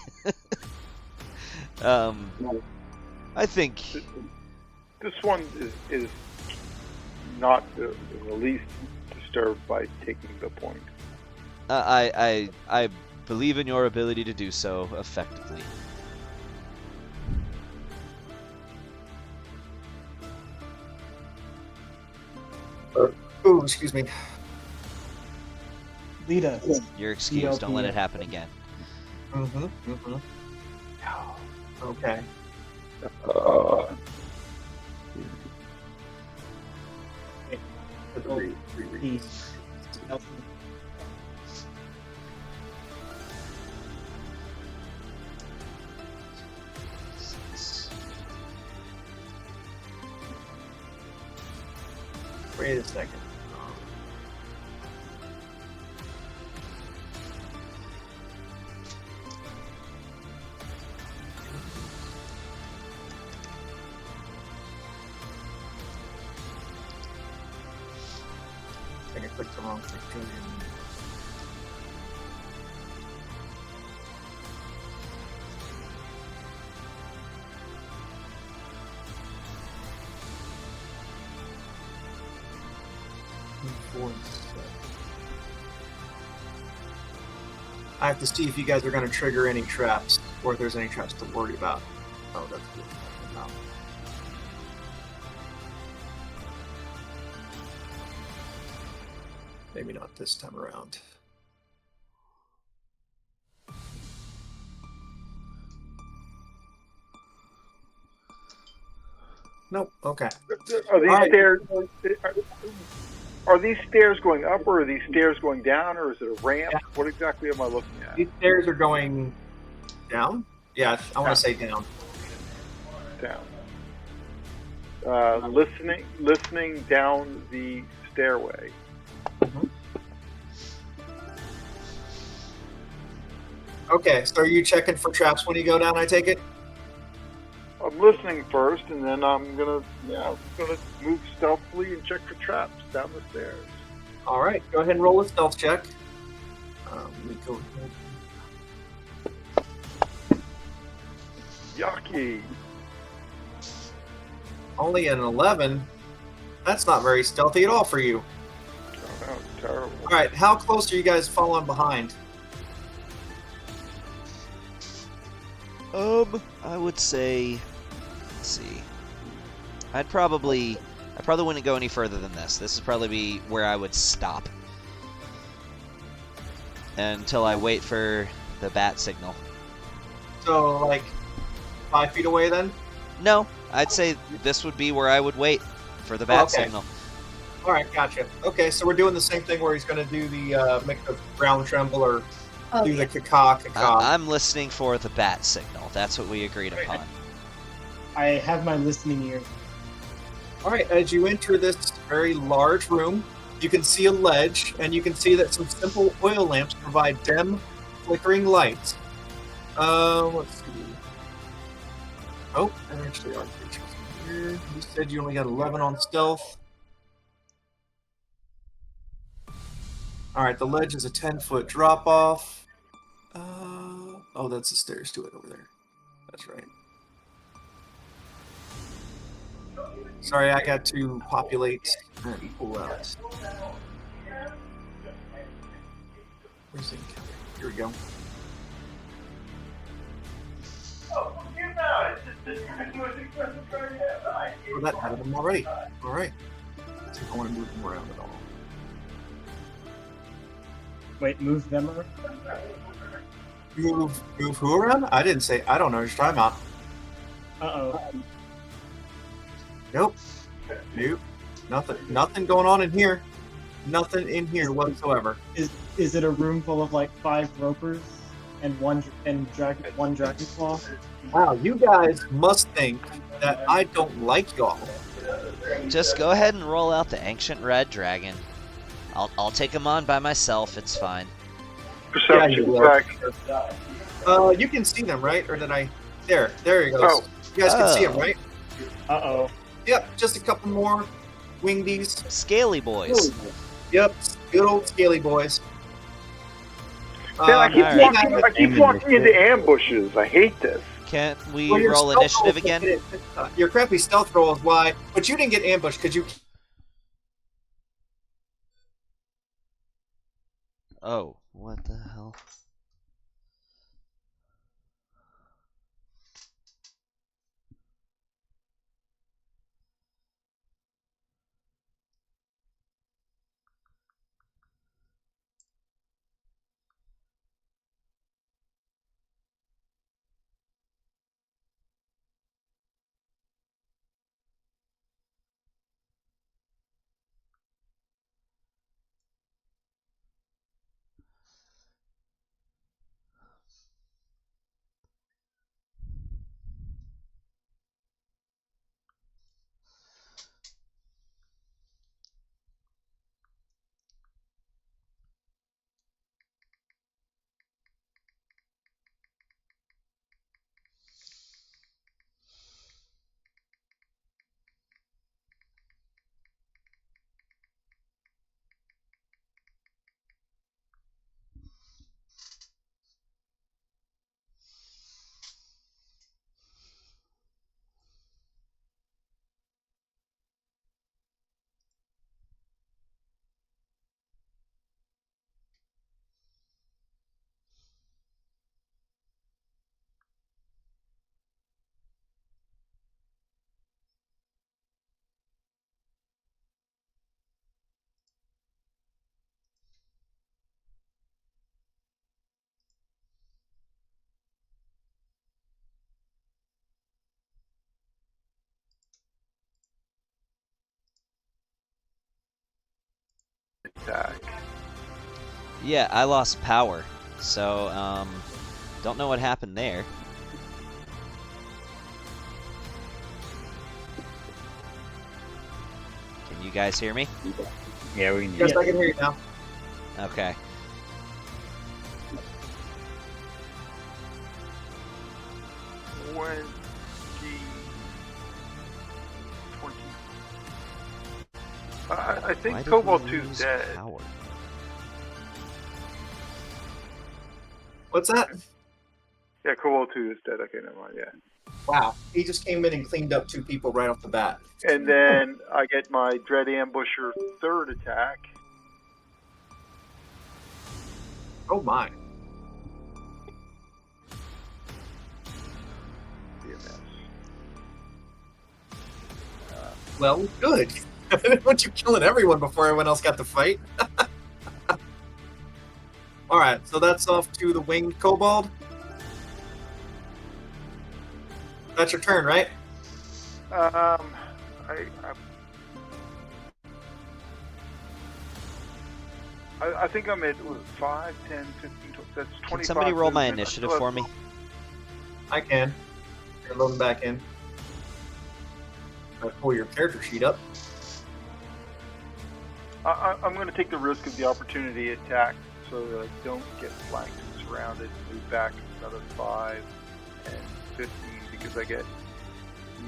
I think This one is not the least disturbed by taking the point. I believe in your ability to do so effectively. Ooh, excuse me. Lead us. You're excused. Don't let it DLPS. happen again. Okay. He's Wait a second. I think I clicked the wrong thing. I have to see if you guys are going to trigger any traps, or if there's any traps to worry about. Oh, that's good. No. Maybe not this time around. Nope. Okay. Are these Alright. stairs? Are these stairs going up, or are these stairs going down, or is it a ramp? Yeah. What exactly am I looking at? These stairs are going down. Yeah, I want to say down. Down. Listening down the stairway. Okay, so are you checking for traps when you go down? I take it. I'm listening first, and then I'm gonna move stealthily and check for traps down the stairs. All right, go ahead and roll a stealth check. Let me go ahead. Yucky. Only an 11. That's not very stealthy at all for you. Oh, no, it's terrible. All right, how close are you guys following behind? I would say, let's see. I probably wouldn't go any further than this. This would probably be where I would stop until I wait for the bat signal. So, like, 5 feet away then? No, I'd say this would be where I would wait for the bat Okay. signal. All right, gotcha. Okay, so we're doing the same thing where he's going to do the make the ground tremble or Oh, do yeah. the caca. I'm listening for the bat signal. That's what we agreed Right. upon. I have my listening ear. All right, as you enter this very large room, you can see a ledge, and you can see that some simple oil lamps provide dim, flickering lights. Let's see. Oh, there actually are creatures in here. You said you only got 11 on stealth. All right, the ledge is a 10-foot drop off. Oh, that's the stairs to it over there. That's right. Sorry, I got to populate and pull out. Where's the encounter? Here we go. Oh, that added them already. All right. So I want to move them around at all. Wait, move them around? Move who around? I didn't say. I don't know what you're talking about. Uh-oh. Nope. Nothing going on in here. Nothing in here whatsoever. Is it a room full of like 5 ropers and one dragon claw? Wow, you guys must think that I don't like y'all. Just go ahead and roll out the ancient red dragon. I'll take him on by myself. It's fine. Perception you check. You can see them, right? Or did I? There he goes. Oh. You guys can see Oh. them, right? Uh-oh. Yep, just a couple more wingdies. Scaly boys. Yep, good old scaly boys. Man, I keep alright. walking. I keep walking into ambushes. I hate this. Can't we Well, your roll stealth initiative roll- again? Your crappy stealth roll is why, but you didn't get ambushed because you. Oh, what the hell? attack. Yeah, I lost power, so don't know what happened there. Can you guys hear me? Yeah, we can. Yes, I can hear you now. Okay. When 20. I Why think did Kobold we 2 is lose dead. power? What's that? Yeah, Kobold 2 is dead. Okay, never mind. Yeah. Wow. He just came in and cleaned up 2 people right off the bat. And then I get my Dread Ambusher 3rd attack. Oh my. Be a mess. Well, good. I didn't want you killing everyone before everyone else got to fight. Alright, so that's off to the winged kobold. That's your turn, right? I think I'm at 5, 10, 15, 20, that's 25. Can somebody roll my movement. initiative for me? I can. You're loading back in. Pull your character sheet up. I'm going to take the risk of the opportunity attack so that I don't get flanked and surrounded and move back another 5 and 15 because I get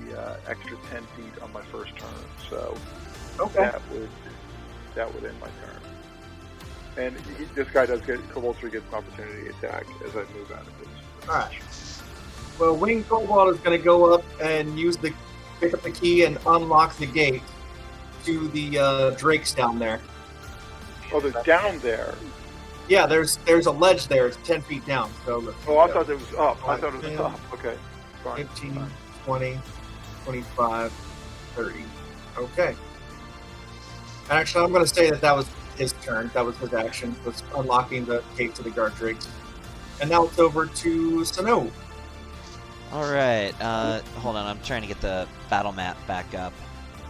the extra 10 feet on my first turn. So Okay. that would end my turn. And this guy does get, Kobold 3 gets an opportunity attack as I move out of this. Alright. Well, winged kobold is going to go up and pick up the key and unlock the gate to the drakes down there. Oh, they're down there. Yeah, there's a ledge there. It's 10 feet down. So Oh, I thought it was up. I thought it was up. Okay. Fine. 15, Fine. 20, 25, 30. Okay. Actually, I'm going to say that was his turn. That was his action, was unlocking the gate to the guard drakes. And now it's over to Sano. Alright, hold on, I'm trying to get the battle map back up.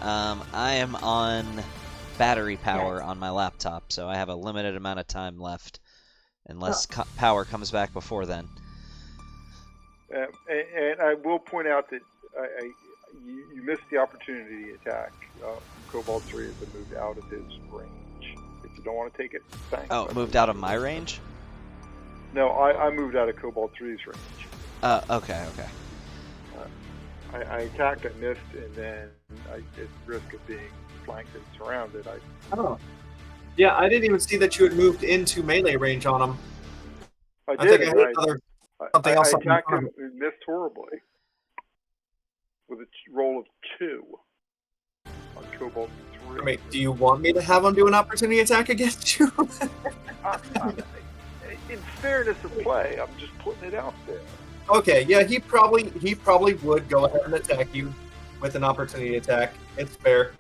I am on battery power on my laptop, so I have a limited amount of time left, unless power comes back before then. And I will point out that you missed the opportunity attack. Kobold 3 has been moved out of his range. If you don't want to take it, thanks. Oh, moved out of my range? No, I moved out of Kobold 3's range. Okay. I attacked, I missed, and then at risk of being flanked and surrounded, Oh. Yeah, I didn't even see that you had moved into melee range on him. I think did. I hit something else I up in attacked front him of and missed horribly with a roll of 2 on Kobold 3. I mean, do you want me to have him do an opportunity attack against you? In fairness of play, I'm just putting it out there. Okay, yeah, he probably would go ahead and attack you with an opportunity attack. It's fair.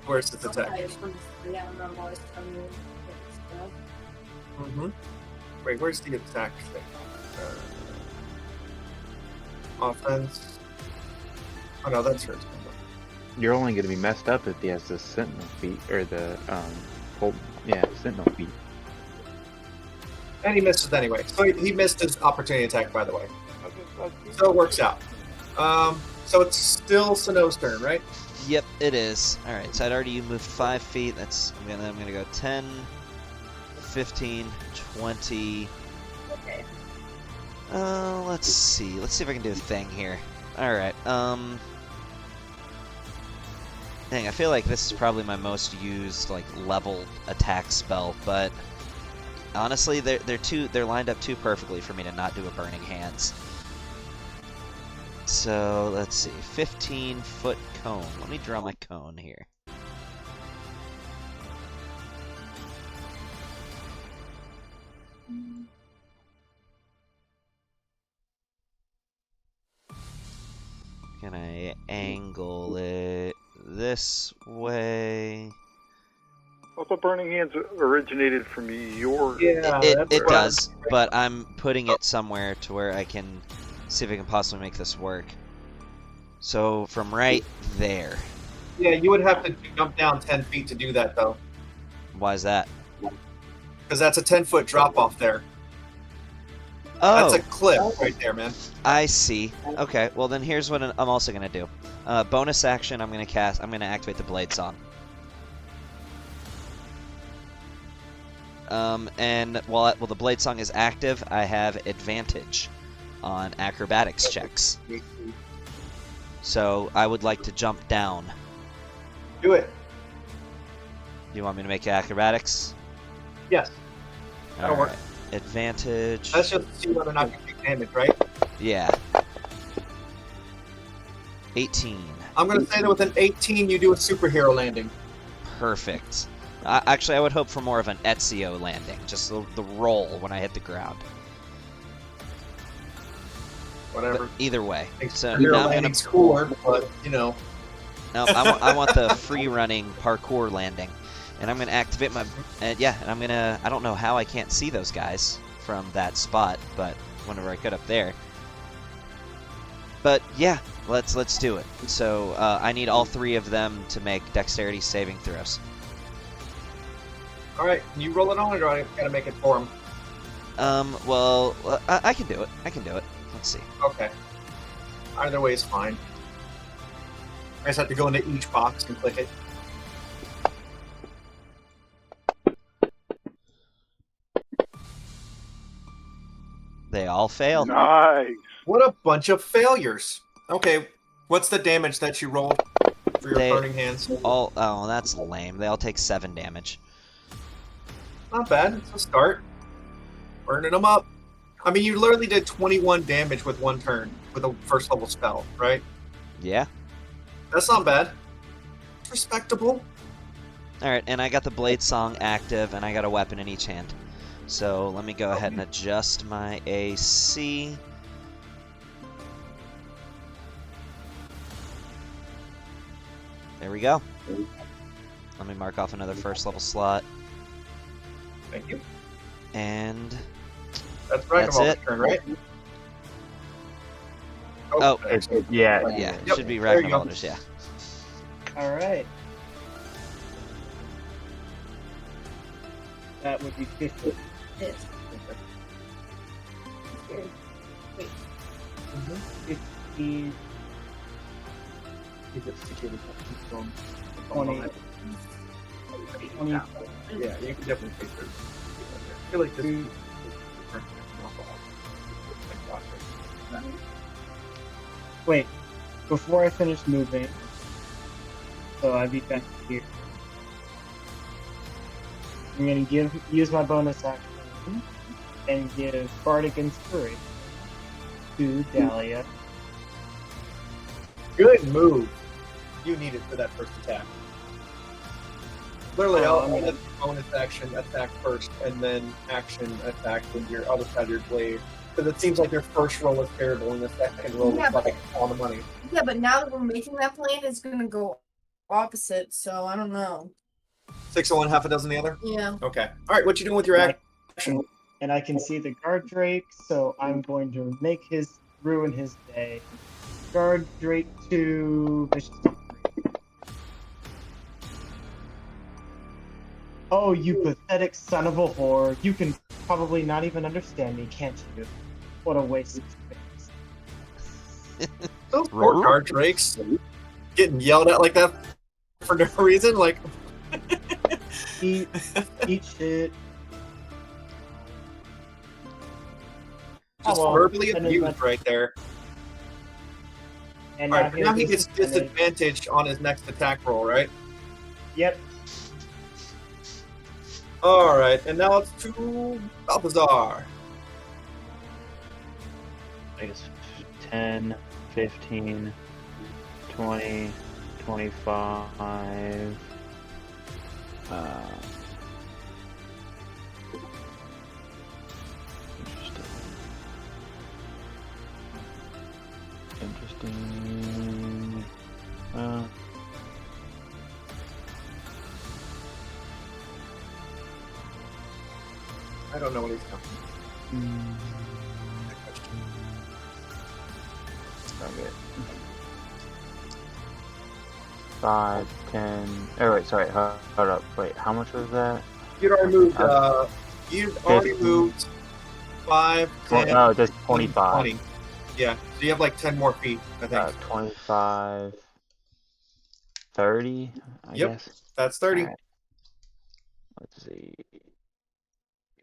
Where's his attack? Mm-hmm. Wait, where's the attack thing? Offense. Oh no, that's hers. You're only going to be messed up if he has the sentinel feet or the sentinel feet. And he misses anyway. So he missed his opportunity attack, by the way. So it works out. So it's still Sano's turn, right? Yep, it is. Alright, so I'd already moved 5 feet. I'm gonna go 10, 15, 20. Okay. Let's see. Let's see if I can do a thing here. Alright, dang, I feel like this is probably my most used, leveled attack spell, but honestly, they're lined up too perfectly for me to not do a Burning Hands. So, let's see. 15-foot cone. Let me draw my cone here. Can I angle it this way? I thought Burning Hands originated from your... Yeah, It does, but I'm putting it somewhere to where I can see if I can possibly make this work. So, from right there. Yeah, you would have to jump down 10 feet to do that, though. Why is that? Because that's a 10-foot drop off there. Oh, That's a cliff right there, man. I see. Okay, well then here's what I'm also gonna do. Bonus action, I'm gonna activate the Blade Song. And while the Blade Song is active, I have advantage on acrobatics checks. So I would like to jump down. Do it. Do you want me to make acrobatics? Yes. That'll work. Alright. Advantage. That's just to see whether or not you take damage, right? Yeah. 18. I'm going to say that with an 18, you do a superhero landing. Perfect. Actually, I would hope for more of an Ezio landing. Just the roll when I hit the ground. Whatever. But either way. So Superhero now I'm landing's gonna... cooler, but, you know. No, I want the free-running parkour landing. And I'm going to activate my... yeah, and I'm going to... I don't know how I can't see those guys from that spot, but whenever I could up there. But, yeah, let's do it. So, I need all three of them to make dexterity saving throws. Alright, can you roll it on, or do I gotta make it for him? Well, I can do it. I can do it. Let's see. Okay. Either way is fine. I just have to go into each box and click it. They all fail. Nice. What a bunch of failures. Okay, what's the damage that you rolled for your They burning hands? Oh, that's lame. They all take 7 damage. Not bad. It's a start. Burning them up. I mean, you literally did 21 damage with one turn with a first level spell, right? Yeah. That's not bad. Respectable. Alright, and I got the Blade Song active, and I got a weapon in each hand. So let me go ahead and adjust my AC. There we go. Let me mark off another first level slot. Thank you. And That's That's Ragnarok's it. turn, right? Oh. excellent. Yeah. yeah, it Yep, should be there you go. Ragnarok's, yeah. All right. That would be 50. Yes. Wait. 15, 20, 20, Yeah, you can definitely take those. I feel like this is Wait, before I finish moving, so I'd be back here. I'm gonna use my bonus action and give Bardic Inspiration to Dahlia. good move. You need it for that first attack. Literally, Oh, I'll I'm let gonna- the bonus action attack first, and then action attack with your other side of your blade. Because it seems like your first roll is terrible, and the second roll Yeah, is like all the money. Yeah, but now that we're making that plan, it's gonna go opposite. So I don't know. 6 of one, half a dozen the other. Yeah. Okay. All right. What you doing with your Like- action? And I can see the guard drake, so I'm going to ruin his day. Guard drake to vicious Stomp. Oh, you pathetic son of a whore! You can probably not even understand me, can't you? What a waste of space. Those poor guard drakes getting yelled at like that for no reason. Like, Eat shit. just Oh, well, verbally and then abused that's- right there. And All right. Now he here's gets disadvantage on his next attack roll, right? Yep. All right. And now it's to Balthazar. I guess 10, 15, 20, 25. Interesting. I don't know what he's coming. Okay. 5, 10. Oh, wait, sorry. Hold up. Wait, how much was that? You'd already moved. Uh, You'd already 15. moved 5, 10, Oh, just 15, 25. 20. Yeah, so you have like 10 more feet, I think. 25, 30, I Yep. guess. That's 30. Alright. Let's see.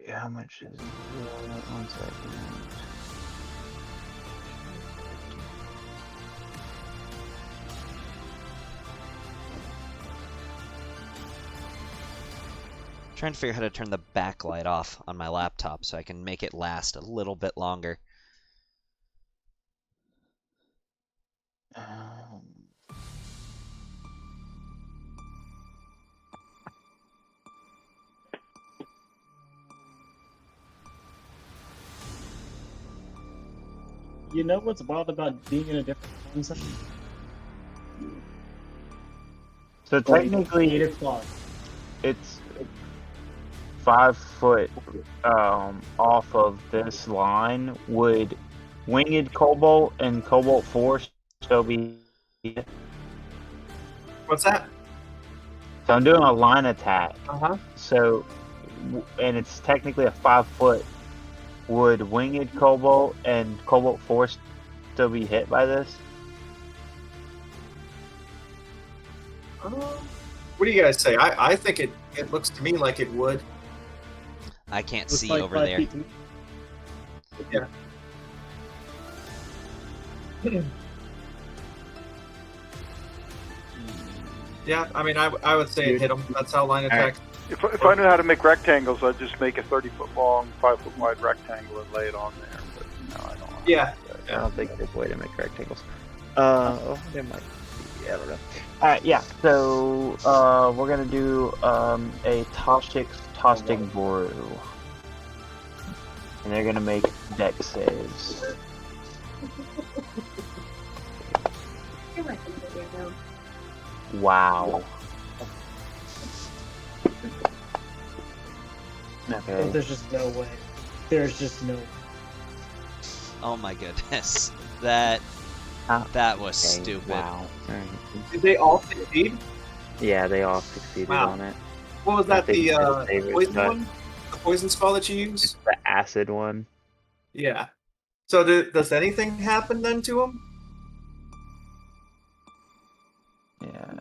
How much is it? 1 second. Trying to figure out how to turn the backlight off on my laptop so I can make it last a little bit longer. You know what's wild about being in a different time zone? So technically, 8 o'clock. it's 5 foot off of this line. Would Winged Kobold and Kobold Force still be? What's that? So I'm doing a line attack. Uh-huh. So, and it's technically a 5 foot. Would Winged Kobold and Kobold Force still be hit by this? What do you guys say? I think it looks to me like it would. I can't Looks see like over 5 there. feet to me. Yeah. Yeah, I mean, I would say it hit them. That's how line attack. If I knew how to make rectangles, I'd just make a 30-foot long, 5-foot wide rectangle and lay it on there. But no, I don't. Yeah. I don't think there's a way to make rectangles. There might be. I don't know. Alright, yeah. So, we're gonna do a Toxic Brew. And they're gonna make dex saves. You're right, you're right. Wow. But Okay. there's just no way. There's just no way. Oh my goodness. That was Okay, stupid. Wow. Did they all succeed? Yeah, they all succeeded Wow. on it. What was I that? think The it's favorite, poison but- one? The poison spell that you It's use? the acid one. Yeah. So does anything happen then to him? Yeah.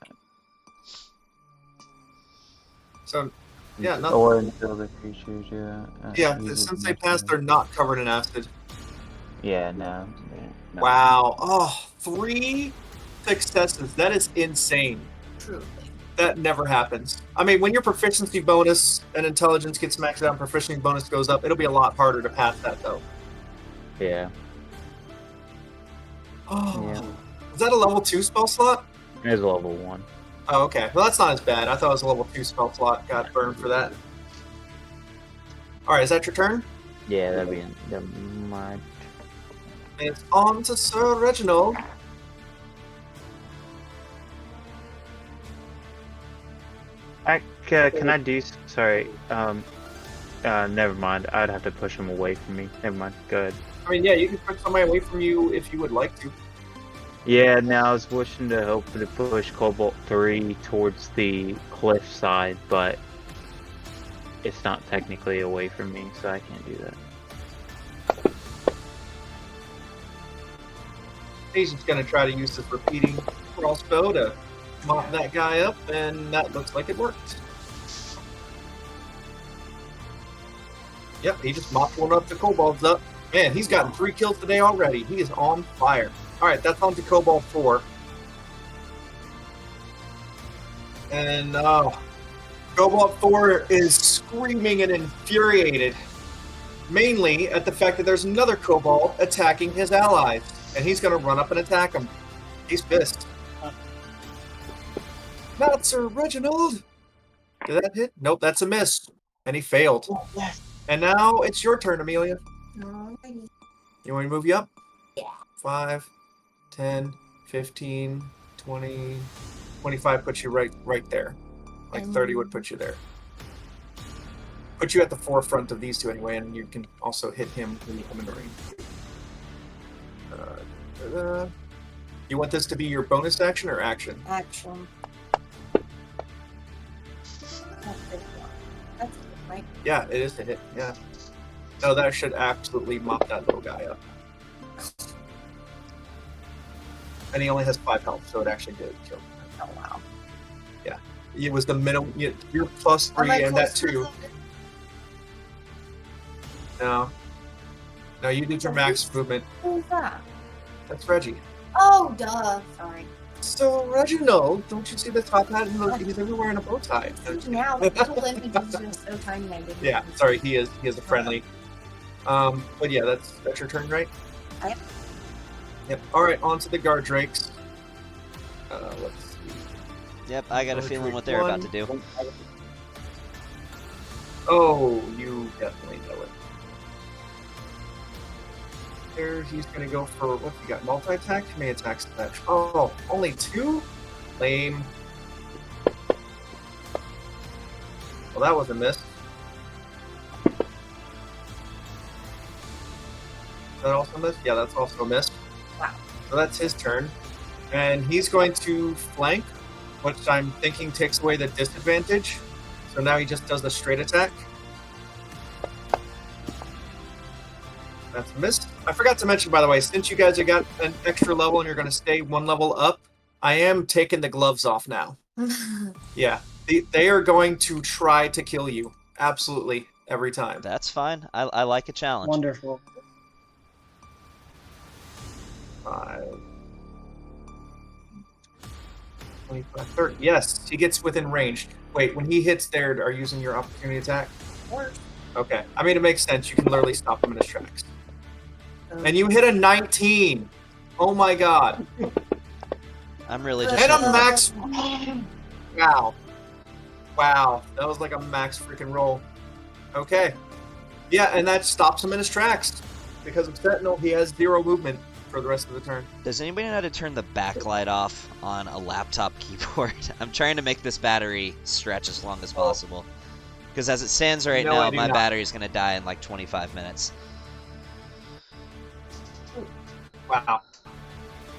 So yeah, nothing. Or until the creatures, yeah. Yeah, uses since they nothing. passed, they're not covered in acid. Yeah, no. Wow. Oh, 3 successes. That is insane. Truly. That never happens. I mean, when your proficiency bonus and intelligence gets maxed out and proficiency bonus goes up, it'll be a lot harder to pass that, though. Yeah. Oh. Yeah. Was that a level 2 spell slot? It is level 1. Oh, okay. Well, that's not as bad. I thought it was a level 2 spell slot. Got burned for that. All right, is that your turn? Yeah, that'd be my. And it's on to Sir Reginald. Can I do? Sorry. Never mind. I'd have to push him away from me. Never mind. Go ahead. I mean, yeah, you can put somebody away from you if you would like to. Yeah, now I was wishing to hope to push Cobalt 3 towards the cliff side, but it's not technically away from me, so I can't do that. He's just going to try to use this repeating crossbow to mop that guy up, and that looks like it worked. Yep, he just mopped one up. The Kobold's up. Man, he's gotten 3 kills today already. He is on fire. All right, that's on to Kobold 4. And Kobold 4 is screaming and infuriated, mainly at the fact that there's another Kobold attacking his allies, and he's going to run up and attack him. He's pissed. Not Sir Reginald. Did that hit? Nope, that's a miss. And he failed. And now it's your turn, Amelia. Alrighty. You want me to move you up? Yeah. 5, 10, 15, 20, 25 puts you right there. Like 30 would put you there. Put you at the forefront of these two anyway, and you can also hit him when you come in the range. You want this to be your bonus action or action? Action. Yeah, it is a hit. Yeah. No, that should absolutely mop that little guy up. And he only has 5 health, so it actually did kill him. Oh wow. Yeah. It was the minimum. You're plus 3 Am I and that close to too. something? No. No, you did your max movement. Who's that? That's Reggie. Oh, duh. Sorry. So, Reginald, don't you see the top hat? He's everywhere in a bow tie. Now, the little image is just so tiny. I didn't Yeah, even- sorry, he is a friendly. But yeah, that's your turn, right? Yep. Yep. All right, on to the guard drakes. Let's see. Yep, I got a feeling what they're about to do. Oh, you definitely know it. There, he's gonna go for what's he got? Multi-attack? How many attacks is that? Oh, only 2? Lame. Well, that was a miss. Is that also a miss? Yeah, that's also a miss. Wow. So that's his turn. And he's going to flank, which I'm thinking takes away the disadvantage. So now he just does the straight attack. That's a miss. I forgot to mention, by the way, since you guys have got an extra level and you're going to stay 1 level up, I am taking the gloves off now. Yeah. They are going to try to kill you. Absolutely. Every time. That's fine. I like a challenge. Wonderful. 5, 25, 30. Yes, he gets within range. Wait, when he hits there, are you using your opportunity attack? Or- Okay. I mean, it makes sense. You can literally stop him in his tracks. And you hit a 19. Oh my god. I'm really just And a hoping- max. Wow. Wow. That was like a max freaking roll. Okay. Yeah, and that stops him in his tracks. Because of Sentinel, he has 0 movement for the rest of the turn. Does anybody know how to turn the backlight off on a laptop keyboard? I'm trying to make this battery stretch as long as possible. Because as it stands right No, I now, do my not. battery's going to die in like 25 minutes. Wow.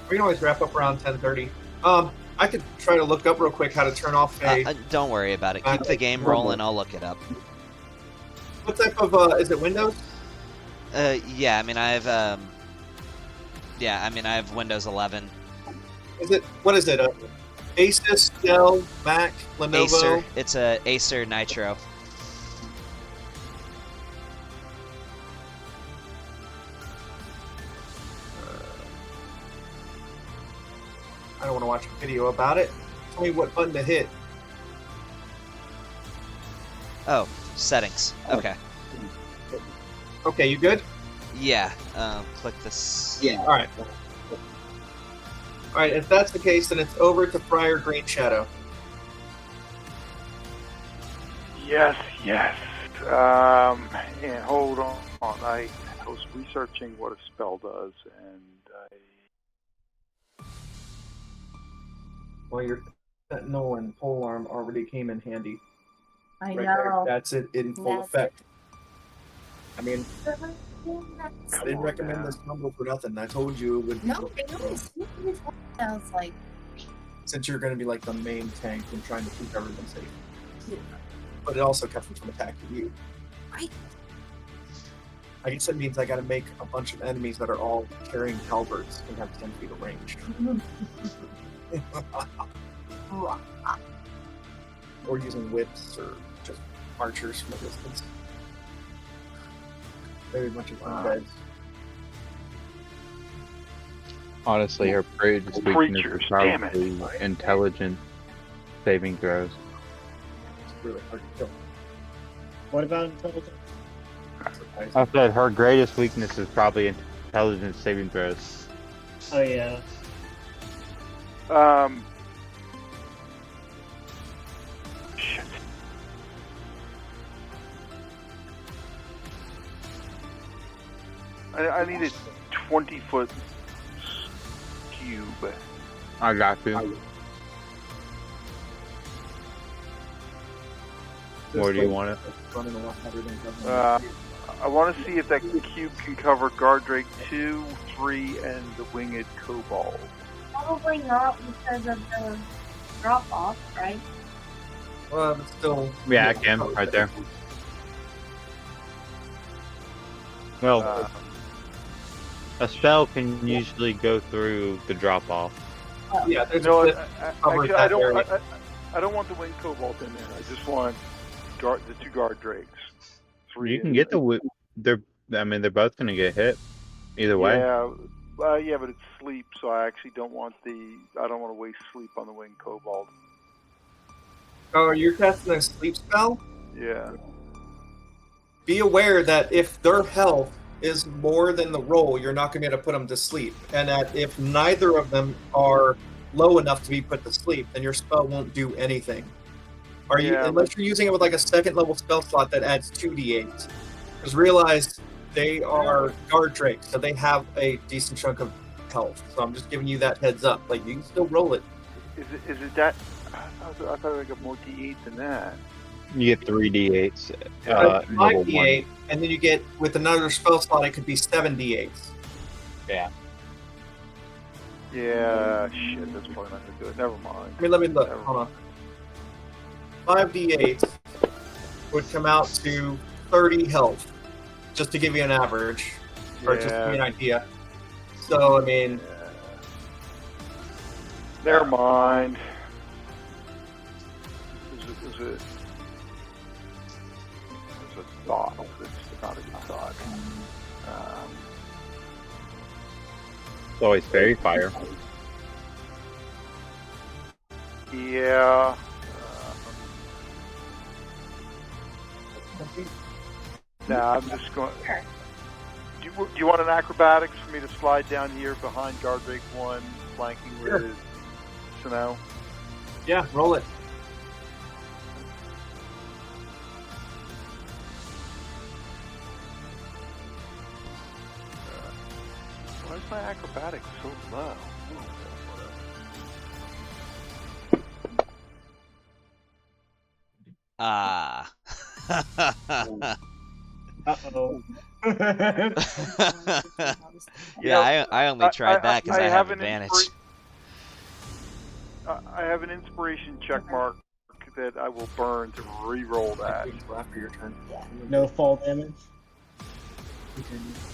We can always wrap up around 10:30. I could try to look up real quick how to turn off a. Don't worry about it. Keep the game rolling. I'll look it up. What type of is it Windows? Yeah, I mean I have I have Windows 11. Is it what is it? Asus, Dell, Mac, Lenovo. Acer. It's a Acer Nitro. I don't want to watch a video about it. Tell me what button to hit. Oh, settings. Okay. Okay, you good? Yeah. Click this. All right. All right. If that's the case, then it's over to Friar Green Shadow. Yes, yes. And hold on. I was researching what a spell does, and Well, your Sentinel and Polearm already came in handy. I Right there. know. That's it in full That's effect. I mean, That's I didn't recommend this combo for nothing. I told you it would. No, I know. I was like, Since you're going to be like the main tank and trying to keep everyone safe. yeah. But it also kept them from attacking you. Right. I guess it means I got to make a bunch of enemies that are all carrying halberds and have 10 feet of range. Or using whips or just archers from a distance. Maybe a bunch of undeads. Honestly, her greatest weakness Creatures, is damn it. probably intelligent saving throws. It's really hard to kill. What about intelligence? Surprising. I said her greatest weakness is probably intelligent saving throws. Oh yeah. Shit. I need a 20-foot cube. I got you. Where do you want it? Running a lot better than government. I want to see if that cube can cover Guard Drake 2, 3, and the Winged Kobold. Probably not because of the drop off, right? Well, but still. Yeah, I can, right there. Well, a spell can usually go through the drop off. Yeah, there's No, a bit covers actually, I that don't. area. I don't want the winged kobold in there. I just want the 2 guard drakes. 3 You can in get there. they're. I mean, they're both gonna get hit either way. Yeah, yeah, but it's sleep, so I actually don't want I don't want to waste sleep on the winged kobold. Oh, you're casting a sleep spell? Yeah. Be aware that if their health is more than the roll, you're not going to be able to put them to sleep. And that if neither of them are low enough to be put to sleep, then your spell won't do anything. Unless you're using it with like a second level spell slot that adds 2d8. Because realize they are guard drakes, so they have a decent chunk of health. So I'm just giving you that heads up. Like, you can still roll it. Is it that? I thought I got more d8 than that. You get 3d8s. 5d8, and then you get, with another spell slot, it could be 7d8s. Yeah. Yeah, shit, that's probably not gonna do it. Never mind. I mean, let me look. Hold on. 5d8 would come out to 30 health, just to give you an average, or just to give you an idea. So, I mean... Never mind. Is it it's a thought. It's not a good thought. It's always fairy fire. Yeah. Nah, I'm just going... Do you want an acrobatics for me to slide down here behind Guardrake 1, flanking with Snow? Yeah, roll it. Why is my acrobatics so low? Ah. Uh-oh. Yeah, I only tried that because I have advantage. I have an inspiration check mark that I will burn to re-roll that. After your turn. No fall damage.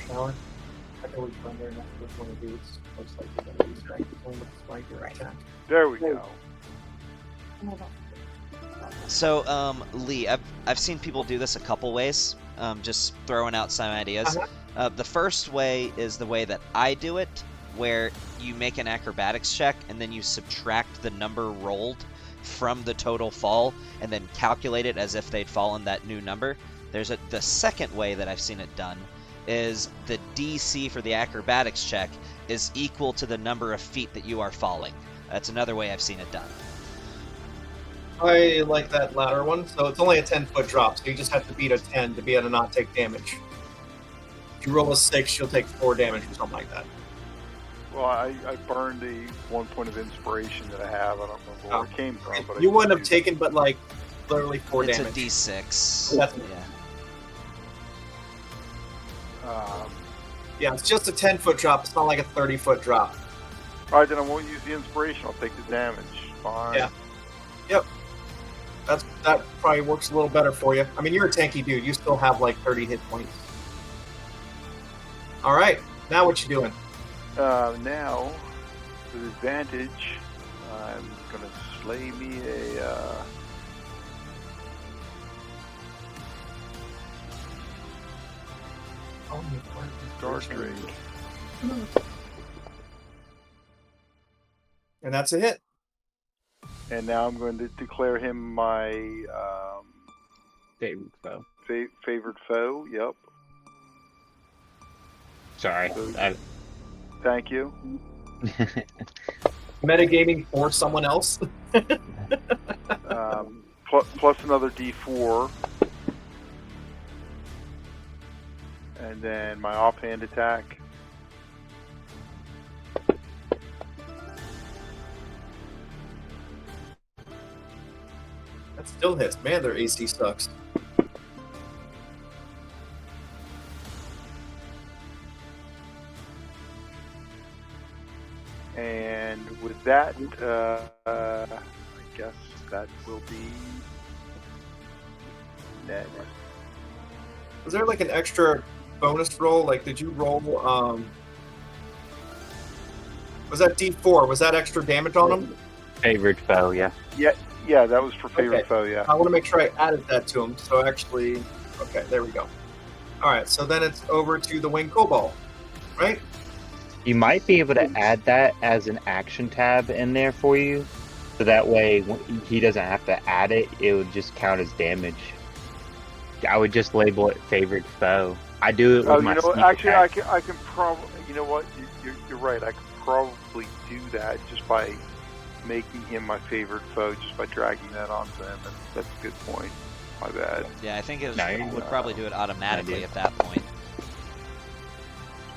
Shower. I can always run there and that's one of these. Looks like you're going to be strength. Looks like your attack. There we go. So, Lee, I've seen people do this a couple ways. Just throwing out some ideas. The first way is the way that I do it, where you make an acrobatics check and then you subtract the number rolled from the total fall and then calculate it as if they'd fallen that new number. The second way that I've seen it done is the DC for the acrobatics check is equal to the number of feet that you are falling. That's another way I've seen it done. I like that latter one. So it's only a 10-foot drop, so you just have to beat a 10 to be able to not take damage. If you roll a 6, you'll take 4 damage or something like that. Well, I burned the 1 point of inspiration that I have. I don't remember where it came from. But you wouldn't have taken but like literally 4 it's damage. It's a D6. That's yeah. Yeah, it's just a 10-foot drop. It's not like a 30-foot drop. Alright, then I won't use the inspiration. I'll take the damage. Fine. Yeah. Yep. That probably works a little better for you. I mean, you're a tanky dude. You still have like 30 hit points. All right. Now what you doing? Now, with advantage, I'm going to slay me a... Dark Drake. And that's a hit. And now I'm going to declare him my Favorite foe. Favorite foe. Yep. Sorry. Thank you. Metagaming for someone else. Plus another D4. And then my offhand attack. That still hits. Man, their AC sucks. And with that, I guess that will be Ned. Is there like an extra bonus roll? Like, did you roll? Was that D4? Was that extra damage on him? Favorite foe, yeah. Yeah, that was for favorite Okay. foe. Yeah. I want to make sure I added that to him. So actually, okay, there we go. All right, so then it's over to the winged kobold, right? You might be able to add that as an action tab in there for you, so that way he doesn't have to add it. It would just count as damage. I would just label it favorite foe. I do it with Oh, my you know what? sneak Actually, attack. I can probably. You know what? You're right. I could probably do that just by making him my favorite foe, just by dragging that onto him. That's a good point. My bad. Yeah, I think it No, would probably do it automatically idea. at that point.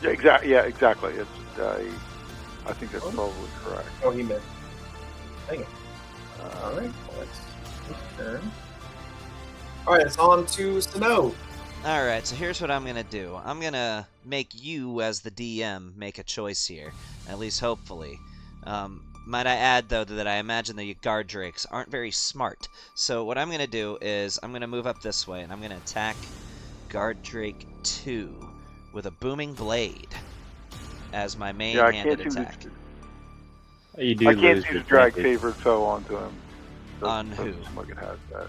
Yeah, exactly. Yeah, exactly. It's I think that's probably correct. Oh, he missed. Dang it. All right, well, let's turn. All right, it's on to Snow. Alright, so here's what I'm gonna do. I'm gonna make you, as the DM, make a choice here. At least hopefully. Might I add, though, that I imagine the guard drakes aren't very smart. So what I'm gonna do is, I'm gonna move up this way, and I'm gonna attack Guard Drake 2 with a booming blade as my main Yeah, I handed can't seem attack. You do I can't lose seem to the drag advantage. favorite foe onto him. On who? Doesn't look like it has that.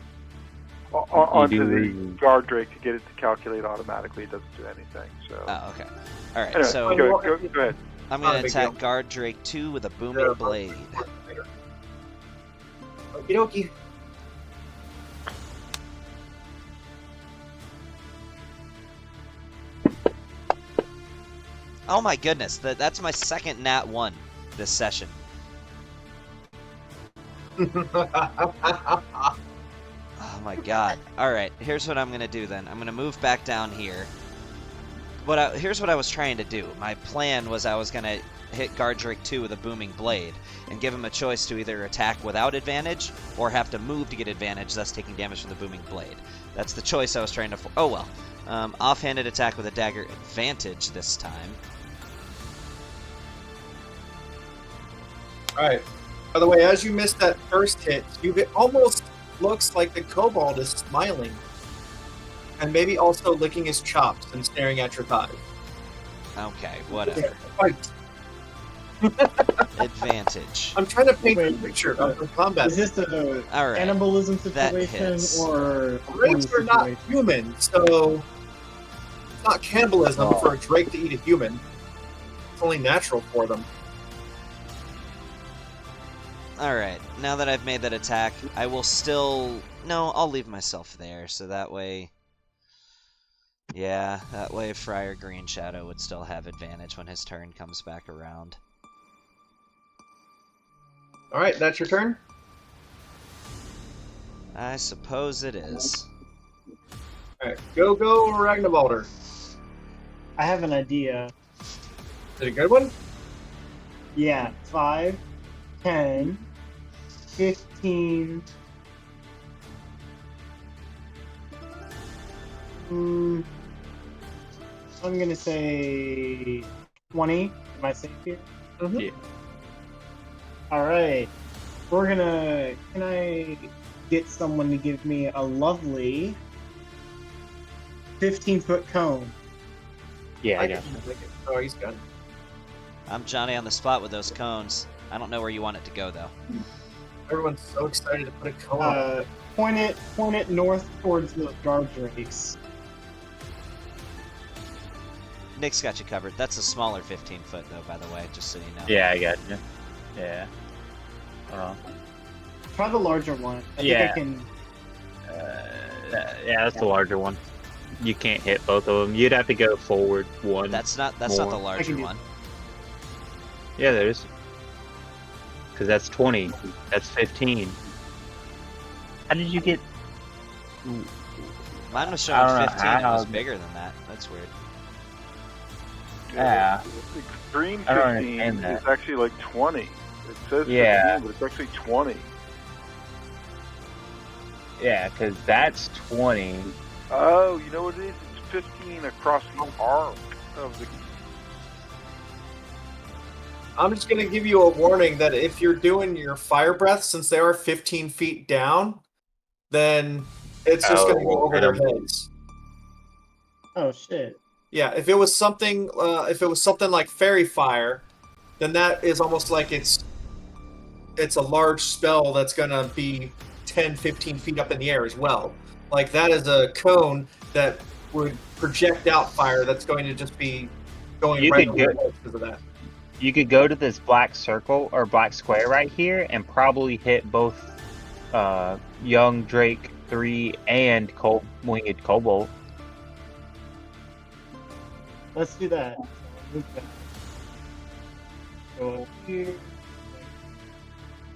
Onto do the lose. guard drake to get it to calculate automatically. It doesn't do anything. So. Oh, okay. Alright, Anyway, so go ahead. I'm Not a gonna big attack deal. Guard Drake 2 with a booming blade. Okie dokie. Oh my goodness, that's my second nat 1 this session. Oh my god. Alright, here's what I'm gonna do then. I'm gonna move back down here. Here's what I was trying to do. My plan was I was gonna hit Guard Drake 2 with a booming blade and give him a choice to either attack without advantage or have to move to get advantage, thus taking damage from the booming blade. That's the choice I was trying to... Oh well. Offhanded attack with a dagger advantage this time. All right. By the way, as you missed that first hit, it almost looks like the kobold is smiling. And maybe also licking his chops and staring at your thighs. Okay, whatever. Fight. Advantage. I'm trying to paint a Wait, picture of the combat. Is this a Alright. cannibalism that situation hits. or a Drakes horny are not situation? human, so it's not cannibalism for a drake to eat a human. It's only natural for them. Alright, now that I've made that attack, I will still... No, I'll leave myself there, so that way... Yeah, that way Friar Green Shadow would still have advantage when his turn comes back around. All right, that's your turn. I suppose it is. All right, go Ragnavaldr. I have an idea. Is it a good one? Yeah, 5, 10, 15. I'm gonna say 20. Am I safe here? Mhm. Yeah. Alright. We're gonna. Can I get someone to give me a lovely 15-foot cone? Yeah, I I got can make it. Oh, he's got it. I'm Johnny on the spot with those cones. I don't know where you want it to go, though. Everyone's so excited to put a cone on. Point it north towards the guard drakes. Nick's got you covered. That's a smaller 15-foot, though, by the way, just so you know. Yeah, I got you. Yeah. Try the larger one. I Yeah. think I can. Yeah, that's the larger one. You can't hit both of them. You'd have to go forward one. That's not the More. larger do- one. Yeah, there is. Because that's 20. That's 15. How did you get... Mine was I don't showing know 15 and it was how- bigger than that. That's weird. Yeah. Extreme I don't 15 understand that. is actually like 20. It says 15, Yeah. but it's actually 20. Yeah, because that's 20. Oh, you know what it is? It's 15 across the arc of the. I'm just going to give you a warning that if you're doing your fire breath, since they are 15 feet down, then it's just going to go over their heads. Oh shit. Yeah, if it was something like fairy fire, then that is almost like it's a large spell that's gonna be 10, 15 feet up in the air as well. Like that is a cone that would project out fire that's going to just be going You right could over go- because of that. You could go to this black circle or black square right here and probably hit both young Drake 3 and winged Kobold. Let's do that. So move that. Go up here.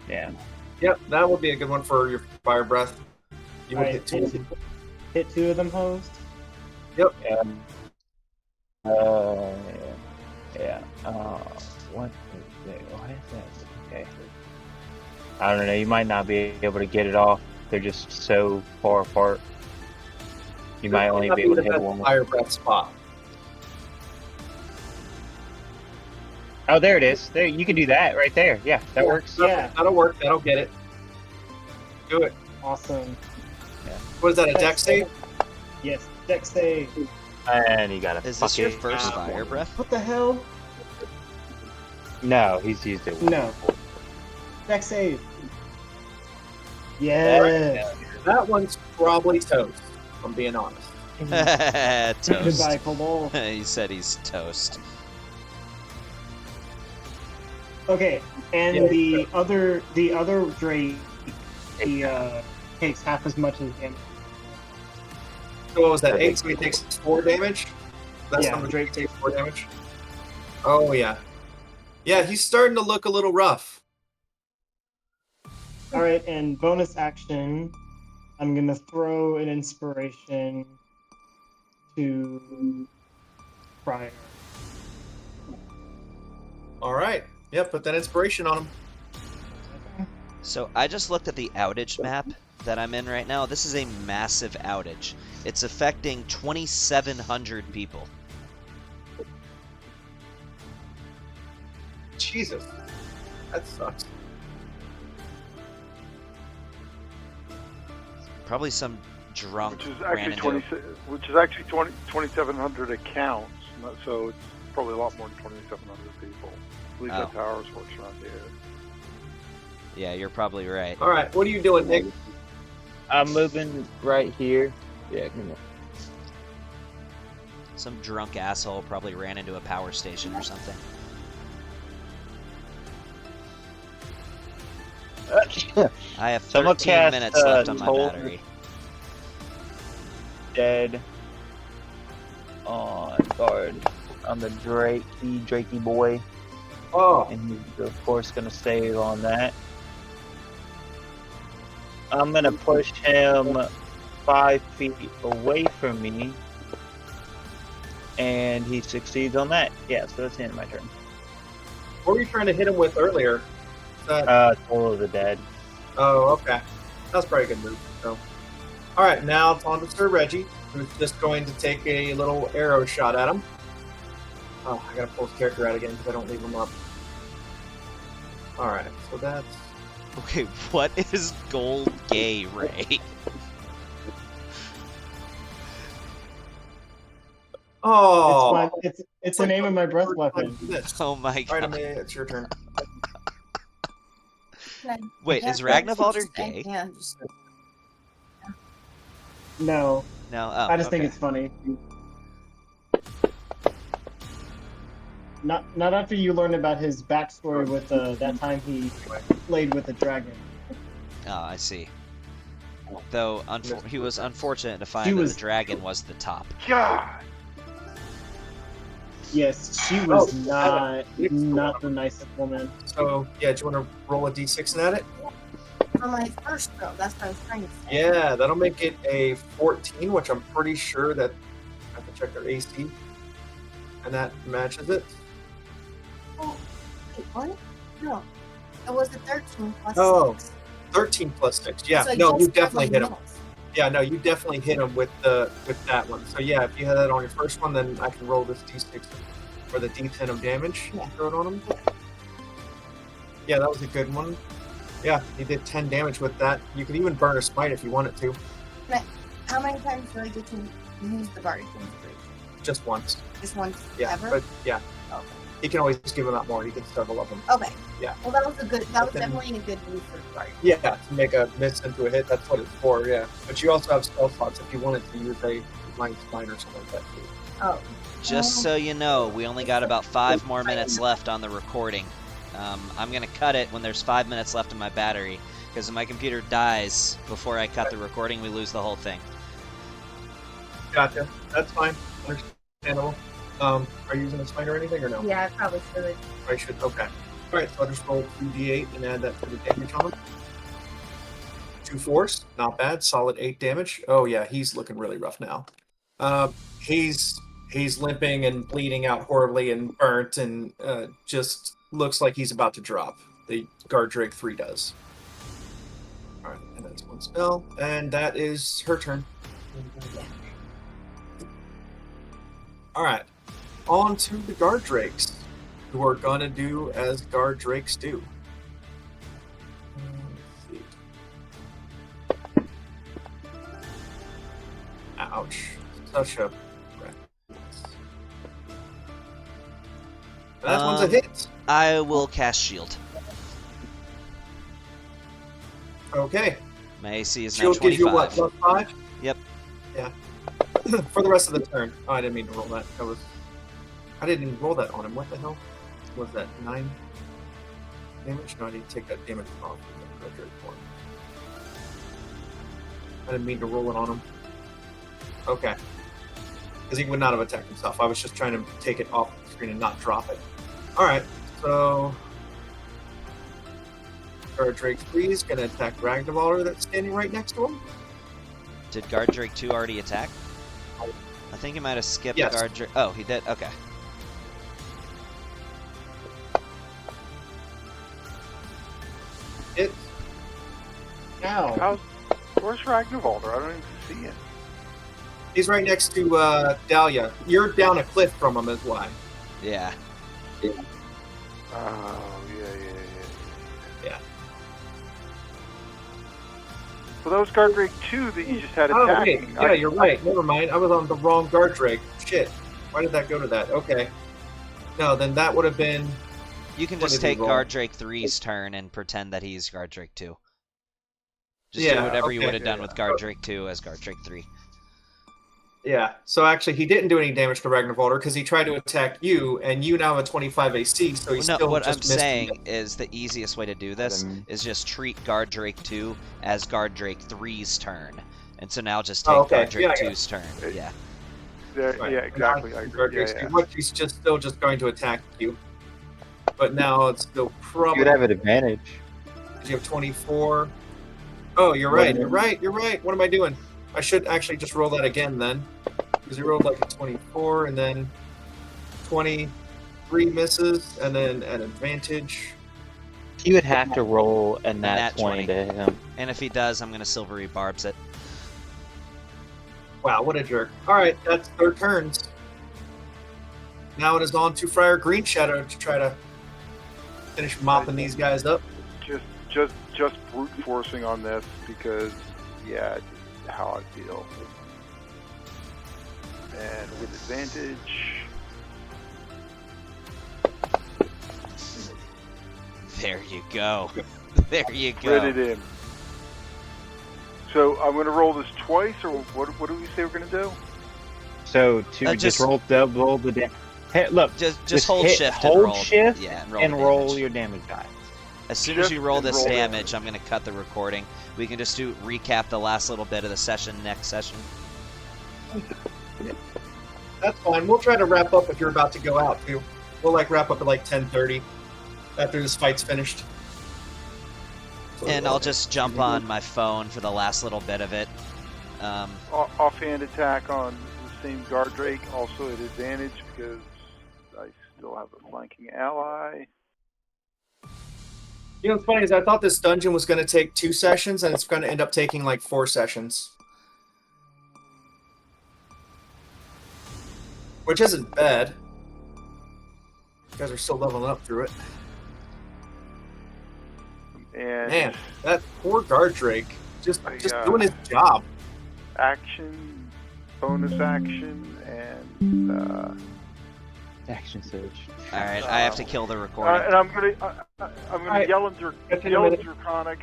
Yeah. Yep, that would be a good one for your fire breath. You would Alright, hit 2 of them. hit 2 of them hoes. Yeah. What is it? What is that? Okay. I don't know. You might not be able to get it off. They're just so far apart. You might only be able to hit one. Fire breath spot. Oh, there it is. There, you can do that right there. Yeah, that works. Yeah. That'll work. That'll get it. Do it. Awesome. What is that? A dex save? Yes, dex save. And you got a Is this your first fire breath? What the hell? No, he's used it. No. Dex save. Yeah. That one's probably toast. If I'm being honest. Toast. Goodbye, Kobold. He said he's toast. Okay, and Yeah. the other Drake, he takes half as much as damage. So what was that? 8, so he takes 4 damage? That's Yeah, how much Drake he takes 4 damage? Oh, yeah. Yeah, he's starting to look a little rough. All right, and bonus action, I'm gonna throw an inspiration to Prior. All right. Yeah, put that inspiration on him. So I just looked at the outage map that I'm in right now. This is a massive outage. It's affecting 2,700 people. Jesus. That sucks. Probably some drunk Which is ran actually into 2,700 accounts. So it's probably a lot more than 2,700 people. At least that's how ours works around here. Yeah, you're probably right. All right, what are you doing, Nick? I'm moving right here. Yeah, come on. Some drunk asshole probably ran into a power station or something. I have Someone 13 cast, minutes left on my Toll battery. Dead on guard on the Drakey boy. Oh, And he's of course gonna save on that. I'm gonna push him 5 feet away from me. And he succeeds on that. Yeah, so that's the end of my turn. what were you trying to hit him with earlier? Toll of the Dead. Oh, okay. That's probably a good move. So, all right, now it's on to Sir Reggie, who's just going to take a little arrow shot at him. Oh, I gotta pull his character out again because I don't leave him up. All right, so that's Okay, what is Gold Gay Ray? oh, It's the name of my breath weapon. Oh my All right, god. Amelia, it's your turn. Wait, is Ragnvalder gay? Yeah, just No, No. Oh, I just think okay. it's funny. Not after you learn about his backstory with that time he played with the dragon. Oh, I see. Though he was unfortunate to She find that was- the dragon was the top. God! Yes, she was Oh, not the nicest woman. So, yeah, do you want to roll a d6 and add it? on my first row. That's what I was trying to say. Yeah, that'll make it a 14, which I'm pretty sure that I have to check their AC. And that matches it. Oh, wait, what? No. It was a 13 plus Oh. 6. 13 plus 6. Yeah, So no, you just definitely double hit him. middles. Yeah, no, you definitely hit him with that one. So yeah, if you had that on your first one, then I can roll this d6 for the d10 of damage. Yeah. Throw it on him. Yeah, that was a good one. Yeah, you did 10 damage with that. You could even burn a smite if you wanted to. How many times do I get to use the bardic inspiration? just once. Just once Yeah, ever? but yeah, Okay. he can always give them out more. He can several of them. Okay. Yeah. Well, that was Then- definitely a good move for Guard. Yeah, to make a miss into a hit. That's what it's for. Yeah, but you also have spell slots if you wanted to use a blind spine or something like that too. Oh. Just so you know, we only got about 5 more minutes left on the recording. I'm going to cut it when there's 5 minutes left in my battery, because if my computer dies before I cut the recording, we lose the whole thing. Gotcha. That's fine. Understandable. Are you using a spine or anything or no? Yeah, I probably should. I should. Okay. All right. So I'll just roll 2d8 and add that to the damage on him. 2 force, not bad. Solid 8 damage. Oh yeah, he's looking really rough now. He's limping and bleeding out horribly and burnt and just looks like he's about to drop. The Guard Drake 3 does. All right, and that's one spell, and that is her turn. All right, on to the Guard Drakes, who are gonna do as Guard Drakes do. Ouch! Such a. That one's a hit. I will cast Shield. Okay. My AC is now Shield 25. gives you what? +5? Yep. Yeah. For the rest of the turn. Oh, I didn't mean to roll that. I didn't even roll that on him. What the hell? Was that 9 damage? No, I need to take that damage off. I didn't mean to roll it on him. Okay. Because he would not have attacked himself. I was just trying to take it off the screen and not drop it. Alright, so Guard Drake 3 is going to attack Ragnarvalder that's standing right next to him. Did Guard Drake 2 already attack? I think he might have skipped Yes. Guard Drake. Oh, he did? Okay. It. Ow. Where's Ragnarvalder? I don't even see him. He's right next to Dahlia. You're down a cliff from him, is why. Yeah. Oh, yeah. Yeah. So that was Guard Drake 2 that you just had Oh, attacking. wait. Yeah, you're right. Never mind. I was on the wrong Guard Drake. Shit. Why did that go to that? Okay. No, then that would have been. You can What just did he take roll? Guard Drake 3's turn and pretend that he's Guard Drake 2. Just do Yeah, whatever you okay. would have done Yeah. with Guard Drake 2 as Guard Drake 3. Yeah. So actually, he didn't do any damage to Ragnarvalder because he tried to attack you, and you now have a 25 AC, so he's No, still what just I'm missed saying you. is the easiest way to do this Adam. is just treat Guard Drake 2 as Guard Drake 3's turn. And so now just take Oh, okay. Guard Drake Yeah, 2's turn. Yeah. Right. Yeah, exactly. I Guard agree. Drake's Yeah. What he's still just going to attack you, but now it's still You probably. would have an advantage. You have 24. Oh, you're right. You're right. You're right. What am I doing? I should actually just roll that again then, because he rolled like a 24 and then 23 misses, and then at advantage. He would have to roll a Nat nat 20 to hit him. And if he does, I'm going to Silvery Barbs it. Wow, what a jerk! All right, that's their turns. Now it is on to Friar Green Shadow to try to finish mopping these guys up. Just brute forcing on this because, yeah, just how I feel. And with advantage, There you go. There you crit it go. in. So I'm going to roll this twice, or what do we say we're going to do? So just- just roll double the damage. Hey, look, Just hold hit- shift hold and roll. shift Yeah, and and the roll damage. your damage die. As soon as Shift you roll and this roll damage, I'm going to cut the recording. We can just recap the last little bit of the session next session. That's fine. We'll try to wrap up if you're about to go out too. We'll wrap up at 10:30 after this fight's finished. And I'll just jump on my phone for the last little bit of it. Offhand attack on the same Guard Drake, also at advantage because I still have a flanking ally. You know what's funny is I thought this dungeon was going to take 2 sessions, and it's going to end up taking 4 sessions. Which isn't bad. You guys are still leveling up through it. And Man, that poor Guard Drake just I, doing his job. action bonus action, and Action surge. All right, I have to kill the recording. and I'm gonna Alright. yell in Got to the minute. Draconic